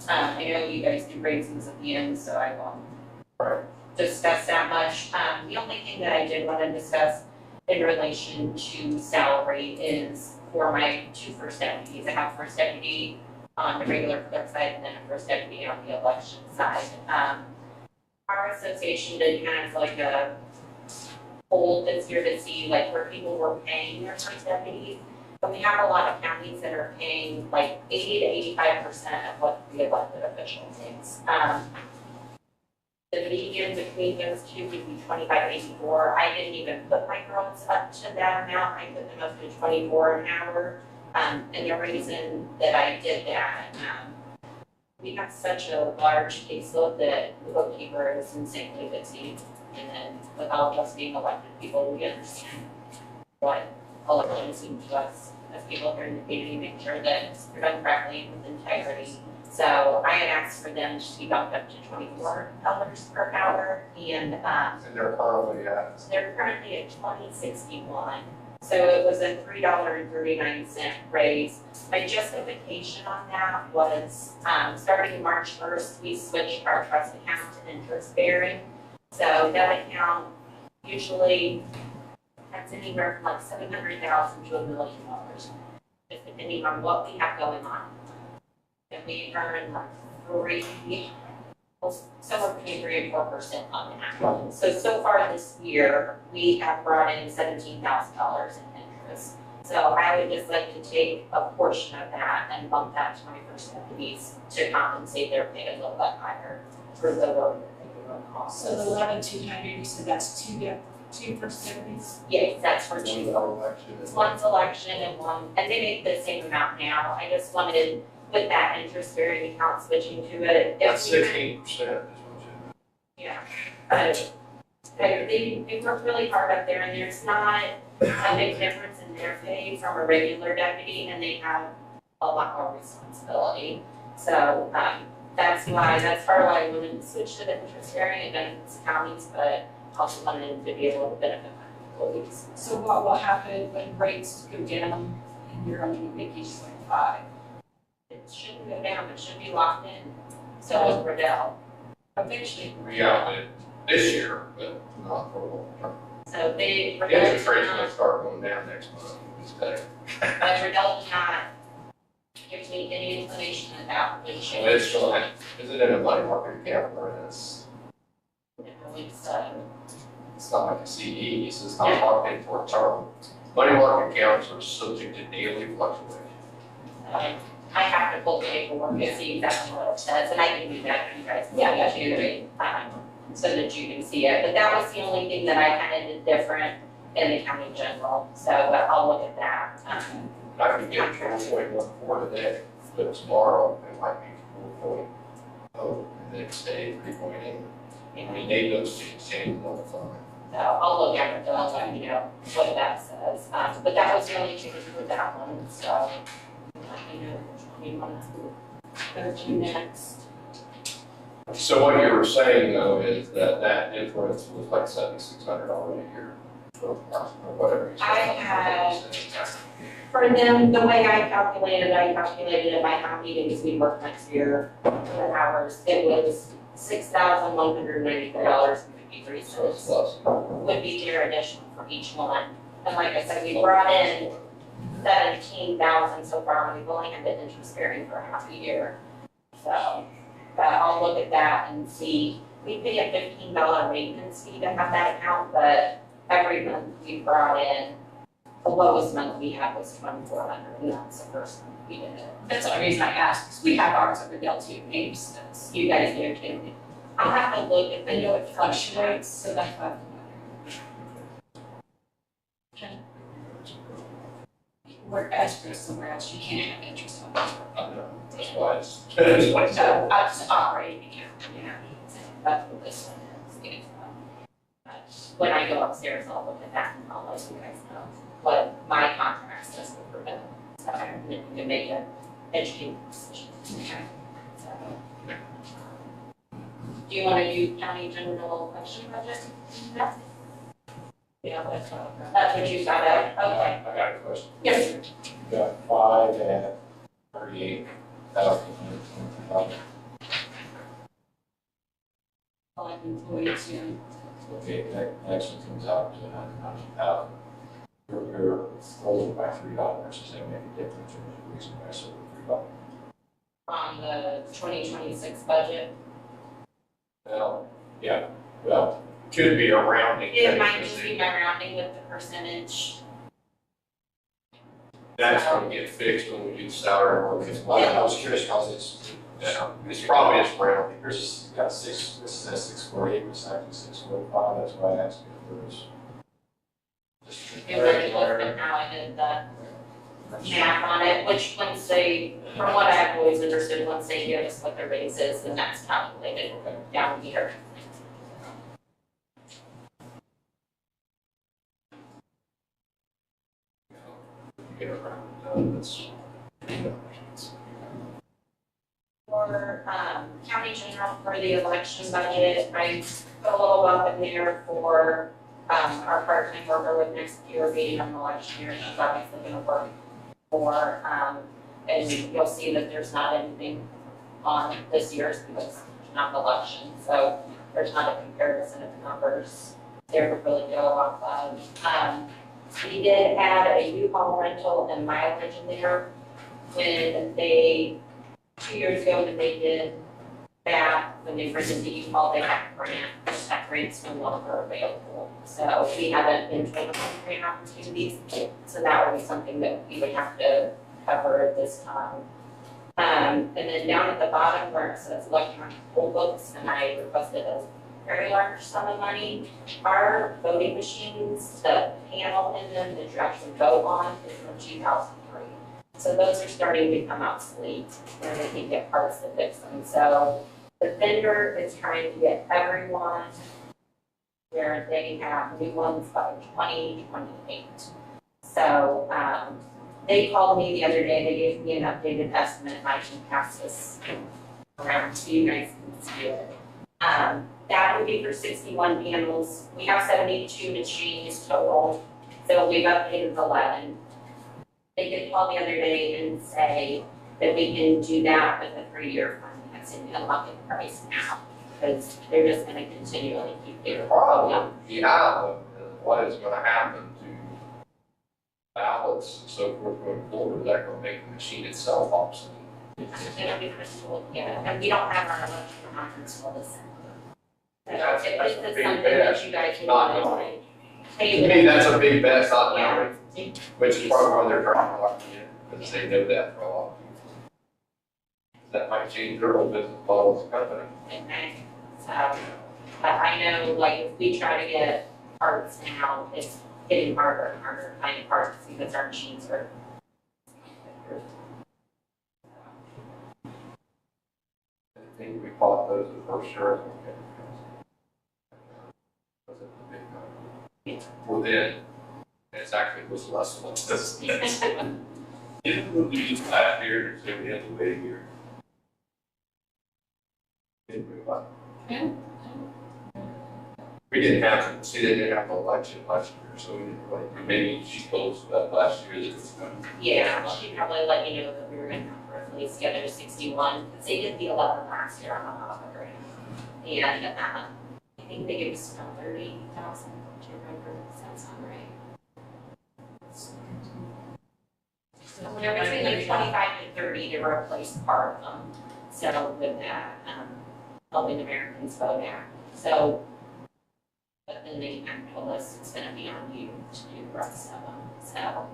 I know you guys do raises at the end, so I won't discuss that much. The only thing that I did want to discuss in relation to salary is for my 2 first deputies. I have first deputy on the regular clerk side and then a first deputy on the election side. Our association did kind of like a poll this year to see like where people were paying their first deputies. But we have a lot of counties that are paying like 80 to 85% of what the elected official takes. The median between those two would be 25.84. I didn't even put my girls up to that amount. I put them up to 24 an hour. And the reason that I did that, we have such a large caseload that the bookkeeper is insanely busy. And then with all of us being elected people, we understand what elections mean to us as people here in the community, make sure that it's done correctly with integrity. So I had asked for them to be bumped up to $24 per hour, and they're currently at $20.61. So it was a $3.39 raise. My justification on that was starting March 1st, we switched our trust account to interest bearing. So that account usually has anywhere from like $700,000 to $1 million, just depending on what we have going on. And we earn like somewhere between 3 and 4% on that. So far this year, we have brought in $17,000 in interest. So I would just like to take a portion of that and bump that to my first deputies to compensate their pay a little bit higher for the work that they do on cost. So the 11,200, you said that's two first deputies? Yes, that's for 2. One's election and one, and they make the same amount now. I just wanted, with that interest bearing account switching to it. That's 16%. Yeah, but They work really hard up there, and there's not a big difference in their pay from a regular deputy, and they have a lot more responsibility. So, that's part of why I wanted to switch to the interest bearing. It benefits counties, but also wanted to be able to benefit my employees. So what will happen when rates go down and you're only making 25? It shouldn't go down, it should be locked in. So is Riddell. Eventually. Yeah, this year, but not for a long term. So they, Interest rates Riddell gonna start going down next month. It's better. but Riddell did not give me any inclination about the change. Well, it's still, is it in a money market account or it's, it's not like a CD, so it's not locked in for a term. Money market accounts are subject to daily fluctuation. I have to pull the paperwork to see exactly what it says, and I can do that for you guys. Yeah, too, so that you can see it. But that was the only thing that I kind of did different in the county general, so I'll look at that. I could get 4.14 today, but tomorrow it might be 4.0, and then stay 3.8. I mean, they those things change all the time. So I'll look at it, I'll let you know what that says. But that was the only change with that one, so let me know which one you want to go to next. So what you were saying though is that that difference was like $7,600 a year, or whatever. You said. I had, for them, the way I calculated it by how many days we work next year, the hours, it was $6,194.53 would be their addition for each one. And like I said, we brought in 17,000 so far, and we've only had the interest bearing for half a year. So, but I'll look at that and see. We pay a $15 maintenance fee to have that account, but every month we brought in, the lowest month we had was $2,400, and that's the first month we did it. That's the only reason I asked, because we have ours over Dell too, maybe since. You guys do too. I'll have to look at the. I know it fluctuates, so that's why. Whereas for somewhere else, you can't have interest on it. I know, that's why it's. So it's operating account, yeah. That's what this one is. When I go upstairs, I'll look at that and I'll let you guys know what my contract says for them. So you can make an educated decision. Okay. So, do you want to do county general election budget? No? Yeah, that's what you got out. Okay. I got a question. Yes, sir. You got 5 at 38,000. All employees, yeah. Okay, that actually comes out to 190,000. You're over by $3. Does that make a difference, or is the reason why I said $3? On the 2026 budget. Well, yeah, well, Could be a rounding. It thing, might because just be my rounding with the percentage. That's gonna get fixed when we do salary ordinance. I was curious because it's. Yeah, it's probably just rounding. Yours has got 6, this is at 648, it's actually 645, that's why I asked you if there was. Just It really looked at how I did the math on it, which once they, from what I've always understood, once they give us what their base is, then that's calculated down here. Get it rounded, that's. For county general for the election budget, I put a little up in there for our part-time worker with next year being an election year. She's obviously gonna work more, and you'll see that there's not anything on this year's because there's not an election, so there's not a comparison of the numbers there to really go off of. We did add a U-Haul rental and mileage in there when they 2 years ago when they did that, when they rented the U-Haul, they had a grant, but that grant's no longer available. So we haven't been told of grant opportunities, so that would be something that we would have to cover at this time. And then down at the bottom where it says electronic poll books, and I requested a very large sum of money, our voting machines, the panel in them that you actually vote on is from 2003. So those are starting to become obsolete, and they can get parts to fix them. So the vendor is trying to get everyone where they have new ones by 2028. So, they called me the other day, they gave me an updated estimate, and I can pass this around so you guys can see it. That would be for 61 panels. We have 72 machines total, so we've updated 11. They did call the other day and say that we can do that with a 3-year financing and lock in price now, because they're just gonna continually keep The their. problem you have is what is gonna happen to ballots and so forth going forward, is that gonna make the machine itself obsolete? It'll be crystal, yeah, and we don't have our election conference till December. So That's if a this is big something bet, that you guys can. not knowing. To me, that's a big bet, not Yeah. knowing, which is probably why they're trying to lock it in, because they know that for a lot of people. That might change their whole business model as a company. Okay, so, but I know, like, if we try to get parts now, it's getting harder and harder to find parts because our machines are. I think we bought those the first year. Was it the big one? Well, then, it's actually was less than this. Didn't we just last year, so we had to wait a year? Didn't we, what? We didn't have, see, they didn't have the election last year, so we didn't really. Maybe she told us that last year that it was coming. Yeah, she probably let you know that we were gonna have to replace the other 61, because they did the 11 last year on the top of grant. And, I think they gave us around 30,000, do you remember, does that sound right? They're between like 25 and 30 to replace part of them, so with that, helping Americans vote act, so. But then they kind of told us it's gonna be on you to do the rest of them, so.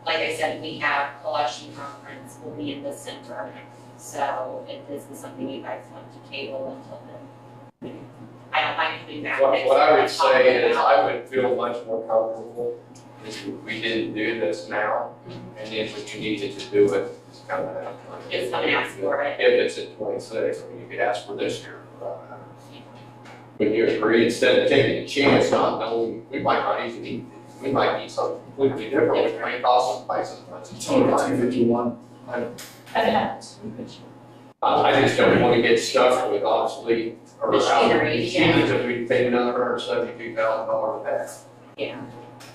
Like I said, we have election conference will be in December, so if this is something you guys want to table until then. I don't mind coming back next What I year would and talking say is, about- I would feel much more comfortable if we didn't do this now, and then when you needed to do it, it's kind of. Just come and ask for it. If it's at 26, I mean, you could ask for this year, for that matter. Would you agree, instead of taking a chance, not knowing, we might not even need, we might need something completely different, which might cost us twice as much. It's Oh, 251. I just don't want to get stuck with obsolete or Machinery, yeah. because we paid another $172,000 back. Yeah,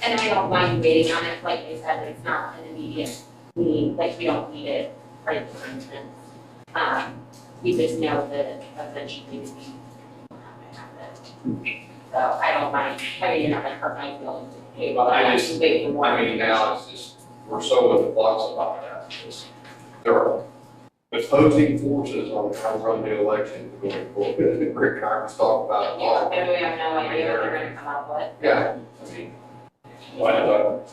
and I don't mind waiting on it, like I said, it's not an immediate need, like we don't need it right this instant. We just know that eventually we will have to have it. So I don't mind, I mean, you're not gonna hurt my feelings. Okay, well, I I just- just wait for more. I mean, now it's just, we're so in the flux about that. It's- There are opposing forces on how to run the election going forward. Rick and I was talking about it Yeah, all. and we have no idea what they're gonna come up with. Yeah, I mean, Well, I thought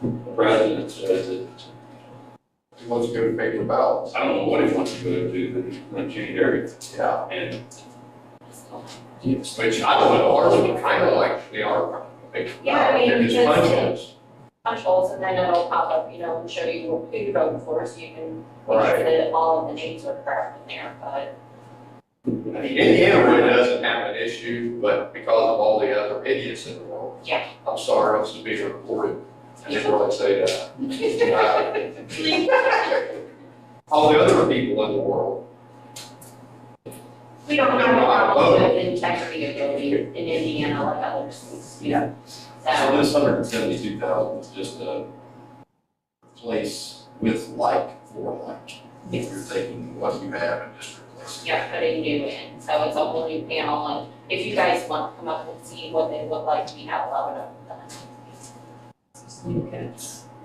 the president says that, he wants to go to paper ballots. I don't know what he wants to go to, but he's gonna change everything. Yeah. And Which I don't know, ours are kind of like they are. Yeah, I mean, They're just just- punch holes. Punch holes, and then it'll pop up, you know, and show you who you voted for, so you can make Right. sure that all of the names are correct in there, but. I mean, Indiana really doesn't have an issue, but because of all the other idiots in the world. Yeah. I'm sorry, this is being recorded. I didn't really say that. All the other people in the world. We don't have a problem with integrity of voting in Indiana like other states, you know, so so, this 172,000 is just a place with like for like. You're taking what you have and just replacing. yeah, putting new in, so it's a whole new panel, and if you guys want to come up and see what they look like, we have 11 of them.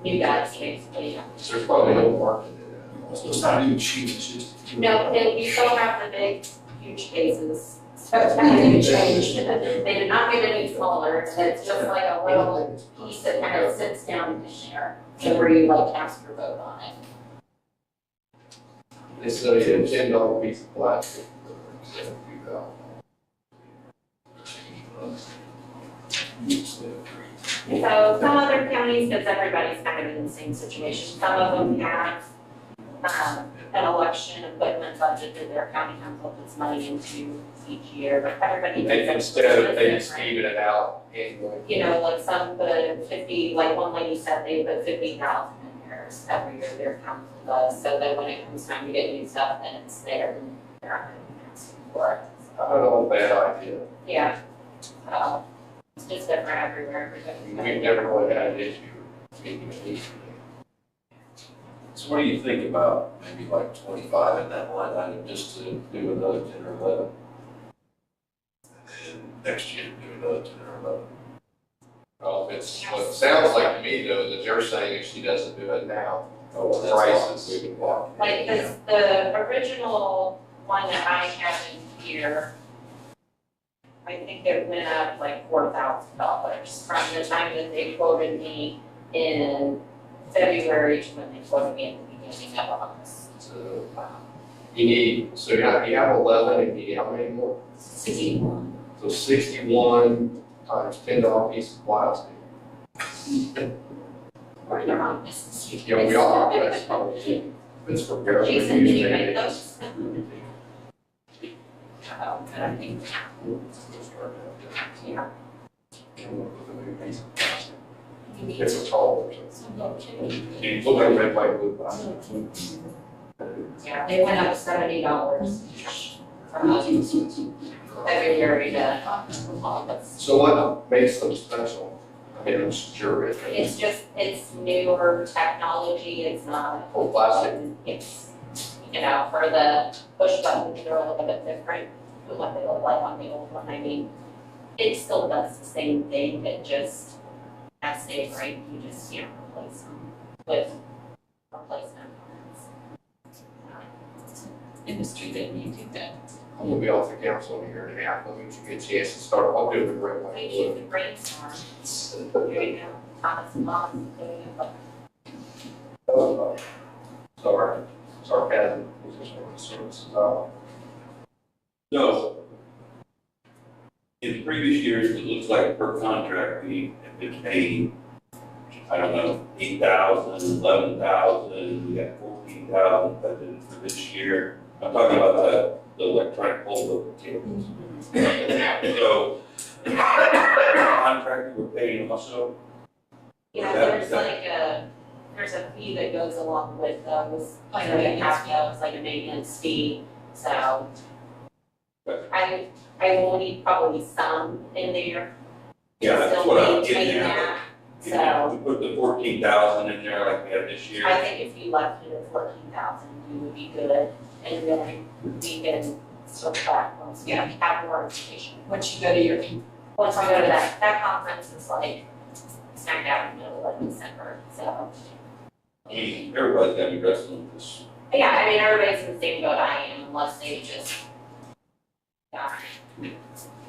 New guys, basically, yeah. There's probably no market in it. So it's not a new machine, it's just. No, we still have the big, huge cases, so it's not a new change, they did not get any smaller, it's just like a little piece that kind of sits down in there, so where you like cast your vote on it. They sell you a $10 piece of plastic for $72,000. So some other counties, because everybody's kind of in the same situation, some of them have an election equipment budget that their county council puts money into each year, but everybody. And instead of they just even it out annually. You know, like some put 50, like one lady said they put 50,000 in theirs every year, their council does, so that when it comes time to get new stuff, then it's there and they're not gonna ask for it. I don't know, bad idea. Yeah. It's just different everywhere, everybody's. We've never really had an issue with meeting a need. So what do you think about maybe like 25 in that line item, just to do another 10 or 11? And then next year, do another 10 or 11? Well, it's, what it sounds like to me though, that they're saying if she doesn't do it now, Oh, well, that's prices awesome. would walk. Like, cause the original one that I have in here, I think it went up like $4,000 from the time that they quoted me in February to when they quoted me at the beginning of August. So, you need, so you have 11, and you need how many more? 61. So 61 times $10 piece of plastic. We're the wrong business. Yeah, we are, that's probably, it's for girls. Jason, did you make those? But I think, yeah. You need It's to. a tall or something. You look like red, white, blue, black. Yeah, they went up $70 from February to August. So what makes them special? I mean, I'm sure It's just, it's newer technology, it's not. For plastic? It's, you know, for the push buttons, they're a little bit different than what they look like on the old one. I mean, it still does the same thing, it just, as they break, you just can't replace them with replacement parts. Industry didn't need to do that. I'm gonna be off the council in a year and a half, let me get a chance to start, I'll do it right We away. should brainstorm. There you go. Thomas Mom, doing it. Sorry, sarcasm, position services out. So, in previous years, it looks like per contract, we have been paying, I don't know, 8,000, 11,000, we got 14,000 budgeted for this year. I'm talking about the electronic poll tables. So, contract we're paying also, Yeah, there's like there's a fee that goes along with those, like a half those, like a maintenance fee, so. I will need probably some in there. yeah, that's Still what I'm getting maintain at. that, If so. we put the 14,000 in there like we have this year. I think if you left it at 14,000, you would be good, and then we can circle back once we have more information. Once you go to your, Once we go to that conference is like smack dab in the middle of December, so. I mean, everybody's gonna be wrestling with this. But yeah, I mean, everybody's in the same boat I am, unless they just got, you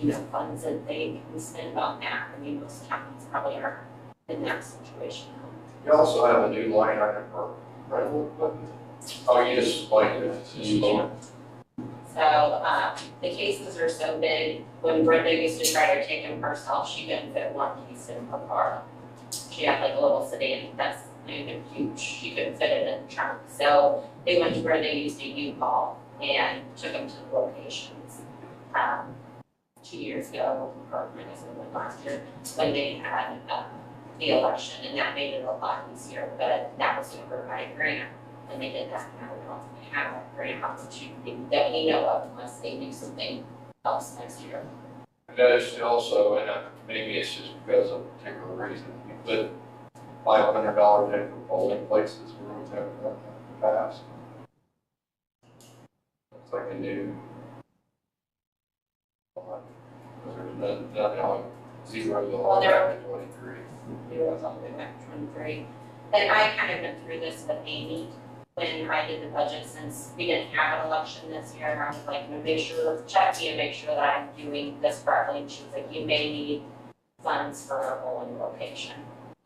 know, funds that they can spend on that. I mean, most counties probably are in that situation. You also have a new line item for rental equipment. Oh, you just explained it, it's just lower. So, the cases are so big, when Brenda used to try to take them herself, she couldn't fit one case in her car. She had like a little sedan, that's, I mean, they're huge, she couldn't fit it in the trunk. So they went to Brenda, used a U-Haul and took them to the locations. 2 years ago, or I guess it was last year, when they had, the election, and that made it a lot easier, but that was over by a grant, and they did that, now we don't have a grant opportunity that we know of unless they do something else next year. I noticed also, and maybe it's just because of a particular reason, you put $500 in for polling places, we're going to have that in the past. It's like a new. There's nothing on zero, the Well, there- 23. It was all the way back to 23. And I kind of went through this with Amy when I did the budget, since we didn't have an election this year. I was like, make sure, check me and make sure that I'm doing this correctly. And she was like, you may need funds for a polling location.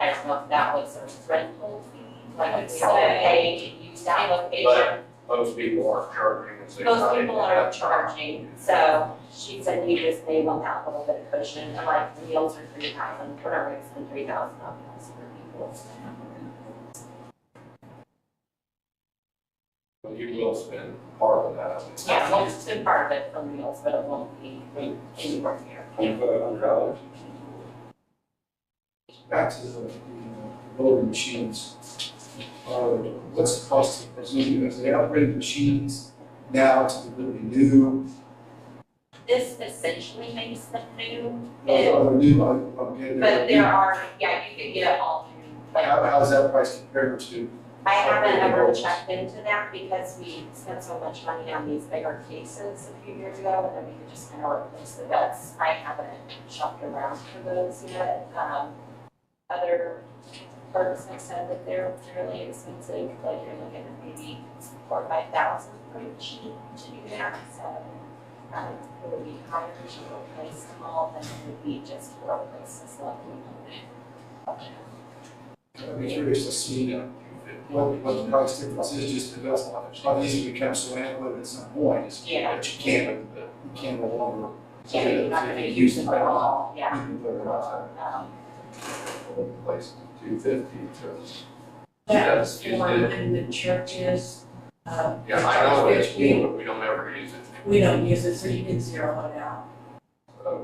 I don't know if that was a rental fee, like if we all pay to use that location. Most people aren't charging. and so you're Most not people even- are charging, so she said you just may want that little bit of cushion, and like the meals are 3,000, whatever, it's been 3,000 of us for people. Well, you will spend part of that. Yeah, we'll spend part of it for meals, but it won't be anywhere near. $2,500. Back to the voting machines. What's the cost of presuming, as they upgrade the machines now to completely new? This essentially makes them new, Are they new, upgraded? but there are, yeah, you could get all new. Like, How's that price compared to? I haven't ever checked into that because we spent so much money on these bigger cases a few years ago, and then we could just kind of replace the beds. I haven't shopped around for those yet. Other firms have said that they're fairly expensive, like you're looking at maybe 4,000 or 5,000 for a machine to do that, so. It would be higher to replace them all than it would be just to replace this level component. I'd be curious to see what the price difference is, just because it's not easy to become so analytic at some point, it's, Yeah. but you can't no longer. Yeah, you're not gonna use them at all, yeah. Place 250 to. That's Yes, for used it. in the churches. Yeah, I know it's cool, but we don't ever use it. We don't use it, so you can zero it out.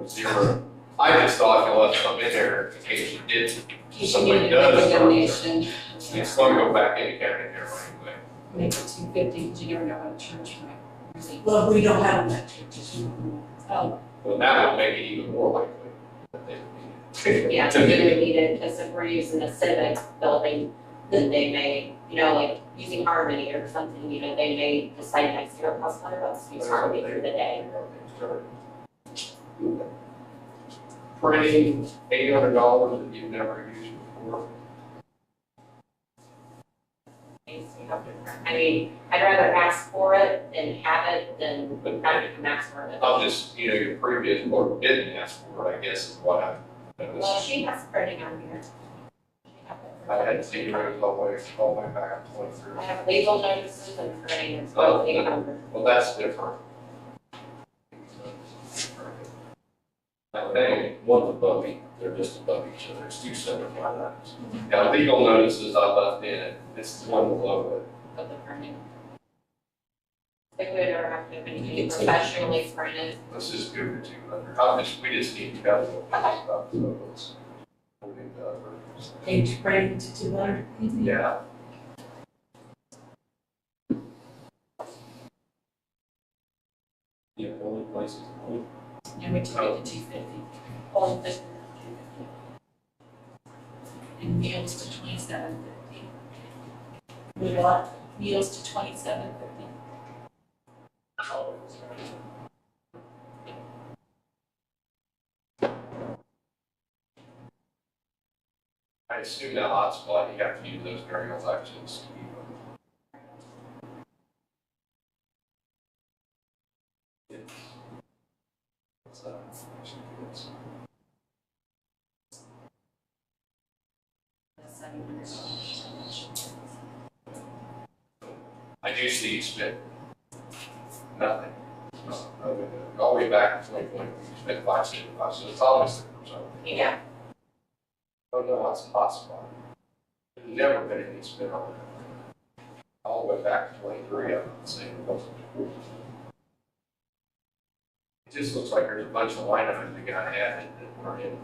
Zero. I just thought you left some in there in case you did. You Somebody need to does make a start. donation. It's going to go back into county general anyway. Make it 250, because you never know what a church might really. Well, we don't have them at churches. Oh. Well, that would make it even more likely that they would need it. Yeah, so they would need it, because if we're using a civic building, then they may, like using Harmony or something, they may decide next year it costs $100 to use Harmony for the day. Printing $800 that you've never used before. I mean, I'd rather ask for it and have it than have to ask for it. I'm just, your previous board didn't ask for it, I guess is what I Well, noticed. she has printing on here. I had zeros all the way back to 23. I have legal notices and printing, it's both 800. Well, that's different. Now, they, one's above each, they're just above each other, it's two separate line items. Yeah, legal notices I left in, it's the one below it. Of the printing. If we ever have to have anything professionally printed. Let's just go to 200. We just need to have it stuff, so it's. we'll get the others. Page printing to 200. Yeah. Yeah, the only place is only. And we took it to 250. All of it. And meals to 27.50. We what? Meals to 27.50. I assume that hotspot, you have to use those during elections. I do see you spent nothing. All the way back to 2020, you spent 575, so it's almost 30%. Yeah. Oh no, that's a hotspot. There's never been any spin on it. All the way back to 23, I'm saying it wasn't. It just looks like there's a bunch of line items that got added that weren't in.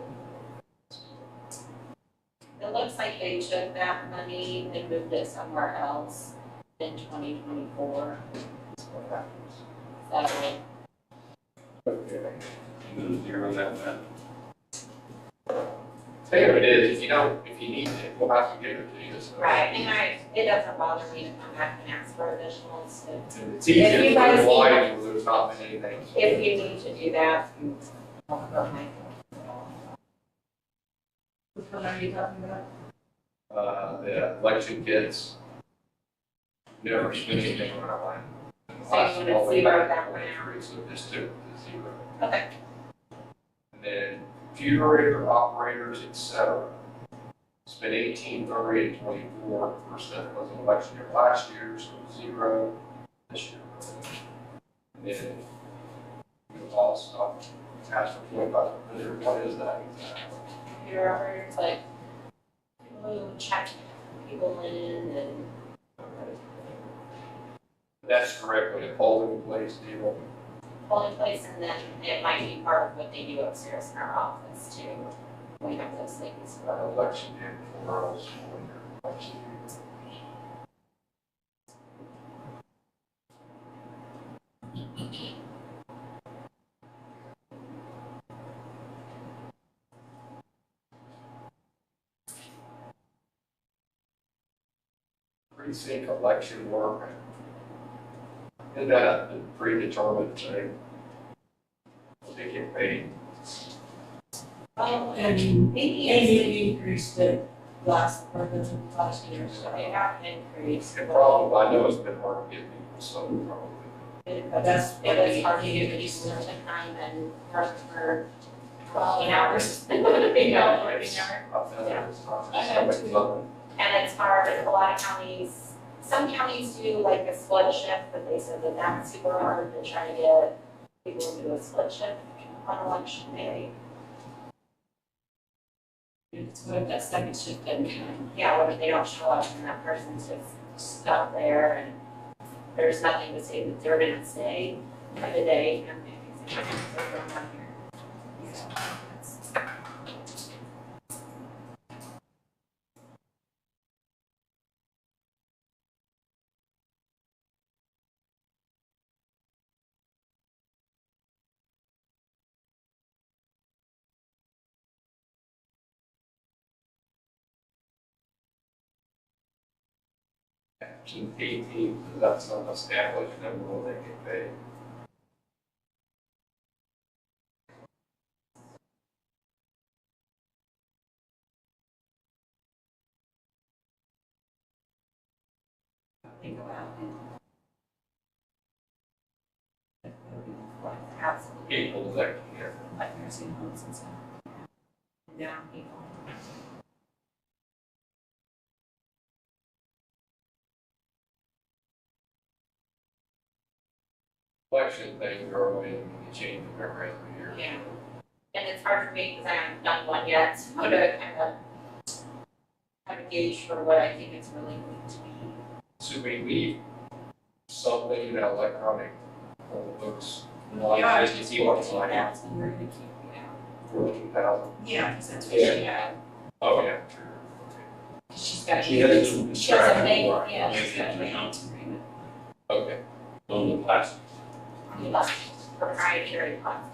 It looks like they took that money and moved it somewhere else in 2024. So, Okay. You zero that man. Tell you what it is, if you need it, we'll have to give it to you. So. right, and it doesn't bother me to come back and ask for additionals. It's easier If you to guys put lines where there's not been anything. If you need to do that, okay. Which one are you talking about? The election kits. Never spent anything on our line. So you want to zero that one out? So just took the zero. Okay. And then computer operators, et cetera. Spent 18, 30, and 24% was an election year last year, so zero this year. And then all stuff, ask for 2,500, what is that exactly? Computer operators, like, people who check people in and That's correctly a polling place deal. Polling place, and then it might be part of what they do upstairs in our office too. We have those things for Election day for us. Election day. Precinct election work. Isn't that a predetermined thing? They get paid. Well, and Amy increased it last year, so they have increased. And probably, I know it's been hard to get people, so probably. but that's. It is hard to get people to come and work for 12 hours. You know, working hours. And it's hard, a lot of counties, some counties do like a split shift, but they said that that's super hard to try to get people to do a split shift on election day. What if that second shift doesn't come? Yeah, what if they don't show up and that person's just stuck there and there's nothing to say that they're gonna stay for the day and maybe they're going on here. So that's- Action 18, that's not established, then will they get paid? Think about it. Absolutely. People that can. Like nursing homes and stuff. Yeah, people. Election thing, girl, and you change it every year. Yeah. And it's hard for me because I haven't done one yet, so to kind of gauge for what I think it's really going to be. Should we leave something in electronic on the books? Yeah, Just to see what's like. That's when we're gonna keep it out. 14,000. Yeah, because that's what she had. Oh, yeah, true. She's got. She has to She has a big, Right. yeah, she's got a maintenance agreement. Okay. On the plastic. We love proprietary plastic.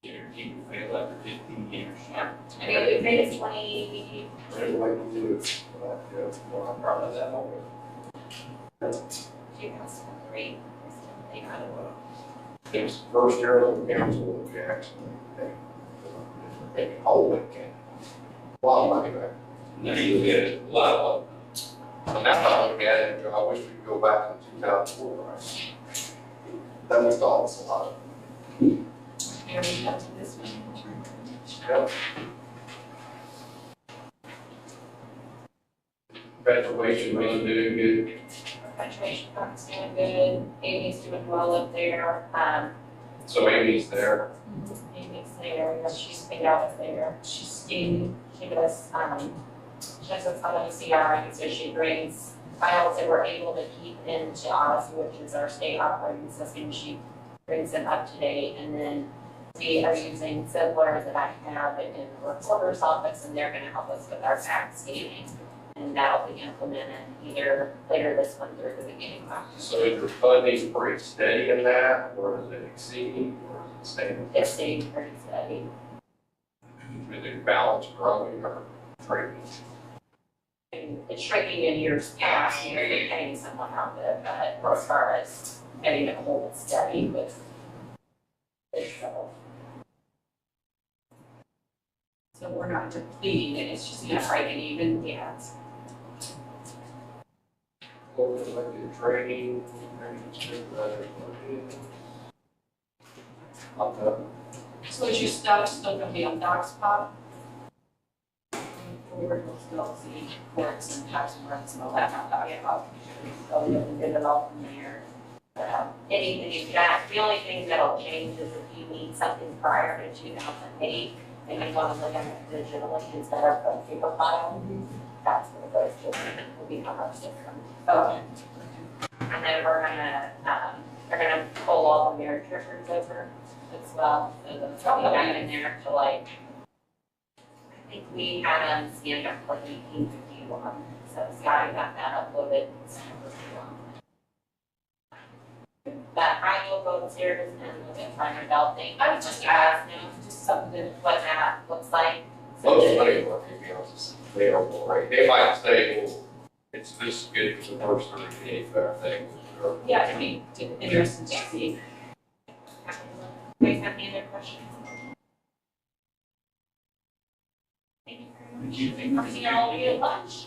Guaranteed to fail after 15 years. Yeah. I mean, we paid it 20, I'd like to do it, but, yeah, well, I'm proud of that moment. 2003. They got it. It was the first year of the council in Jackson. They hold it, can. Wow, money back. Now you look at it, a lot of Well, now I look at it, I wish we could go back to 2004, right? That was always a lot. Here we go to this one. Yep. Graduation was doing good. Graduation fund's doing good. Amy's doing well up there. So Amy's there. Amy's there. Yeah, she's paid out up there. She does, she does what's called an OCR, so she brings files that we're able to keep into Odyssey, which is our state operating system. She brings them up to date, and then we are using Zipler that I have in the recorder's office, and they're gonna help us with our fax scanning. And that'll be implemented either later this month or the beginning of October. So is your funding pretty steady in that, or is it exceeding, or is it staying? It's staying pretty steady. Is it balance growing or shrinking? And it's shrinking in years past, you know, you're paying someone out of it, but as far as getting it hold it steady with itself. So we're not depleting it, it's just not breaking even. Yeah. What was like the training, So is your stuff still gonna be on DocsPop? Forward, we'll still see courts and tax warrants and all that on DocsPop. So we can get it all from there. Anything you've got, the only thing that'll change is if you need something prior to 2008, and you want to look at it digitally instead of a paper file. that's where those children will be how much different. Okay. And then they're gonna pull all the merit records over as well, so those will be back in there to like, I think we had them scanned up like 1851, so Scotty got that uploaded in December 51. But I will go upstairs and look at Primer Bell thing, I would just ask, just something, what that looks like. So Most that- money will be honest, available, right? They might say, well, it's this good for the first 30 days, but I think. Yeah, it'd be interesting to see. Do you guys have any other questions? Thank you very much. I'll see all of you at lunch.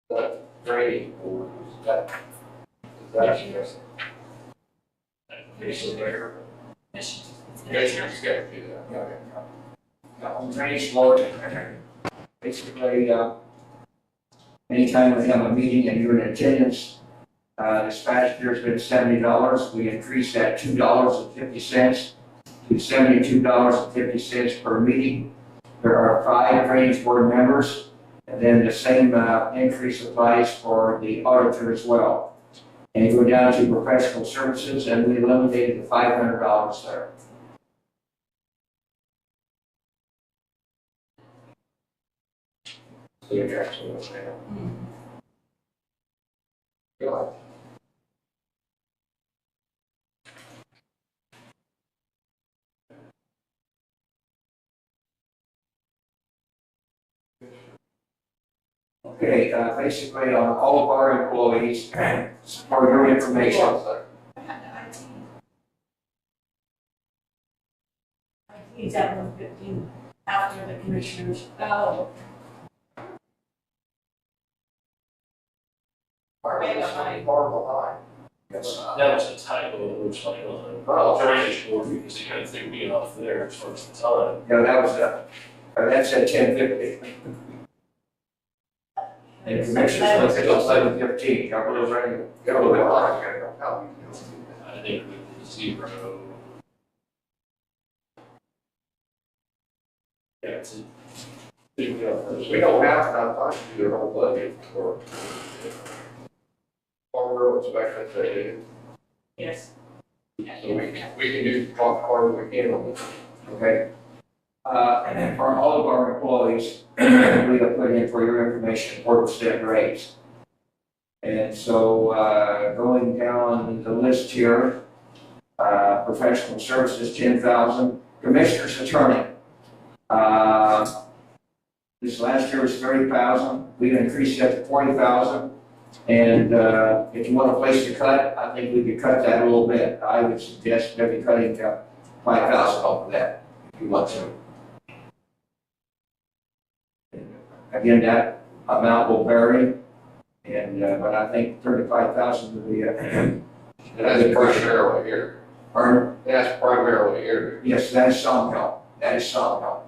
That training, or is that Commissioners gotta do that. On drainage board, basically, anytime we have a meeting and you're in attendance, this past year's been $70. We increased that $2.50 to $72.50 per meeting. There are 5 drainage board members, and then the same increase applies for the auditor as well. And you go down to professional services, and we eliminated the $500 there. So you're actually okay. Feel like Okay, basically on all of our employees, for your information, He's at 115 after the commissioners. Oh. far behind. That was a typo, it looks like on the drainage board, because they kind of threw me off there as far as the time. yeah, that was, that said 10:50. And commissioners looked at 11:15, y'all was ready, go with it. I think with the 0. Yeah, it's a. We don't have enough time to do the whole budget for our road inspection today. Yes. So we can do the part we can on this. Okay. And for all of our employees, we have put in for your information 4% raise. And so, going down the list here, professional services, 10,000, commissioner's attorney. This last year was 30,000, we increased that to 40,000. And, if you want a place to cut, I think we could cut that a little bit. I would suggest maybe cutting 5,000 off of that, if you want to. Again, that amount will vary, and, but I think 35,000 would be And that's primarily here. Pardon? That's primarily here. Yes, that is some help. That is some help.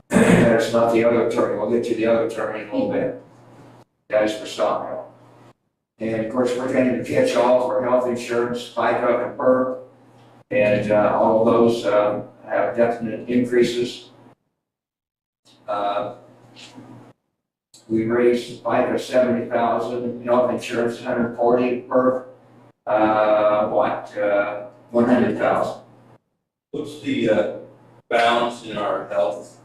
That is not the other attorney. We'll get to the other attorney in a little bit. That is for some help. And of course, we're getting the catch-all for health insurance, FICA and PERF, and all of those have definite increases. We raised FICA 70,000, health insurance 140, PERF 100,000. What's the balance in our health?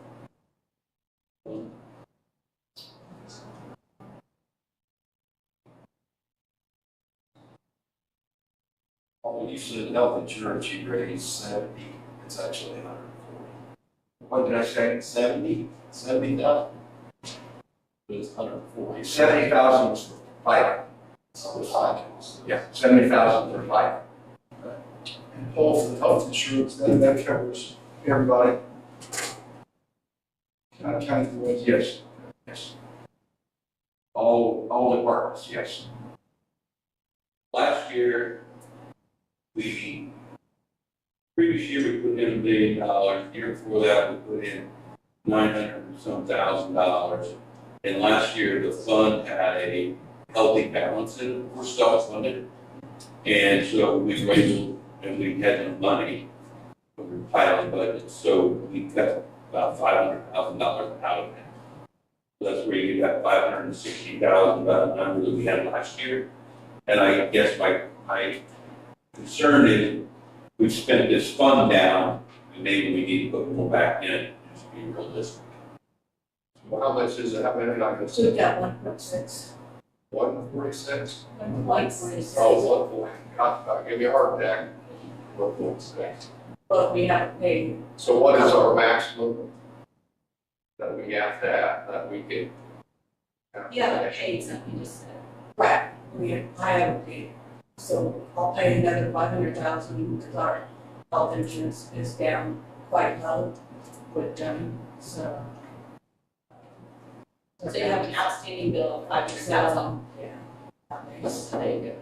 When you said health insurance, you raised 70, it's actually 140. What did I say? 70,000? It's 140. 70,000 was for FICA. So it's fine. Yeah, 70,000 for FICA. And Paul, for the health insurance, that covers everybody. County employees. Yes, yes. All departments, yes. Last year, previous year we put in $1 billion, year before that we put in $900 and some $1,000. And last year, the fund had a healthy balance in it, we're self-funded. And so we were able, and we had no money, over the pilot budget, so we cut about $500,000 out of it. So that's where you get that $560,000 number that we had last year. And I guess my concern is, we've spent this fund down, and maybe we need to put more back in, just to be realistic. Well, how much is it, how many, like, So we've got 1.6. 146? 1.46. Oh, 140, God, give me a heart attack. 146. But we haven't paid. So what is our maximum that we have to have, that we can? You haven't paid something, you just said. Right. I haven't paid. So I'll pay another 500,000 because our health insurance is down quite low with them, so. So you have an outstanding bill of $500,000. Yeah. So there you go.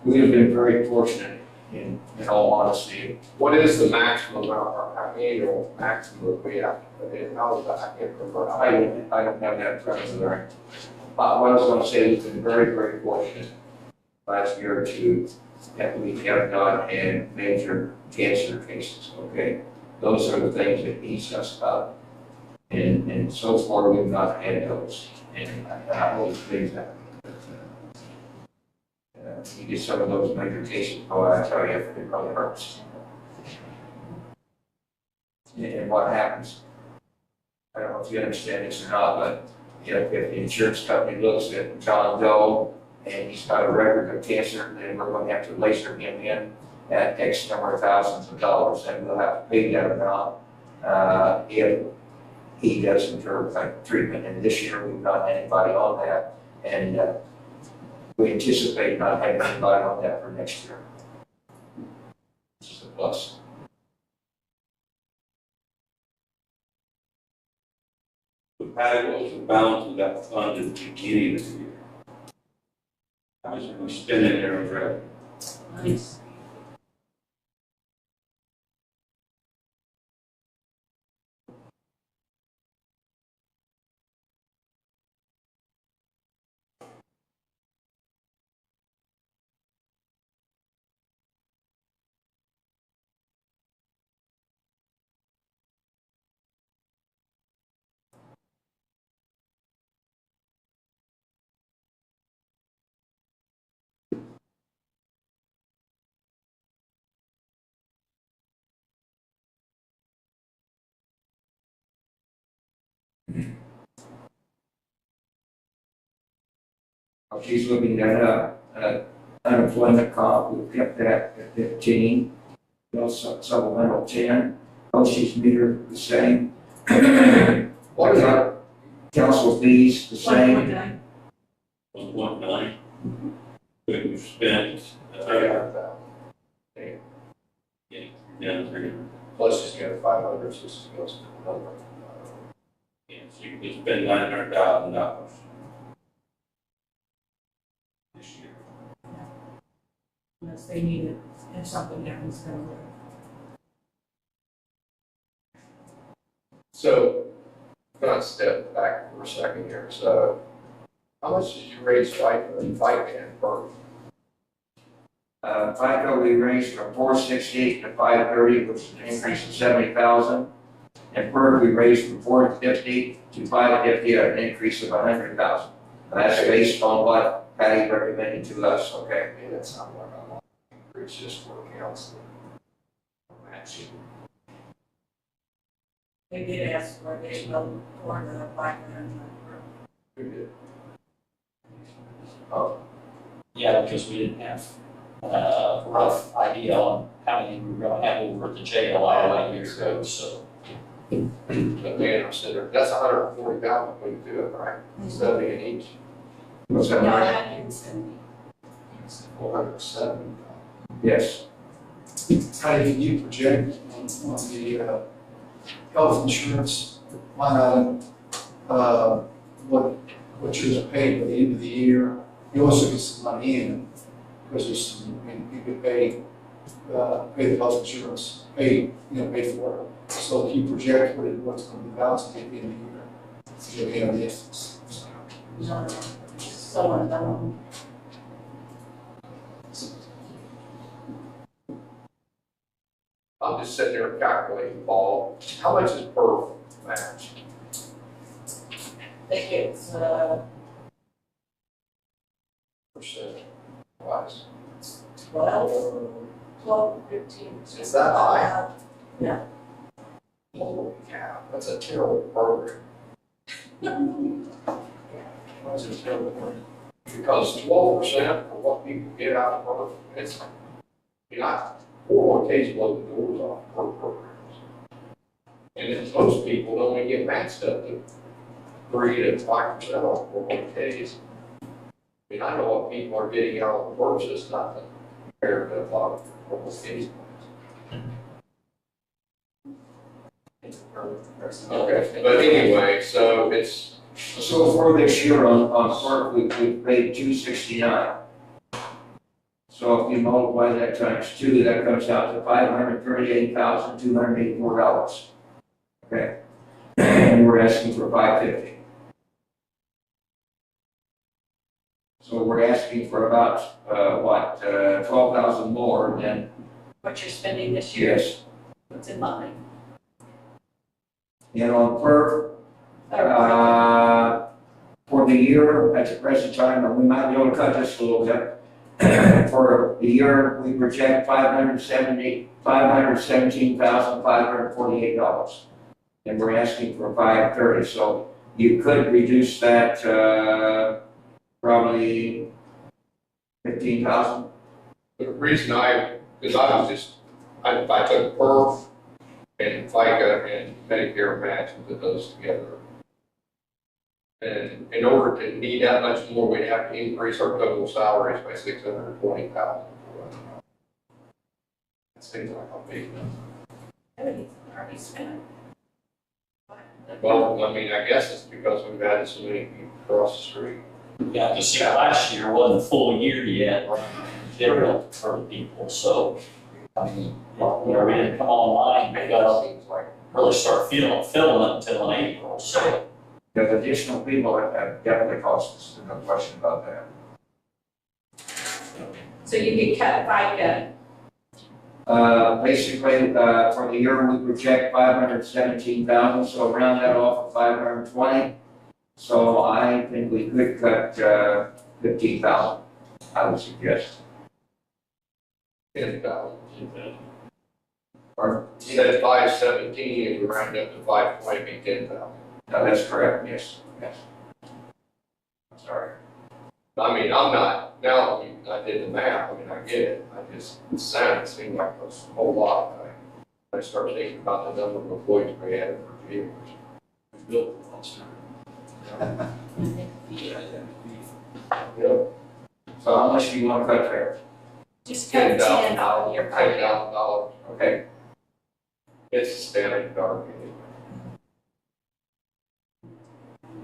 We have been very fortunate in all honesty. What is the maximum, our annual maximum we have to put in? How is that? I can't remember. I don't have that in front of me, right? What I was gonna say, we've been very, very fortunate last year or two that we have not had major cancer cases, okay? Those are the things that ease us up. And so far, we've not had those, and I hope things happen. You get some of those major cases, oh, I tell you, it really hurts. And what happens? I don't know if you understand this or not, but you know, if the insurance company looks at John Doe and he's got a record of cancer, then we're going to have to laser him in at X number of thousands of dollars, and we'll have to pay that amount if he doesn't treatment. And this year we've not had anybody on that, and we anticipate not having anybody on that for next year. This is a plus. Patty, what was the balance of that fund at the beginning of the year? How much have we spent in there already? Nice. She's looking that up. Unemployment comp, we've kept that at 15. Supplemental 10. She's metered the same. What is that? Council fees the same. 1.9. 1.9. But we've spent, yeah, 300. Plus she's got 500, so she goes to the number. Yeah, so you could spend $900,000 this year. Unless they need it, if something happens, then we'll. So, gonna step back for a second here. So, how much did you raise FICA and per? FICA we raised from 468 to 530, which is an increase of 70,000. And PERG we raised from 450 to 550, an increase of 100,000. And that's based on what Patty recommended to us, okay? And it's not like I want to increase just for council. Matching. They did ask for additional for the FICA and Who did? Oh. Yeah, because we didn't have a rough idea on how many we were gonna have over at the jail a year ago, so. But man, I'm sitting there, that's 140,000 we can do it, right? 70 in each. What's that? No, 170. 470. Yes. How do you project on the health insurance line item, what you're gonna pay by the end of the year? You also get some money in, because there's some, I mean, you could pay the health insurance, pay for it. So if you project what's gonna be balanced at the end of the year, you'll have the essence. No, someone done. I'm just sitting there calculating, Paul, how much is per match? I think it's, Percent wise? 12, 15. Is that high? Yeah. Holy cow, that's a terrible program. That's a terrible program. Because 12% of what people get out of work, it's, I mean, 401ks blow the doors off per programs. And then most people don't even get maxed up to 3 to 5% off 401ks. I mean, I know what people are getting out of the work just nothing compared to a lot of 401ks. Okay, but anyway, so it's, So for this year on FERC, we paid $269. So if you multiply that times 2, that comes out to $538,284. Okay? And we're asking for $550. So we're asking for about, 12,000 more than, What you're spending this year, yes. what's in line. And on FERC, for the year, at the present time, and we might be able to cut this a little bit. For the year, we project $517,548. And we're asking for $530, so you could reduce that, probably 15,000. the reason because I was just, I took PERF and FICA and Medicare match and put those together. And in order to need that much more, we'd have to increase our total salaries by $620,000. That seems like a big number. Already spent. Well, I mean, I guess it's because we've added so many people across the street. Yeah, just last year wasn't a full year yet, different for people, so, I mean, we didn't come online, we gotta really start filling it until in April, so. The additional people have definitely cost us, no question about that. So you could cut FICA. Basically, for the year, we project 517,000, so round that off of 520. So I think we could cut 15,000, I would suggest. 10,000. Pardon? You said 517, if we round up to 520, it'd be 10,000. No, that's correct, yes, yes. I'm sorry. I mean, I'm not, now, I did the math, I mean, I get it, it seemed like it was a whole lot. I started thinking about the number of employees we had for years. We built the monster. Yep. So how much do you want to cut there? Just cut 10 off your FICA. $10,000. Okay. It's a standard dark.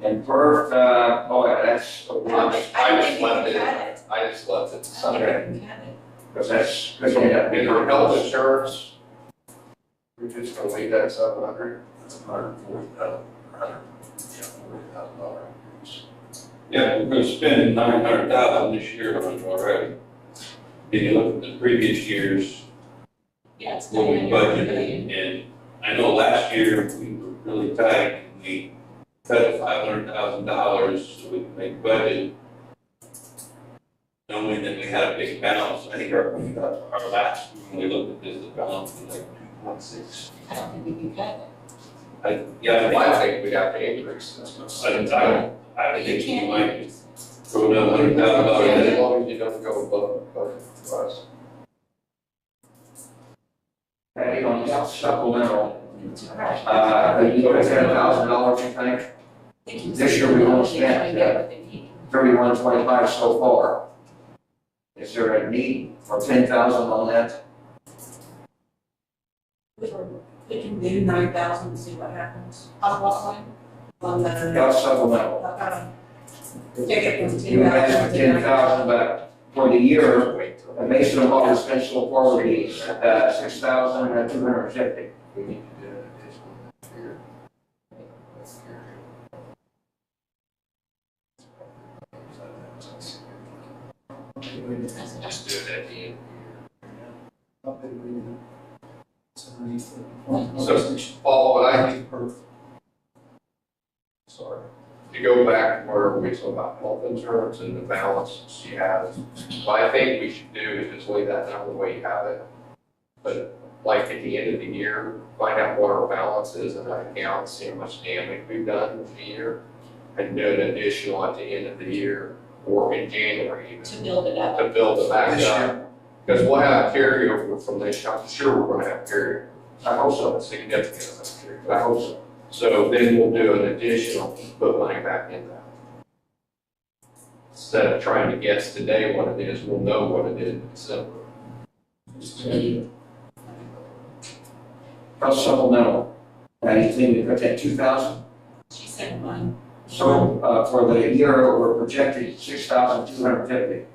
And per, that's. I just left it. Okay. Because that's. In our health insurance, we're just gonna leave that at 700. That's $140,000. Yeah, we're gonna spend 900,000 this year on it already. If you look at the previous years, Yeah, it's what we budgeted, and I know last year we were really tight, and we cut $500,000 so we could make budget. Knowing that we had a big balance, I think our last, when we looked at this, the balance was like 2.6. I don't think we can cut it. I think we have to increase this. I think you might throw another $100,000 in As it. long as you don't go above budget price. Patty, on the supplemental, you put $10,000, you think? This year we only spent 3125 so far. Is there a need for 10,000 on that? We can do 9,000 and see what happens. On what one? On the. Health supplemental. Take it from 10,000. You asked for 10,000, but for the year, based on what we spent so far, would be 6,250. We need to do an additional year. Just do it at the end of the year. So, Paul, what I need, sorry, to go back to where we talked about health insurance and the balance she has, what I think we should do is just leave that number the way you have it. But like at the end of the year, find out what our balance is in that account, see how much damage we've done in the year, and do an additional at the end of the year or in January even, To build it up. to build it back up. Because we'll have carryover from this, I'm sure we're gonna have carryover. I hope so. A significant amount of carryover. I hope so. So then we'll do an additional, put money back in that. Instead of trying to guess today what it is, we'll know what it is in December. Plus supplemental, anything to put that 2,000? She said one. So, for the year, we're projected 6,250.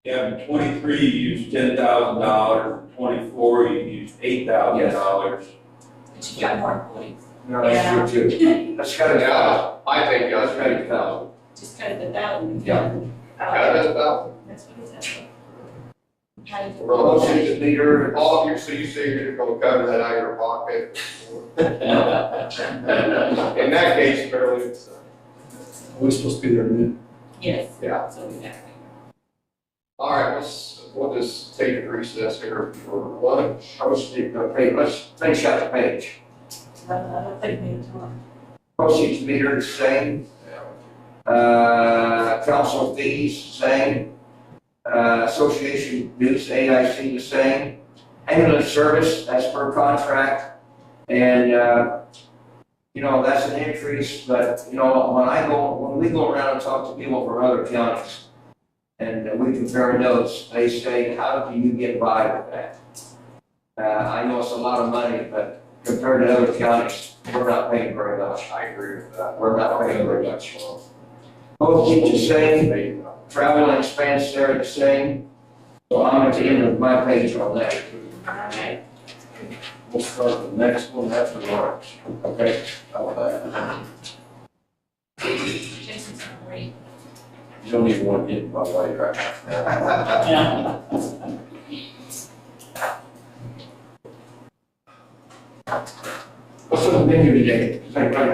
Yeah, in 23, you used $10,000, in 24, you used $8,000. But you got more points. No, that's true too. Let's cut it out. I think Let's that's cut right. it out. Just cut it to 1,000. Yeah. Got it about. That's what it said. How you- Postage meter, All you, so you say you're gonna cover that out of your pocket? In that case, barely, it's, we're supposed to be there, man. Yes. yeah. So we got. All right, we'll just take a recess here for lunch. Let's finish out the page. Take me a time. Postage meter, same. Council fees, same. Association dues, AIC, the same. Ambulance service, that's per contract. And, you know, that's an increase, but, you know, when we go around and talk to people from other counties, and we compare notes, they say, how do you get by with that? I know it's a lot of money, but compared to other counties, we're not paying very much. I agree with that. We're not paying very much. Postage the same, travel and expense, they're the same. So I'm at the end of my page on that. Alright. We'll start the next one after lunch. Okay? Jason's gonna wait. You don't even want to get my way right now. Yeah. What's on the menu today? Is anybody know?